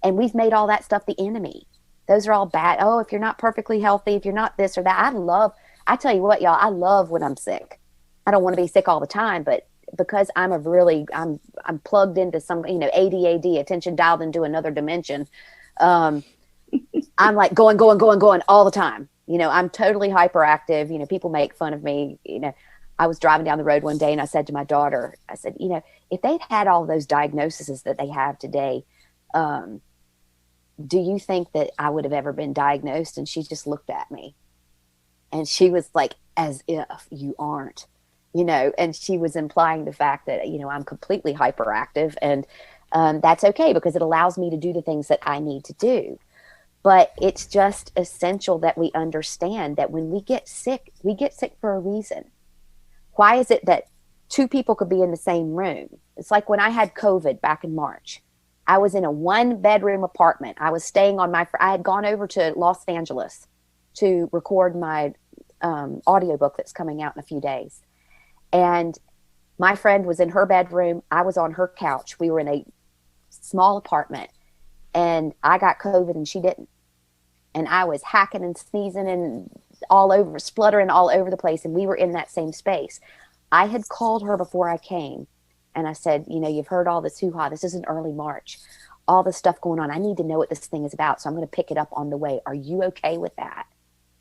And we've made all that stuff the enemy. Those are all bad. Oh, if you're not perfectly healthy, if you're not this or that. I tell you what, y'all, I love when I'm sick. I don't want to be sick all the time, but because I'm plugged into some, ADD, attention dialed into another dimension. I'm like going all the time. I'm totally hyperactive. People make fun of me. I was driving down the road one day and I said to my daughter, I said, if they'd had all those diagnoses that they have today, do you think that I would have ever been diagnosed? And she just looked at me and she was like, as if you aren't, and she was implying the fact that, I'm completely hyperactive, and that's okay because it allows me to do the things that I need to do. But it's just essential that we understand that when we get sick for a reason. Why is it that two people could be in the same room? It's like when I had COVID back in March. I was in a 1-bedroom apartment. I was staying on I had gone over to Los Angeles to record my audiobook that's coming out in a few days. And my friend was in her bedroom. I was on her couch. We were in a small apartment, and I got COVID and she didn't. And I was hacking and sneezing and all over, spluttering all over the place. And we were in that same space. I had called her before I came. And I said, you've heard all this hoo-ha. This is in early March. All this stuff going on. I need to know what this thing is about. So I'm going to pick it up on the way. Are you okay with that?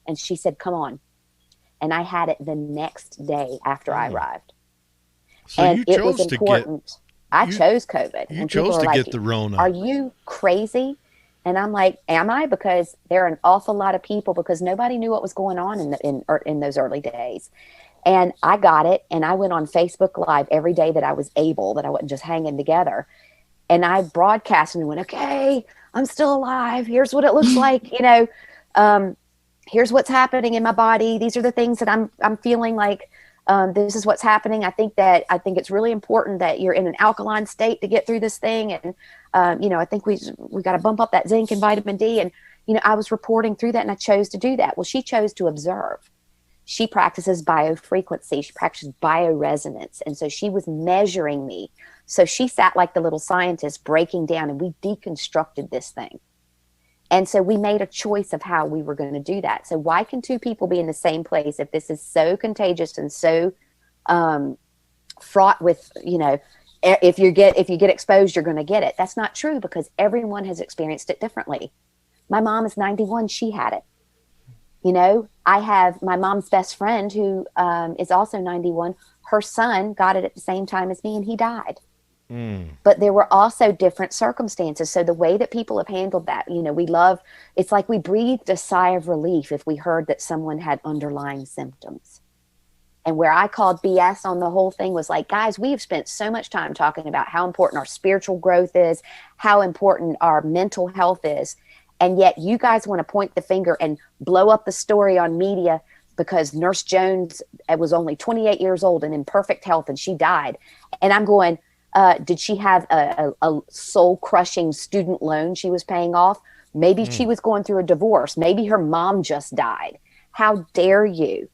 And she said, come on. And I had it the next day after I arrived. So and you it chose was important. I chose COVID. You and chose to like, get the Rona. Are you crazy? And I'm like, am I? Because there are an awful lot of people, because nobody knew what was going on in those early days. And I got it, and I went on Facebook Live every day that I was able, that I wasn't just hanging together. And I broadcast and went, okay, I'm still alive. Here's what it looks like. Here's what's happening in my body. These are the things that I'm feeling like. This is what's happening. I think it's really important that you're in an alkaline state to get through this thing. And, I think we got to bump up that zinc and vitamin D. And, I was reporting through that, and I chose to do that. Well, she chose to observe. She practices biofrequency. She practices bioresonance. And so she was measuring me. So she sat like the little scientist breaking down, and we deconstructed this thing. And so we made a choice of how we were going to do that. So why can two people be in the same place if this is so contagious and so fraught with, if you get exposed, you're going to get it? That's not true, because everyone has experienced it differently. My mom is 91. She had it. I have my mom's best friend who is also 91. Her son got it at the same time as me, and he died. But there were also different circumstances. So the way that people have handled that, it's like we breathed a sigh of relief if we heard that someone had underlying symptoms. And where I called BS on the whole thing was like, guys, we have spent so much time talking about how important our spiritual growth is, how important our mental health is. And yet you guys want to point the finger and blow up the story on media because Nurse Jones was only 28 years old and in perfect health, and she died. And I'm going, did she have a soul-crushing student loan she was paying off? Maybe she was going through a divorce. Maybe her mom just died. How dare you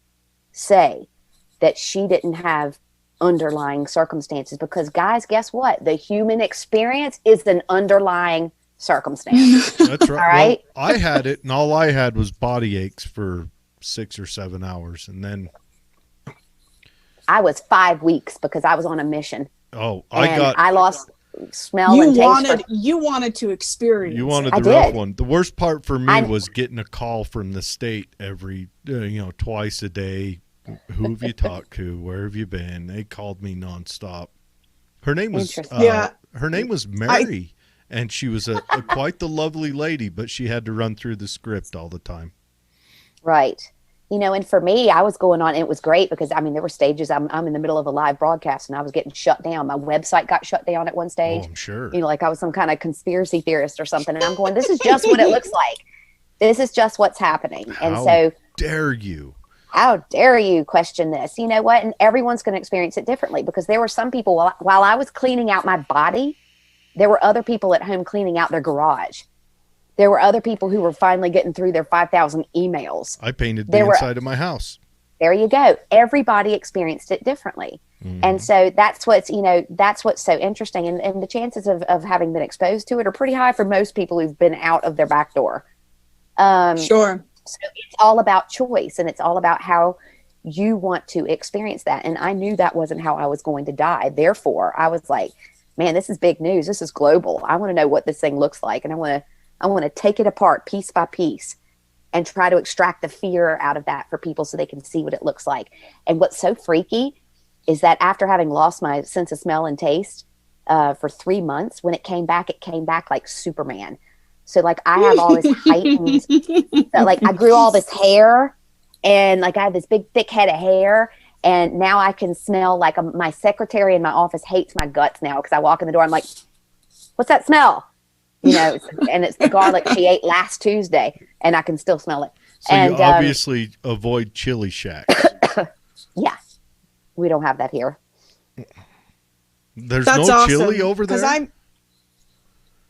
say that she didn't have underlying circumstances? Because, guys, guess what? The human experience is an underlying circumstance. That's right. All right. Well, I had it, and all I had was body aches for 6 or 7 hours, and then I was 5 weeks because I was on a mission. Oh, I lost smell and taste. You wanted to experience. You wanted I the rough did. one. The worst part for me was getting a call from the state every, twice a day. Who have you talked to? Where have you been? They called me nonstop. Her name was Her name was Mary, and she was a quite the lovely lady, but she had to run through the script all the time. Right. And for me, I was going on, and it was great because, there were stages. I'm in the middle of a live broadcast, and I was getting shut down. My website got shut down at one stage. Oh, I'm sure. Like I was some kind of conspiracy theorist or something. And I'm going, this is just what it looks like. This is just what's happening. And How dare you? How dare you question this? You know what? And everyone's going to experience it differently, because there were some people, while I was cleaning out my body, there were other people at home cleaning out their garage. There were other people who were finally getting through their 5,000 emails. I painted the inside of my house. There you go. Everybody experienced it differently. Mm-hmm. And so that's what's so interesting. And the chances of having been exposed to it are pretty high for most people who've been out of their back door. Sure. So it's all about choice, and it's all about how you want to experience that. And I knew that wasn't how I was going to die. Therefore, I was like, man, this is big news. This is global. I want to know what this thing looks like. And I want to take it apart piece by piece and try to extract the fear out of that for people so they can see what it looks like. And what's so freaky is that after having lost my sense of smell and taste for 3 months, when it came back like Superman. So like I have all this heightened, like I grew all this hair, and like I have this big thick head of hair, and now I can smell like my secretary in my office hates my guts now because I walk in the door, I'm like, what's that smell? And it's the garlic she ate last Tuesday, and I can still smell it. So you obviously avoid chili shacks. Yeah, we don't have that here. There's That's no awesome, chili over there? Because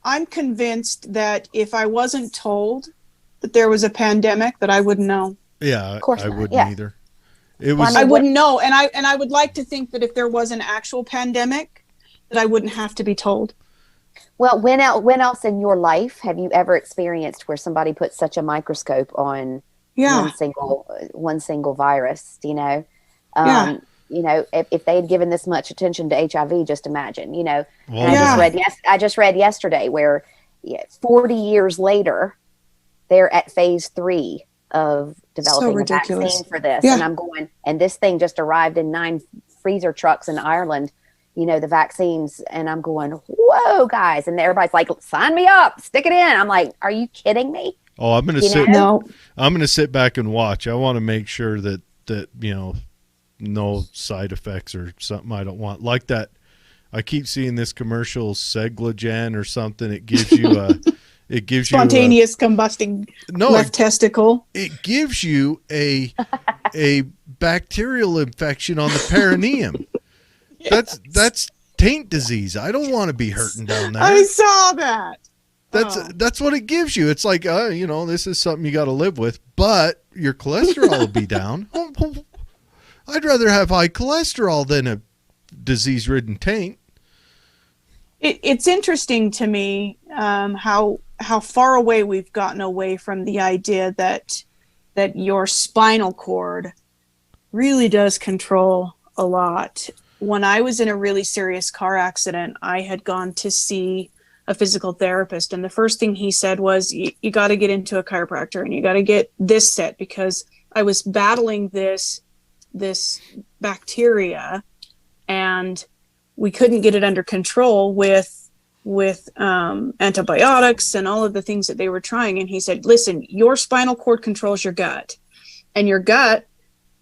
I'm convinced that if I wasn't told that there was a pandemic, that I wouldn't know. Yeah, Of course I not, wouldn't yeah. either. It was. I wouldn't know, and I would like to think that if there was an actual pandemic, that I wouldn't have to be told. Well, when else in your life have you ever experienced where somebody put such a microscope on Yeah. one single virus? Yeah. If they had given this much attention to HIV, just imagine. Well, And I just read yesterday where 40 years later, they're at phase 3 of developing a vaccine for this. Yeah. And I'm going, and this thing just arrived in 9 freezer trucks in Ireland. The vaccines, and I'm going, whoa, guys. And everybody's like, sign me up, stick it in. I'm like, are you kidding me? Oh, I'm going to sit back and watch. I want to make sure that no side effects or something I don't want. Like that, I keep seeing this commercial, Seglagen or something. It gives you spontaneous combusting left testicle. It gives you a bacterial infection on the perineum. That's taint disease. I don't want to be hurting down there. I saw that. That's what it gives you. It's like, this is something you got to live with, but your cholesterol will be down. I'd rather have high cholesterol than a disease-ridden taint. It's interesting to me how far away we've gotten away from the idea that your spinal cord really does control a lot. When I was in a really serious car accident, I had gone to see a physical therapist, and the first thing he said was, you got to get into a chiropractor and you got to get this set, because I was battling this bacteria and we couldn't get it under control with antibiotics and all of the things that they were trying. And he said, listen, your spinal cord controls your gut, and your gut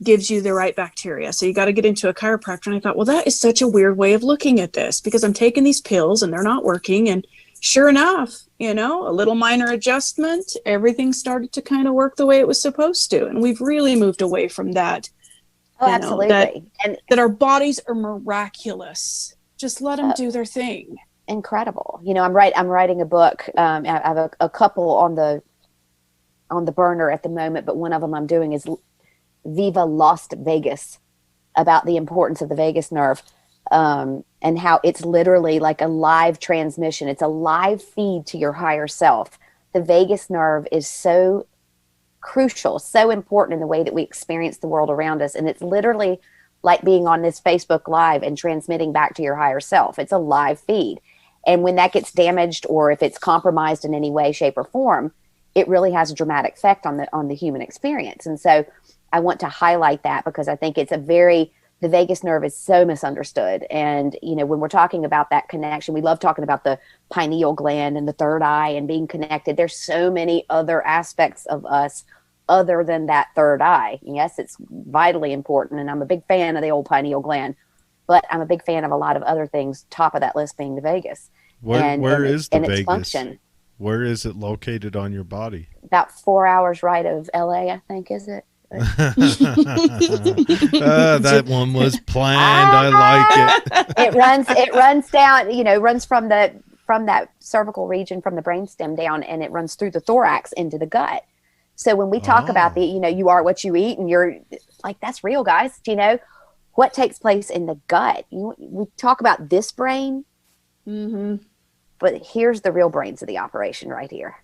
gives you the right bacteria. So you got to get into a chiropractor. And I thought, well, that is such a weird way of looking at this, because I'm taking these pills and they're not working. And sure enough, a little minor adjustment, everything started to kind of work the way it was supposed to. And we've really moved away from that. Oh, absolutely. That our bodies are miraculous. Just let them do their thing. Incredible. I'm writing a book. I have a couple on the burner at the moment, but one of them I'm doing is Viva Lost Vegas, about the importance of the vagus nerve, and how it's literally like a live transmission. It's a live feed to your higher self. The vagus nerve is so crucial, so important in the way that we experience the world around us. And it's literally like being on this Facebook Live and transmitting back to your higher self. It's a live feed. And when that gets damaged, or if it's compromised in any way, shape, or form, it really has a dramatic effect on the human experience. And so I want to highlight that, because I think the vagus nerve is so misunderstood. And, when we're talking about that connection, we love talking about the pineal gland and the third eye and being connected. There's so many other aspects of us other than that third eye. Yes, it's vitally important. And I'm a big fan of the old pineal gland, but I'm a big fan of a lot of other things, top of that list being the vagus. Where is the vagus? Its function. Where is it located on your body? About 4 hours right of LA, I think, is it? That one was planned. I like it. It runs down, runs from that cervical region, from the brainstem down, and it runs through the thorax into the gut. So when we talk about you are what you eat, and you're like, that's real, guys. What takes place in the gut? We talk about this brain, but here's the real brains of the operation right here.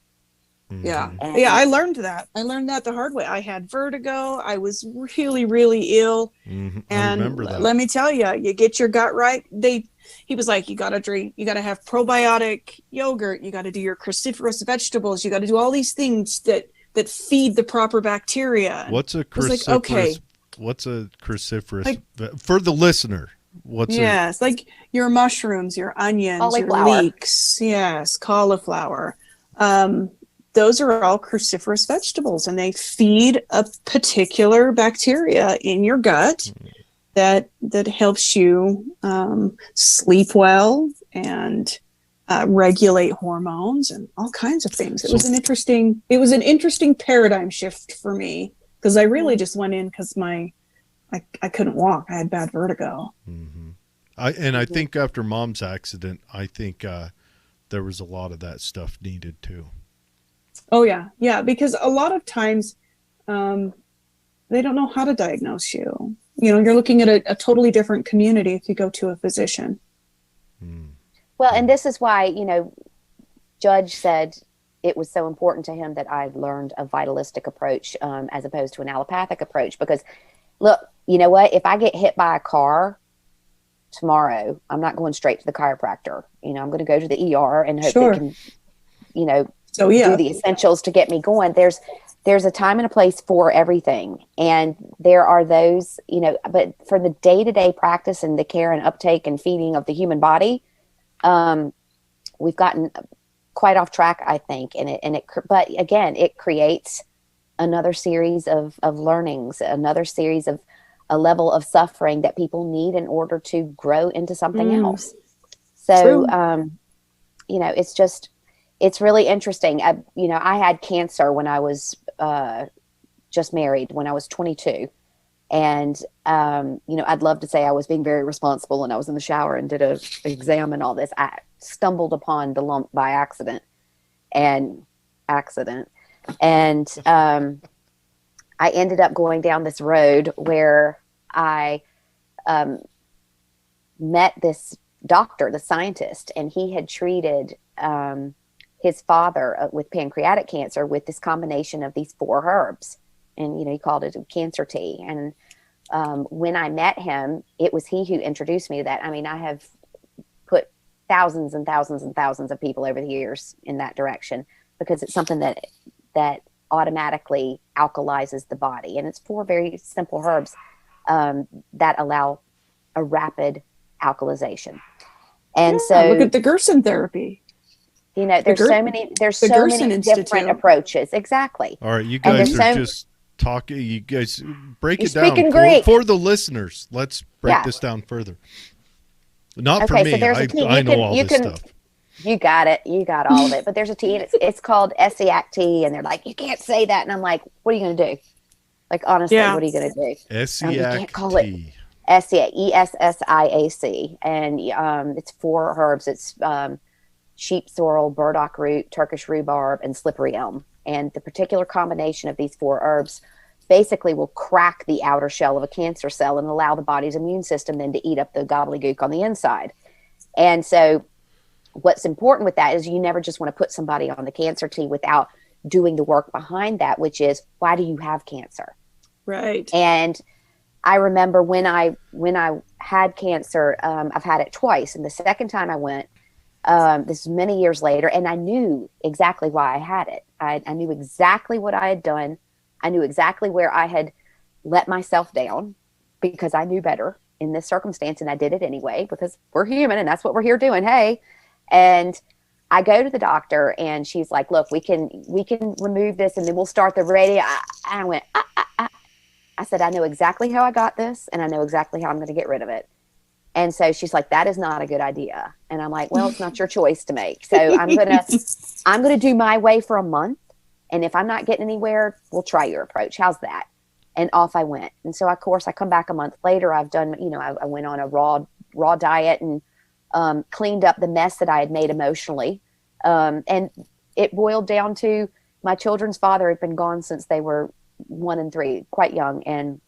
Yeah. I learned that. The hard way. I had vertigo. I was really, really ill. And I remember that. Let me tell you, you get your gut right. He was like, you got to drink, you got to have probiotic yogurt. You got to do your cruciferous vegetables. You got to do all these things that feed the proper bacteria. What's a cruciferous? What's a cruciferous for the listener? It's like your mushrooms, your onions, your leeks. Yes. Cauliflower. Those are all cruciferous vegetables, and they feed a particular bacteria in your gut that helps you sleep well and regulate hormones and all kinds of things. It was an interesting paradigm shift for me, because I really just went in because I couldn't walk. I had bad vertigo. Mm-hmm. I think after Mom's accident, I think there was a lot of that stuff needed too. Oh yeah, because a lot of times they don't know how to diagnose you. You know, you're looking at a totally different community if you go to a physician. Well, and this is why, you know, Judge said it was so important to him that I learned a vitalistic approach as opposed to an allopathic approach. Because, look, you know what? If I get hit by a car tomorrow, I'm not going straight to the chiropractor. You know, I'm going to go to the ER and hope they can, you know, do the essentials to get me going. There's a time and a place for everything. And there are those, you know, but for the day-to-day practice and the care and uptake and feeding of the human body, we've gotten quite off track, I think. But again, it creates another series of learnings, another series of a level of suffering that people need in order to grow into something else. So, you know, it's really interesting. I had cancer when I was just married, when I was 22. And, you know, I'd love to say I was being very responsible and I was in the shower and did an exam and all this. I stumbled upon the lump by accident. And I ended up going down this road where I met this doctor, the scientist, and he had treated his father with pancreatic cancer with this combination of these 4 herbs. And, you know, he called it cancer tea. And when I met him, it was he who introduced me to that. I mean, I have put thousands and thousands and thousands of people over the years in that direction because it's something that automatically alkalizes the body. And it's 4 very simple herbs that allow a rapid alkalization. And so look at the Gerson therapy. You know, there's so many different approaches. Exactly. All right, you guys are just talking. You guys break it down for the listeners. Let's break this down further. Not for me. So I know all this stuff. You got it. You got all of it. But there's a tea, and it's called Essiac tea, and they're like, you can't say that. And I'm like, what are you going to do? Like, honestly, what are you going to do? Essiac you can't call tea. it Essiac, Essiac. And it's 4 herbs. It's sheep sorrel, burdock root, Turkish rhubarb, and slippery elm. And the particular combination of these 4 herbs basically will crack the outer shell of a cancer cell and allow the body's immune system then to eat up the gobbledygook on the inside. And so what's important with that is you never just want to put somebody on the cancer tea without doing the work behind that, which is, why do you have cancer? Right. And I remember when I had cancer, I've had it twice. And the second time I went, this is many years later, and I knew exactly why I had it. I knew exactly what I had done. I knew exactly where I had let myself down because I knew better in this circumstance, and I did it anyway because we're human and that's what we're here doing. Hey. And I go to the doctor and she's like, look, we can remove this and then we'll start the radio. I went, I said, I know exactly how I got this and I know exactly how I'm going to get rid of it. And so she's like, that is not a good idea. And I'm like, well, it's not your choice to make. So I'm going to do my way for a month. And if I'm not getting anywhere, we'll try your approach. How's that? And off I went. And so, of course, I come back a month later. I've done, you know, I went on a raw diet and cleaned up the mess that I had made emotionally. And it boiled down to my children's father had been gone since they were 1 and 3, quite young. And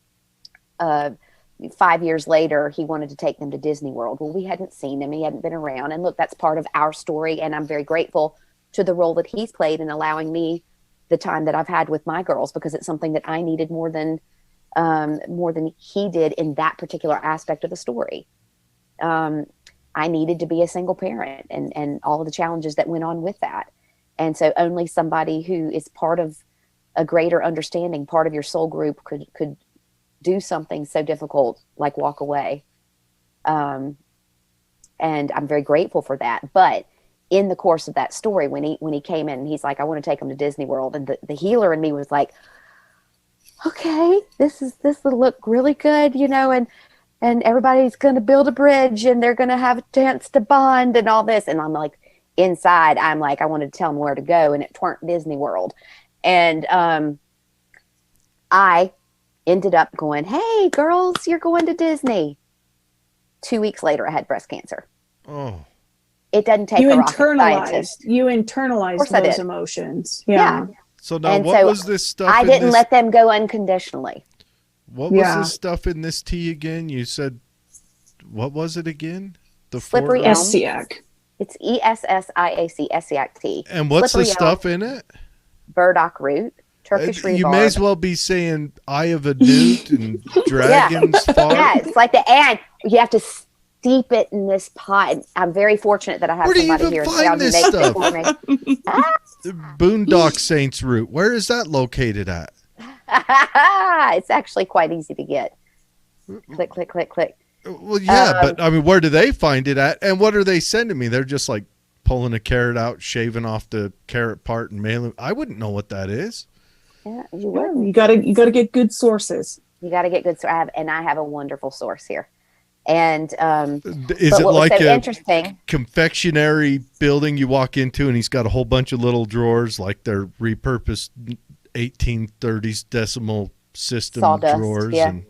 5 years later, he wanted to take them to Disney World. Well, we hadn't seen him. He hadn't been around. And look, that's part of our story. And I'm very grateful to the role that he's played in allowing me the time that I've had with my girls, because it's something that I needed more than he did in that particular aspect of the story. I needed to be a single parent and all of the challenges that went on with that. And so only somebody who is part of a greater understanding, part of your soul group could do something so difficult, like walk away. And I'm very grateful for that. But in the course of that story, when he came in and he's like, I want to take him to Disney World. And the healer in me was like, okay, this will look really good, you know, and everybody's going to build a bridge and they're going to have a chance to bond and all this. And I'm like, inside, I'm like, I wanted to tell them where to go, and it weren't Disney World. And I ended up going, hey, girls, you're going to Disney. 2 weeks later, I had breast cancer. Oh. It doesn't take You a rocket scientist. internalized I those did. emotions. Yeah. So now, And what so was this stuff? I in didn't this, let them go unconditionally. What was this stuff in this tea again? You said, what was it again? The Slippery four- elm. Essiac. It's ESSIAC, Essiac tea. And what's Slippery the stuff in it? Burdock root, Turkish rhubarb. You may as well be saying Eye of a Newt and Dragon's Fart. Yeah, it's like and you have to steep it in this pot. I'm very fortunate that I have Where do you somebody even here in find town who this makes stuff? it for me. Boondock Saints root. Where is that located at? It's actually quite easy to get. Click, click, click, click. Well, yeah, but I mean, where do they find it at? And what are they sending me? They're just like pulling a carrot out, shaving off the carrot part, and mailing. I wouldn't know what that is. Yeah, you would. You gotta get good sources. You got to get good. I have a wonderful source here. And is it like so a interesting confectionery building you walk into, and he's got a whole bunch of little drawers, like they're repurposed 1830s decimal system Sawdust, drawers, yeah. and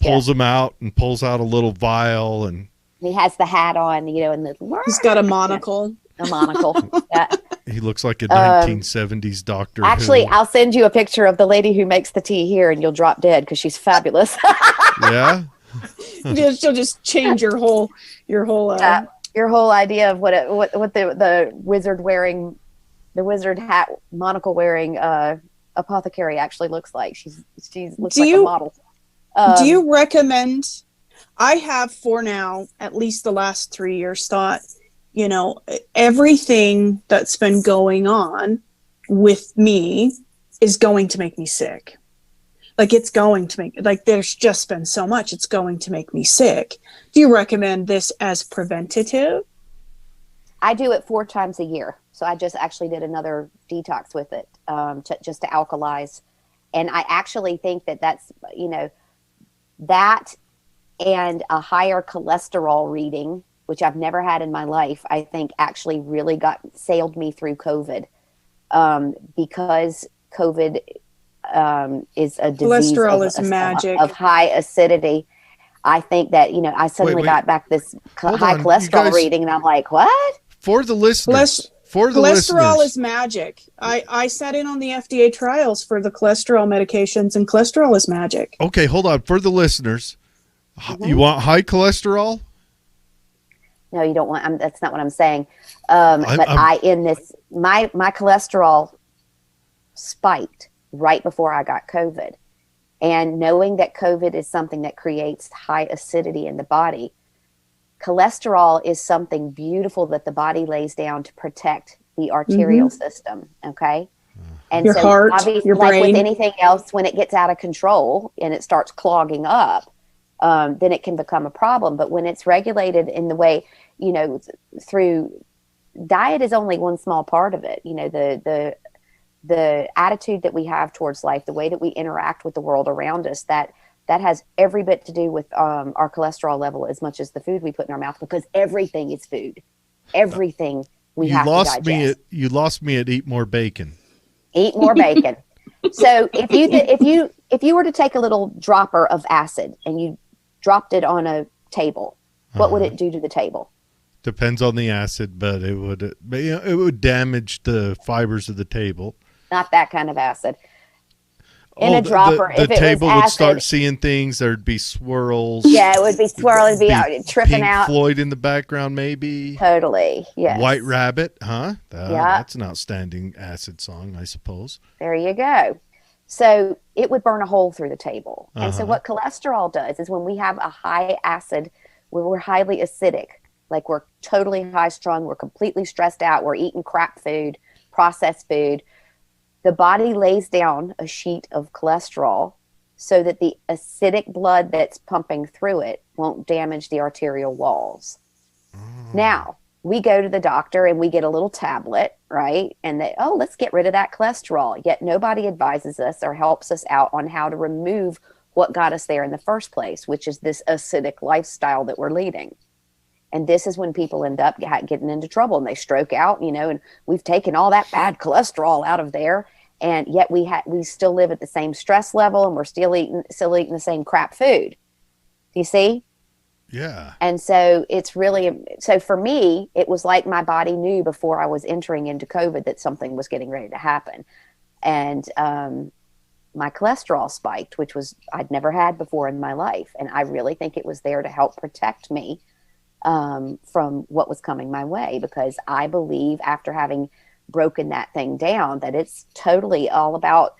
pulls them out and pulls out a little vial, and he has the hat on, and He's got a monocle. A monocle. Yeah. he looks like a 1970s Doctor Actually, Who. I'll send you a picture of the lady who makes the tea here, and you'll drop dead because she's fabulous. Yeah. She'll just change your whole idea of what the wizard hat monocle wearing apothecary actually looks like. She looks like a model. Do you recommend? I have for now, at least the last 3 years, thought, everything that's been going on with me is going to make me sick. Like it's going to there's just been so much, it's going to make me sick. Do you recommend this as preventative? I do it 4 times a year. So I just actually did another detox with it just to alkalize. And I actually think that's, that and a higher cholesterol reading, which I've never had in my life, I think actually really sailed me through COVID because COVID is a disease cholesterol is magic of high acidity. I think that, I suddenly got back this high cholesterol reading, and I'm like, what? For the listeners. Cholesterol is magic. I sat in on the FDA trials for the cholesterol medications, and cholesterol is magic. Okay, hold on. For the listeners, you want high cholesterol? No, you don't want. That's not what I'm saying. My cholesterol spiked right before I got COVID, and knowing that COVID is something that creates high acidity in the body. Cholesterol is something beautiful that the body lays down to protect the arterial system. Okay. And your heart, obviously, your brain. like with anything else, when it gets out of control and it starts clogging up, then it can become a problem. But when it's regulated in the way, through diet is only one small part of it. The attitude that we have towards life, the way that we interact with the world around us, that has every bit to do with our cholesterol level as much as the food we put in our mouth, because everything is food. Everything we have to digest. You lost me at eat more bacon. Eat more bacon. So if you were to take a little dropper of acid and you dropped it on a table, what would it do to the table? Depends on the acid, but it would damage the fibers of the table. Not that kind of acid. In a dropper, the if it table was would acid, start seeing things. There'd be swirls. Yeah, it would be swirling, tripping Pink out. Floyd in the background, maybe. Totally, yes. White Rabbit, huh? Yeah. That's an outstanding acid song, I suppose. There you go. So it would burn a hole through the table. And so what cholesterol does is when we have a high acid, when we're highly acidic, like we're totally high strung, we're completely stressed out, we're eating crap food, processed food, the body lays down a sheet of cholesterol so that the acidic blood that's pumping through it won't damage the arterial walls. Now, we go to the doctor and we get a little tablet, right? And let's get rid of that cholesterol. Yet nobody advises us or helps us out on how to remove what got us there in the first place, which is this acidic lifestyle that we're leading. And this is when people end up getting into trouble and they stroke out, and we've taken all that bad cholesterol out of there. And yet we still live at the same stress level, and we're still eating the same crap food. Do you see? Yeah. And so it's really, so for me, it was like my body knew before I was entering into COVID that something was getting ready to happen. And my cholesterol spiked, which was I'd never had before in my life. And I really think it was there to help protect me from what was coming my way, because I believe after having broken that thing down that it's totally all about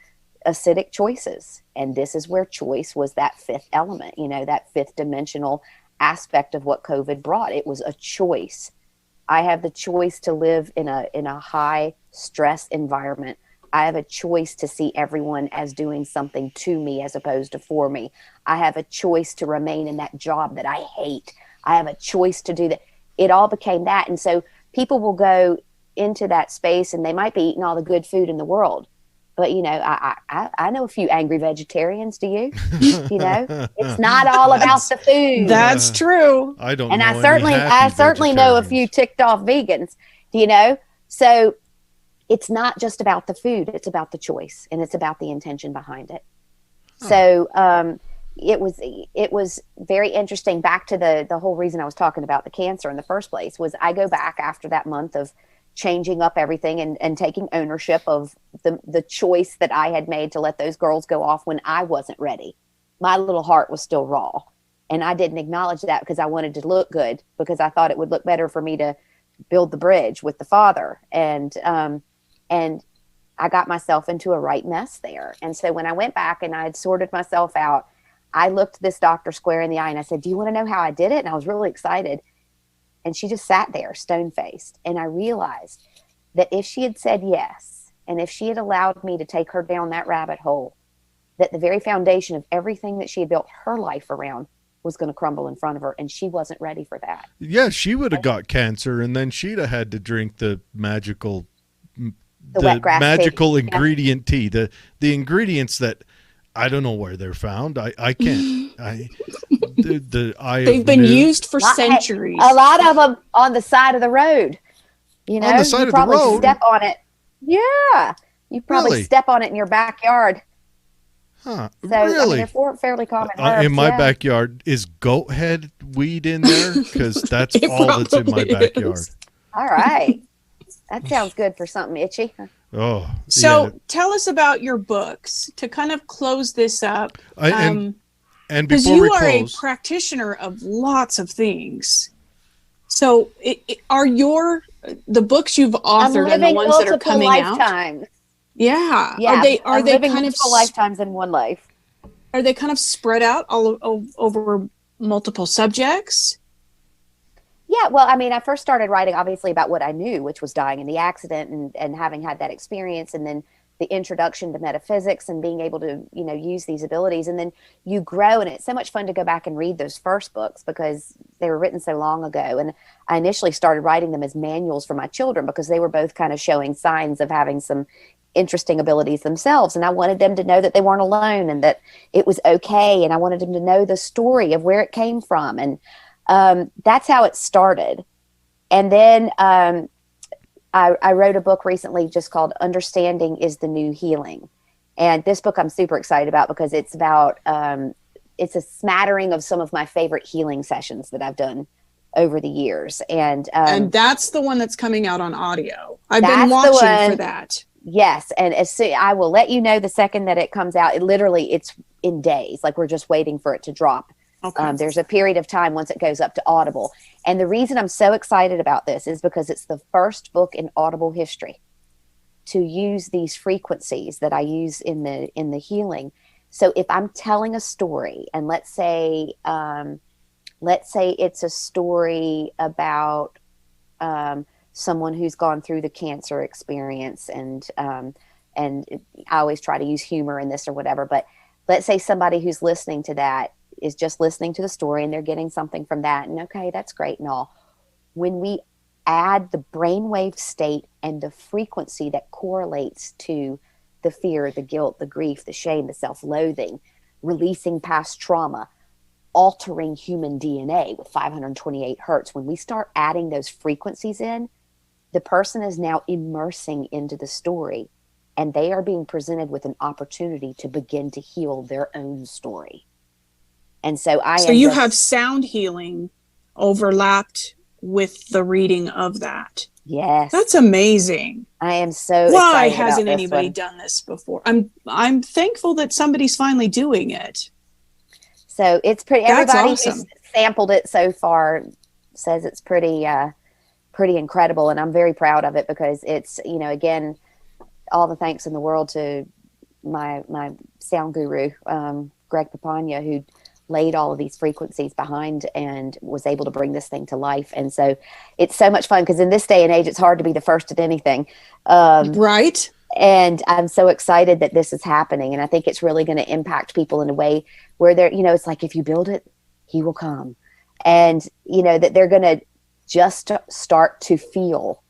acidic choices. And this is where choice was that fifth element, you know, that fifth dimensional aspect of what COVID brought. It was a choice. I have the choice to live in a high stress environment. I have a choice to see everyone as doing something to me as opposed to for me. I have a choice to remain in that job that I hate. I have a choice to do that. It all became that. And so people will go into that space and they might be eating all the good food in the world. But, you know, I know a few angry vegetarians. Do you? You know, it's not all about the food. That's true. I don't And know. I certainly know a few ticked off vegans, you know? So it's not just about the food. It's about the choice, and it's about the intention behind it. So it was very interesting. Back to the whole reason I was talking about the cancer in the first place was I go back after that month of changing up everything and taking ownership of the choice that I had made to let those girls go off when I wasn't ready. My little heart was still raw, and I didn't acknowledge that because I wanted to look good, because I thought it would look better for me to build the bridge with the Father. And I got myself into a right mess there. And so when I went back and I had sorted myself out, I looked this doctor square in the eye and I said, "Do you want to know how I did it?" And I was really excited. And she just sat there stone-faced. And I realized that if she had said yes, and if she had allowed me to take her down that rabbit hole, that the very foundation of everything that she had built her life around was going to crumble in front of her. And she wasn't ready for that. Yeah, she would have got cancer, and then she'd have had to drink the magical wet grass magical tea. ingredient tea. The ingredients that I don't know where they're found. I can't. They've been used for centuries. A lot of them on the side of the road. You know, On the side you of the probably road? step on it. Yeah, you probably Really? step on it in your backyard. Huh? So I mean, Really? they're fairly common herbs. In my yeah. backyard, is goat head weed in there? Because that's It all that's in my probably backyard. is. All right, that sounds good for something itchy. Oh, So yeah. tell us about your books to kind of close this up. And Because before you we are close, a practitioner of lots of things. So are the books you've I'm authored and the living ones that are multiple coming lifetimes. out? Yeah. Yeah, Are I'm they living kind of multiple lifetimes in one life. Are they kind of spread out over multiple subjects? Yeah, well, I mean, I first started writing obviously about what I knew, which was dying in the accident and having had that experience, and then the introduction to metaphysics and being able to, you know, use these abilities. And then you grow, and it's so much fun to go back and read those first books because they were written so long ago. And I initially started writing them as manuals for my children because they were both kind of showing signs of having some interesting abilities themselves. And I wanted them to know that they weren't alone and that it was okay. And I wanted them to know the story of where it came from. And that's how it started. And then I wrote a book recently just called Understanding is the New Healing. And this book I'm super excited about because it's about, it's a smattering of some of my favorite healing sessions that I've done over the years. And that's the one that's coming out on audio. I've been watching for that. Yes. And I will let you know the second that it comes out. It's in days. Like we're just waiting for it to drop. Okay. There's a period of time once it goes up to Audible. And the reason I'm so excited about this is because it's the first book in Audible history to use these frequencies that I use in the healing. So if I'm telling a story, and let's say it's a story about someone who's gone through the cancer experience, and I always try to use humor in this or whatever, but let's say somebody who's listening to that is just listening to the story and they're getting something from that. And okay, that's great and all. When we add the brainwave state and the frequency that correlates to the fear, the guilt, the grief, the shame, the self-loathing, releasing past trauma, altering human DNA with 528 hertz, when we start adding those frequencies in, the person is now immersing into the story and they are being presented with an opportunity to begin to heal their own story. And so So you have sound healing overlapped with the reading of that. Yes. That's amazing. I am so Why excited hasn't about this anybody one. done this before? I'm thankful that somebody's finally doing it. So it's pretty. That's Everybody awesome. who's sampled it so far says it's pretty incredible, and I'm very proud of it because it's, again, all the thanks in the world to my sound guru, Greg Papania, who laid all of these frequencies behind and was able to bring this thing to life. And so it's so much fun because in this day and age, it's hard to be the first at anything. Right. And I'm so excited that this is happening. And I think it's really going to impact people in a way where they're, it's like, if you build it, he will come. And, that they're going to just start to feel.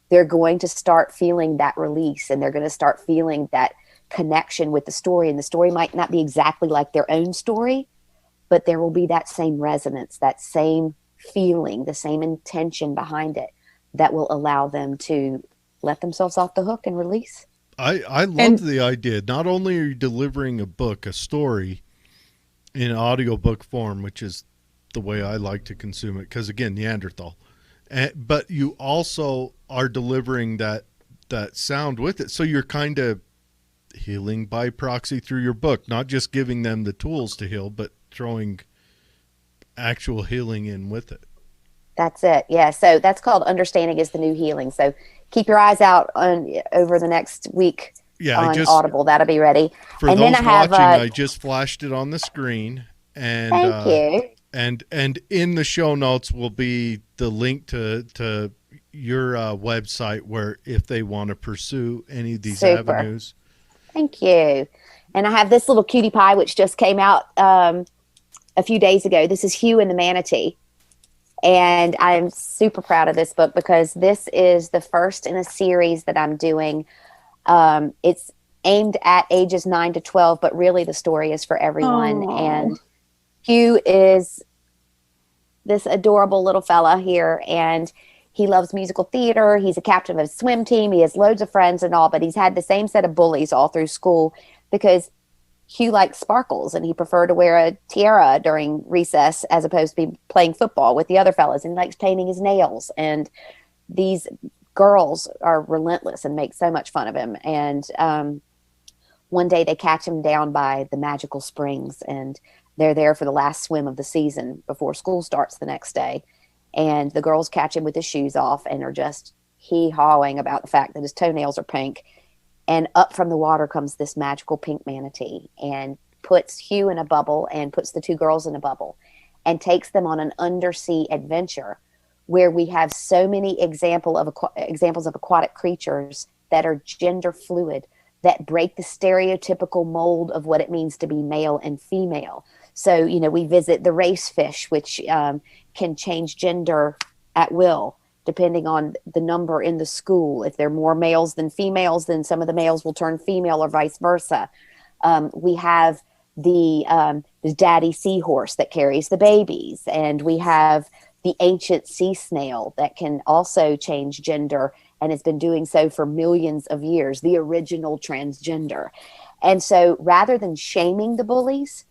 They're going to start feeling that release, and they're going to start feeling that connection with the story. And the story might not be exactly like their own story, but there will be that same resonance, that same feeling, the same intention behind it that will allow them to let themselves off the hook and release. I love the idea. Not only are you delivering a book, a story in audiobook form, which is the way I like to consume it, because again, Neanderthal, but you also are delivering that sound with it. So you're kind of healing by proxy through your book, not just giving them the tools to heal, but throwing actual healing in with it. That's it. Yeah. So that's called Understanding is the New Healing. So keep your eyes out over the next week on Audible. That'll be ready. For and those then I have, watching, I just flashed it on the screen. And thank you. And in the show notes will be the link to your website, where if they want to pursue any of these avenues. Thank you. And I have this little cutie pie, which just came out a few days ago. This is Hugh and the Manatee. And I'm super proud of this book because this is the first in a series that I'm doing. It's aimed at ages 9 to 12, but really the story is for everyone. Aww. And Hugh is this adorable little fella here, and he loves musical theater. He's a captain of a swim team. He has loads of friends and all, but he's had the same set of bullies all through school because Hugh likes sparkles and he preferred to wear a tiara during recess as opposed to be playing football with the other fellas, and he likes painting his nails. And these girls are relentless and make so much fun of him. And one day they catch him down by the magical springs, and they're there for the last swim of the season before school starts the next day. And the girls catch him with his shoes off and are just hee-hawing about the fact that his toenails are pink. And up from the water comes this magical pink manatee and puts Hugh in a bubble and puts the two girls in a bubble and takes them on an undersea adventure where we have so many examples of aquatic creatures that are gender fluid, that break the stereotypical mold of what it means to be male and female. So, we visit the race fish, which can change gender at will, depending on the number in the school. If there are more males than females, then some of the males will turn female or vice versa. We have the daddy seahorse that carries the babies. And we have the ancient sea snail that can also change gender and has been doing so for millions of years, the original transgender. And so rather than shaming the bullies,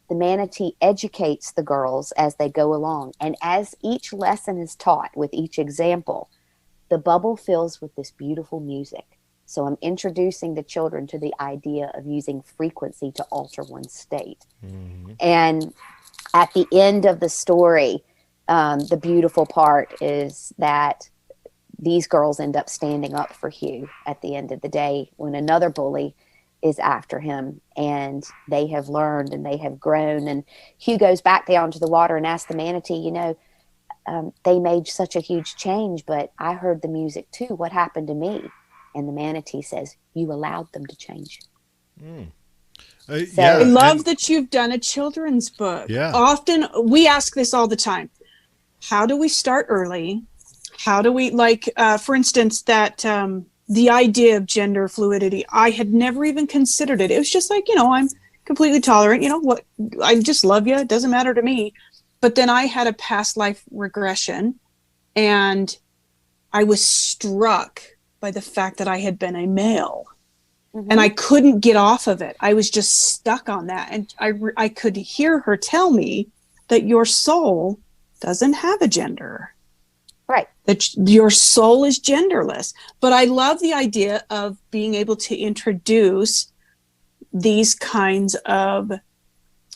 the manatee educates the girls as they go along. And as each lesson is taught with each example, the bubble fills with this beautiful music. So I'm introducing the children to the idea of using frequency to alter one's state. Mm-hmm. And at the end of the story, the beautiful part is that these girls end up standing up for Hugh at the end of the day when another bully is after him, and they have learned and they have grown. And Hugh goes back down to the water and asks the manatee, they made such a huge change, but I heard the music too. What happened to me? And the manatee says, you allowed them to change. I love that you've done a children's book. Yeah. Often we ask this all the time. How do we start early? How do we, for instance, that the idea of gender fluidity, I had never even considered it. It was just like, I'm completely tolerant. What? I just love you. It doesn't matter to me. But then I had a past life regression, and I was struck by the fact that I had been a male. and I couldn't get off of it. I was just stuck on that. And I could hear her tell me that your soul doesn't have a gender. Right. That your soul is genderless. But I love the idea of being able to introduce these kinds of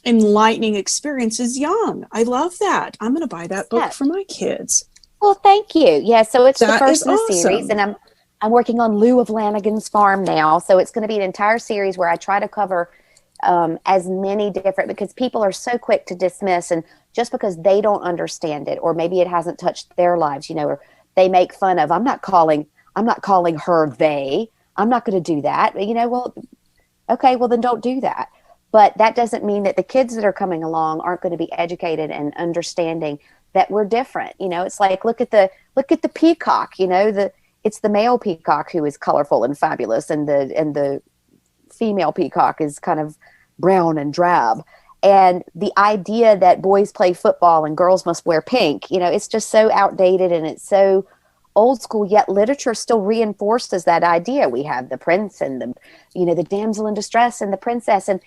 enlightening experiences young. I love that. I'm going to buy that book for my kids. Well, thank you. Yeah, so it's the That first is in the series, awesome. and I'm working on Lou of Lanigan's Farm now. So it's going to be an entire series where I try to cover as many different, because people are so quick to dismiss, and just because they don't understand it, or maybe it hasn't touched their lives, you know, or they make fun of, I'm not calling her they, I'm not going to do that. You know, well, okay, well then don't do that. But that doesn't mean that the kids that are coming along aren't going to be educated and understanding that we're different. You know, it's like, look at the peacock, you know, it's the male peacock who is colorful and fabulous, and the female peacock is kind of brown and drab. And the idea that boys play football and girls must wear pink, you know, it's just so outdated and it's so old school, yet literature still reinforces that idea. We have the prince and the damsel in distress and the princess, and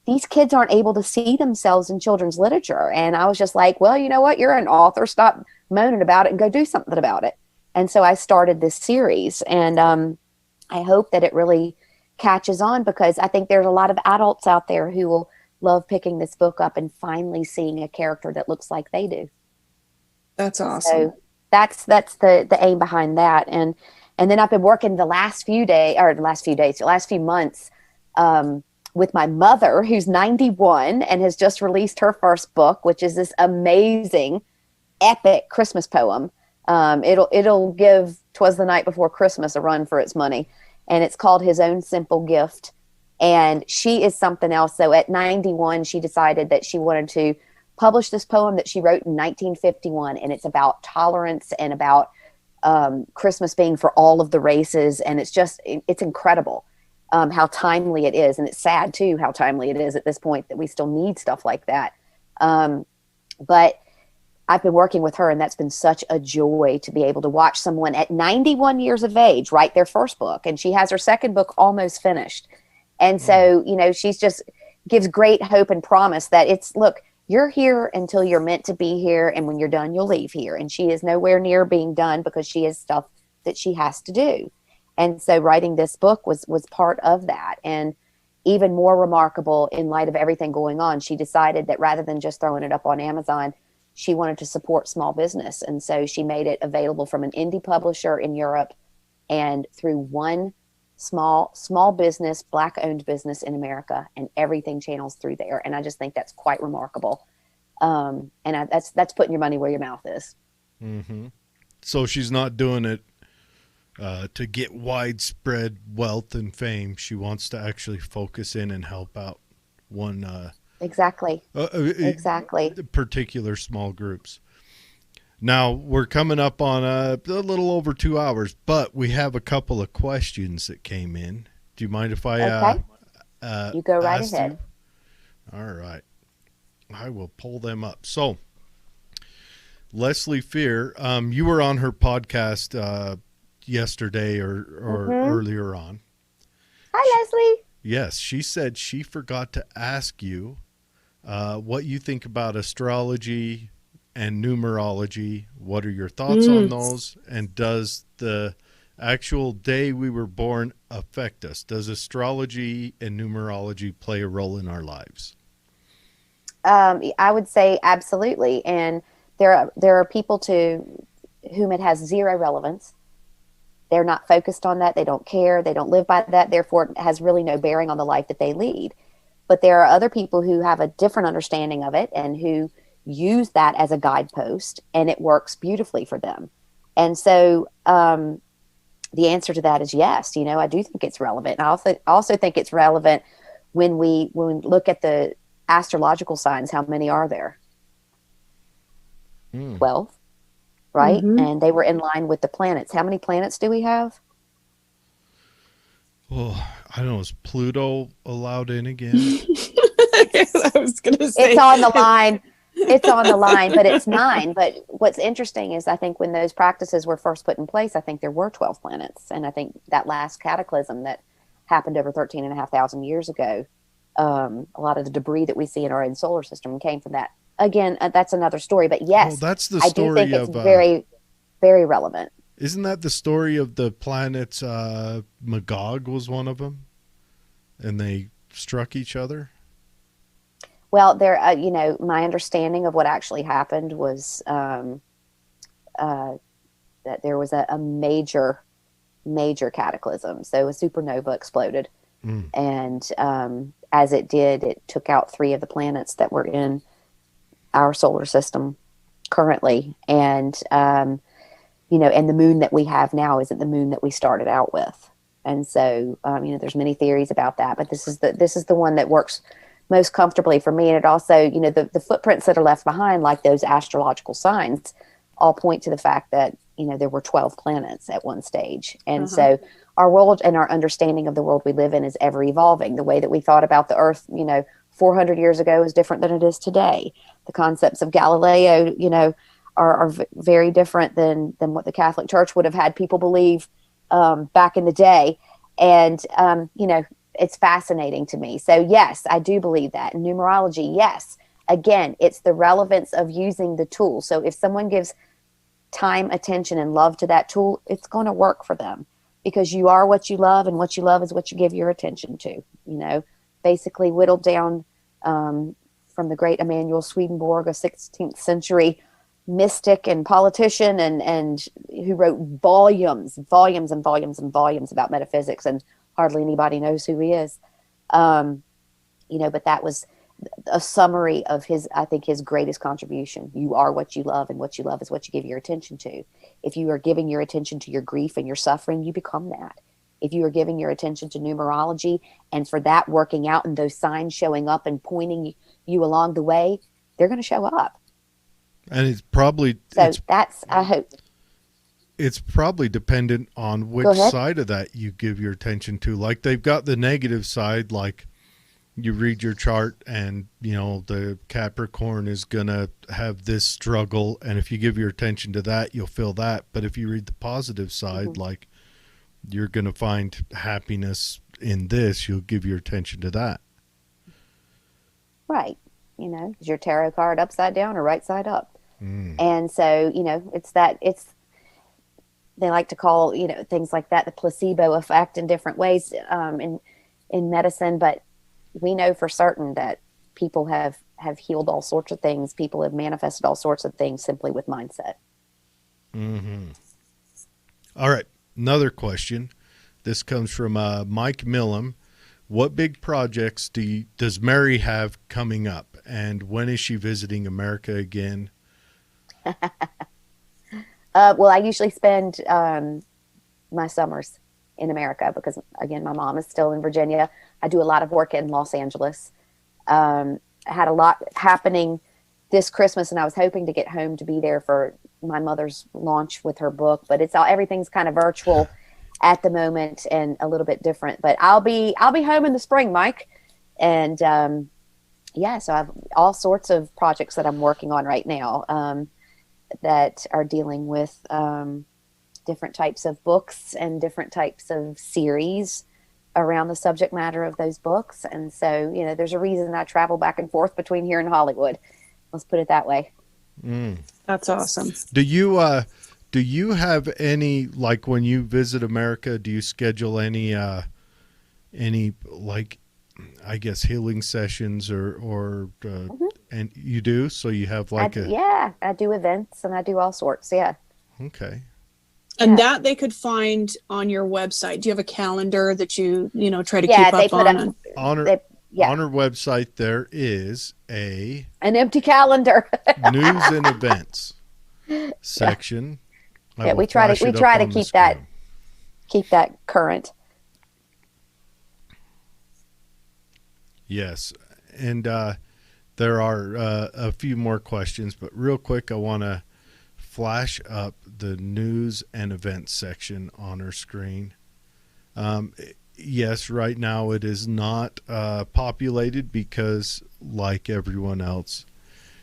these kids aren't able to see themselves in children's literature. And I was just like, well, you know what? You're an author. Stop moaning about it and go do something about it. And so I started this series, and I hope that it really catches on, because I think there's a lot of adults out there who will love picking this book up and finally seeing a character that looks like they do. That's awesome. So that's the aim behind that. And then I've been working the last few months with my mother, who's 91 and has just released her first book, which is this amazing, epic Christmas poem. It'll give 'Twas the Night Before Christmas a run for its money. And it's called His Own Simple Gift. And she is something else. So at 91, she decided that she wanted to publish this poem that she wrote in 1951. And it's about tolerance and about Christmas being for all of the races. And it's incredible how timely it is. And it's sad, too, how timely it is at this point that we still need stuff like that. But I've been working with her, and that's been such a joy to be able to watch someone at 91 years of age write their first book. And she has her second book almost finished. And so, you know, she's just gives great hope and promise that look, you're here until you're meant to be here. And when you're done, you'll leave here. And she is nowhere near being done, because she has stuff that she has to do. And so writing this book was part of that. And even more remarkable in light of everything going on, she decided that rather than just throwing it up on Amazon, she wanted to support small business. And so she made it available from an indie publisher in Europe and through one small business, Black-owned business in America, and everything channels through there. And I just think that's quite remarkable. That's putting your money where your mouth is. Mm-hmm. So she's not doing it to get widespread wealth and fame. She wants to actually focus in and help out one Exactly. Exactly. particular small groups. Now, we're coming up on a little over 2 hours, but we have a couple of questions that came in. Do you mind if I you go right ask ahead. you? All right. I will pull them up. So, Leslie Fear, you were on her podcast yesterday or earlier on. Hi, Leslie. Yes, she said she forgot to ask you what you think about astrology and numerology. What are your thoughts on those? And does the actual day we were born affect us? Does astrology and numerology play a role in our lives? I would say absolutely. And there are people to whom it has zero relevance. They're not focused on that. They don't care. They don't live by that. Therefore, it has really no bearing on the life that they lead. But there are other people who have a different understanding of it and who use that as a guidepost, and it works beautifully for them. And so the answer to that is yes. You know, I do think it's relevant. And I also think it's relevant when we look at the astrological signs. How many are there? 12, right? Mm-hmm. And they were in line with the planets. How many planets do we have? Oh, I don't know. Is Pluto allowed in again? I was going to say. It's on the line. It's on the line, but it's 9. But what's interesting is I think when those practices were first put in place, I think there were 12 planets. And I think that last cataclysm that happened over 13,500 years ago. A lot of the debris that we see in our own solar system came from that. Again, that's another story, but yes, that's the I do story think it's of very, very relevant. Isn't that the story of the planets? Magog was one of them, and they struck each other. Well, there, my understanding of what actually happened was that there was a major cataclysm. So a supernova exploded, and as it did, it took out 3 of the planets that were in our solar system currently, and and the moon that we have now isn't the moon that we started out with. And so, there's many theories about that, but this is the one that works most comfortably for me. And it also, the footprints that are left behind, like those astrological signs, all point to the fact that, there were 12 planets at one stage. And so our world and our understanding of the world we live in is ever evolving. The way that we thought about the earth, 400 years ago is different than it is today. The concepts of Galileo, are very different than what the Catholic Church would have had people believe back in the day. And, it's fascinating to me. So yes, I do believe that. In numerology, yes. Again, it's the relevance of using the tool. So if someone gives time, attention, and love to that tool, it's going to work for them, because you are what you love, and what you love is what you give your attention to. Basically whittled down from the great Emanuel Swedenborg, a 16th century mystic and politician, and who wrote volumes and volumes and volumes about metaphysics, and hardly anybody knows who he is. But that was a summary of his greatest contribution. You are what you love, and what you love is what you give your attention to. If you are giving your attention to your grief and your suffering, you become that. If you are giving your attention to numerology, and for that working out and those signs showing up and pointing you along the way, they're going to show up. And it's probably I hope it's probably dependent on which side of that you give your attention to. Like, they've got the negative side, like you read your chart and the Capricorn is gonna have this struggle, and if you give your attention to that, you'll feel that. But if you read the positive side, like you're gonna find happiness in this, you'll give your attention to that. Right. Is your tarot card upside down or right side up? And so, they like to call, things like that, the placebo effect in different ways in medicine. But we know for certain that people have healed all sorts of things. People have manifested all sorts of things simply with mindset. All right. Another question. This comes from Mike Millam. What big projects does Mary have coming up? And when is she visiting America again? Well, I usually spend my summers in America because, again, my mom is still in Virginia. I do a lot of work in Los Angeles. I had a lot happening this Christmas, and I was hoping to get home to be there for my mother's launch with her book, but everything's kind of virtual at the moment and a little bit different. But I'll be home in the spring, Mike. And so I have all sorts of projects that I'm working on right now that are dealing with different types of books and different types of series around the subject matter of those books. And so, there's a reason I travel back and forth between here and Hollywood. Let's put it that way. That's awesome. Do you have any, like, when you visit America, do you schedule any like, I guess, healing sessions or and you do? So you have like I do events and I do all sorts. Yeah. Okay. And that they could find on your website. Do you have a calendar that you try to keep up on? On our website, there is an empty calendar. News and events section. Yeah, we try to keep that current. Yes, and there are a few more questions, but real quick, I want to flash up the news and events section on our screen. Yes, right now it is not populated because, like everyone else,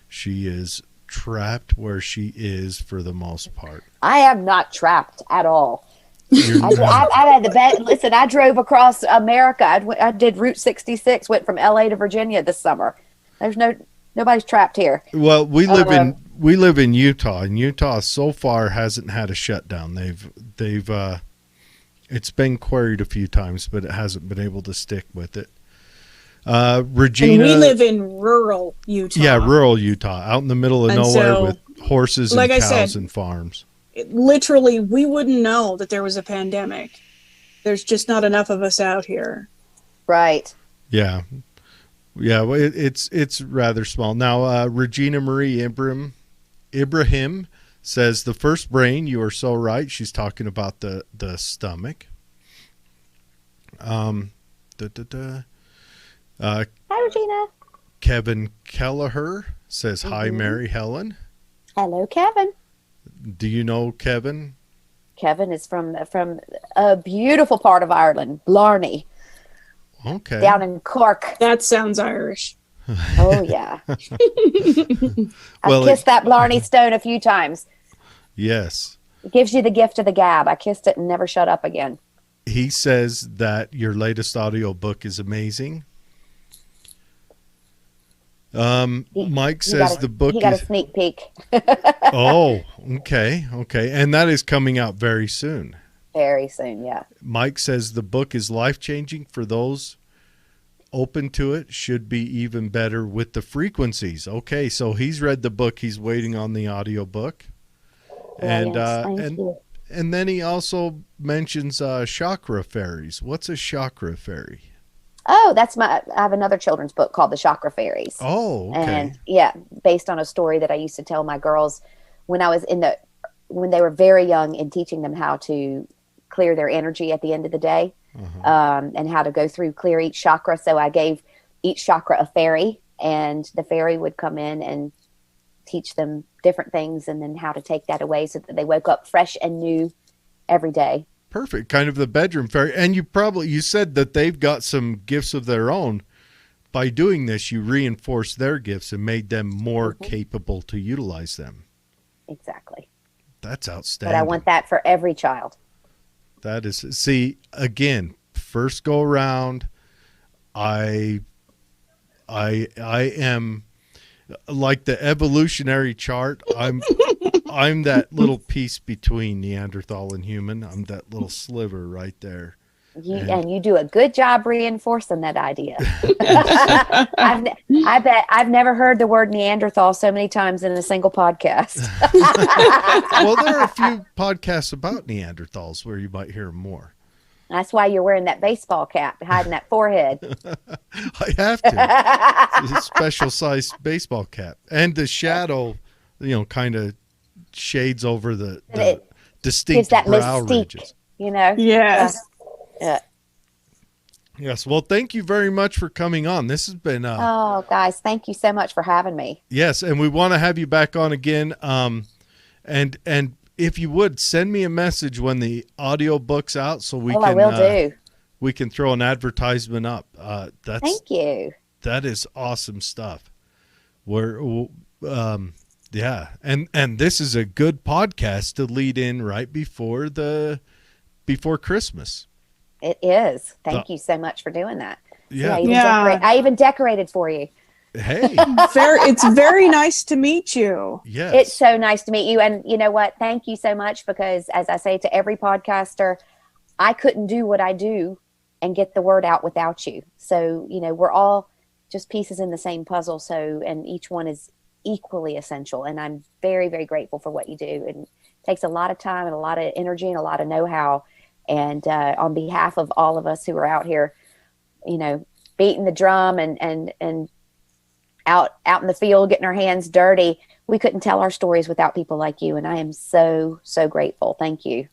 she is trapped where she is for the most part. I am not trapped at all. I've had the best. Listen, I drove across America. I did Route 66, went from LA to Virginia this summer. There's nobody's trapped here. Well, we live in Utah, and Utah so far hasn't had a shutdown. They've it's been queried a few times, but it hasn't been able to stick with it. Regina, and we live in rural Utah. Yeah, rural Utah, out in the middle of nowhere so, with horses and cows and farms. Literally, we wouldn't know that there was a pandemic. There's just not enough of us out here. Right. Yeah. Well, it's rather small. Now, Regina Marie Ibrahim says, the first brain, you are so right. She's talking about the stomach. Hi, Regina. Kevin Kelleher says, hi, Mary Helen. Hello, Kevin. Do you know Kevin? Kevin is from a beautiful part of Ireland, Blarney. Okay. Down in Cork. That sounds Irish. Oh, yeah. Well, I've kissed that Blarney Stone a few times. Yes. It gives you the gift of the gab. I kissed it and never shut up again. He says that your latest audio book is amazing. Mike says the book he got a sneak peek. Oh, okay. And that is coming out very soon. Very soon, yeah. Mike says the book is life-changing for those open to it. Should be even better with the frequencies. Okay, so he's read the book. He's waiting on the audio book. And and then he also mentions chakra fairies. What's a chakra fairy? Oh, I have another children's book called The Chakra Fairies. Oh, okay. And yeah, based on a story that I used to tell my girls when they were very young, and teaching them how to clear their energy at the end of the day, and how to go through, clear each chakra. So I gave each chakra a fairy, and the fairy would come in and teach them different things, and then how to take that away so that they woke up fresh and new every day. Perfect. Kind of the bedroom fairy. And you said that they've got some gifts of their own. By doing this, you reinforced their gifts and made them more capable to utilize them. Exactly. That's outstanding. But I want that for every child. That is, see, again, first go around, I am like the evolutionary chart. I'm that little piece between Neanderthal and human. I'm that little sliver right there. And you do a good job reinforcing that idea. I bet I've never heard the word Neanderthal so many times in a single podcast. Well, there are a few podcasts about Neanderthals where you might hear more. That's why you're wearing that baseball cap, hiding that forehead. I have to. It's a special sized baseball cap. And the shadow, kind of shades over the distinct gives that brow mystique, ridges. Yes. Yes. Well, thank you very much for coming on. This has been oh, guys, thank you so much for having me. Yes, and we want to have you back on again. And if you would send me a message when the audio book's out, so we can. I will do. We can throw an advertisement up. Thank you. That is awesome stuff. Yeah, and this is a good podcast to lead in right before Christmas. It is. Thank you so much for doing that. Yeah. I even decorated for you. Hey. It's very nice to meet you. Yes. It's so nice to meet you. And you know what? Thank you so much, because as I say to every podcaster, I couldn't do what I do and get the word out without you. So, we're all just pieces in the same puzzle. So, and each one is equally essential. And I'm very, very grateful for what you do. And it takes a lot of time and a lot of energy and a lot of know-how. And on behalf of all of us who are out here, beating the drum and out in the field, getting our hands dirty, we couldn't tell our stories without people like you. And I am so, so grateful. Thank you.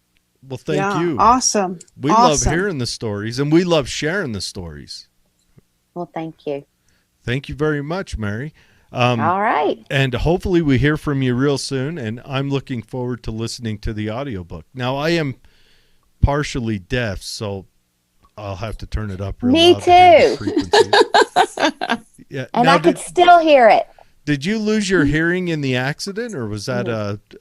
Well, thank you. Awesome. We love hearing the stories, and we love sharing the stories. Well, thank you. Thank you very much, Mary. All right. And hopefully we hear from you real soon. And I'm looking forward to listening to the audiobook. Now, I am partially deaf, so I'll have to turn it up real Me loud to hear the too. frequencies. Yeah. And now, I could still hear it. Did you lose your hearing in the accident, or was that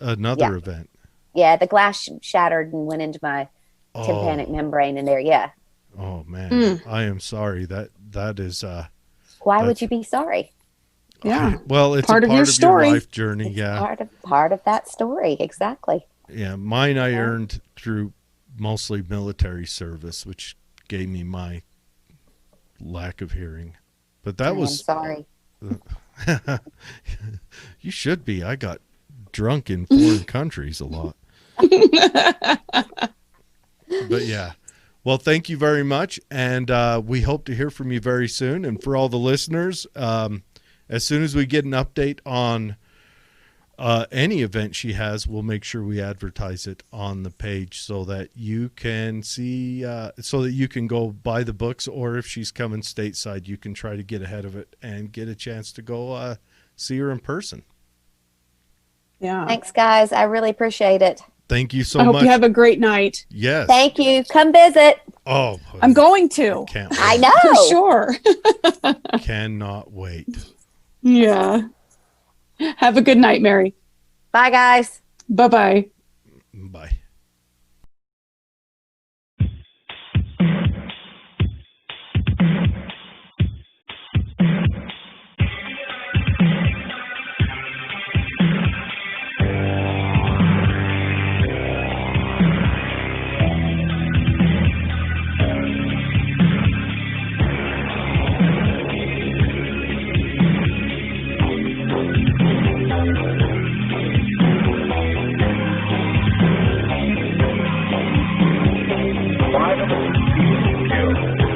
another event? Yeah, the glass shattered and went into my tympanic membrane in there. Yeah. Oh man, I am sorry. That is. Why would you be sorry? Yeah. Well, it's Part a of part your of story. your life journey. It's Yeah. part of that story. Exactly. Yeah. Mine I earned through mostly military service, which gave me my lack of hearing. But that I'm was. sorry. You should be. I got drunk in foreign countries a lot. But yeah. Well, thank you very much. And we hope to hear from you very soon. And for all the listeners, as soon as we get an update on any event she has, we'll make sure we advertise it on the page so that you can see, so that you can go buy the books, or if she's coming stateside, you can try to get ahead of it and get a chance to go see her in person. Yeah. Thanks, guys. I really appreciate it. Thank you so I hope much. you have a great night. Yes. Thank you. Come visit. Oh, I'm going to. can't wait. I know. For sure. Cannot wait. Yeah. Have a good night, Mary. Bye, guys. Bye-bye. Bye.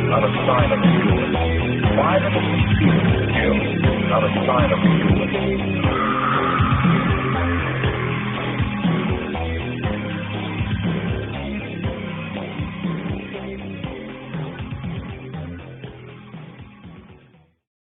Not a sign of human. Why does it feel still? Not a sign of human.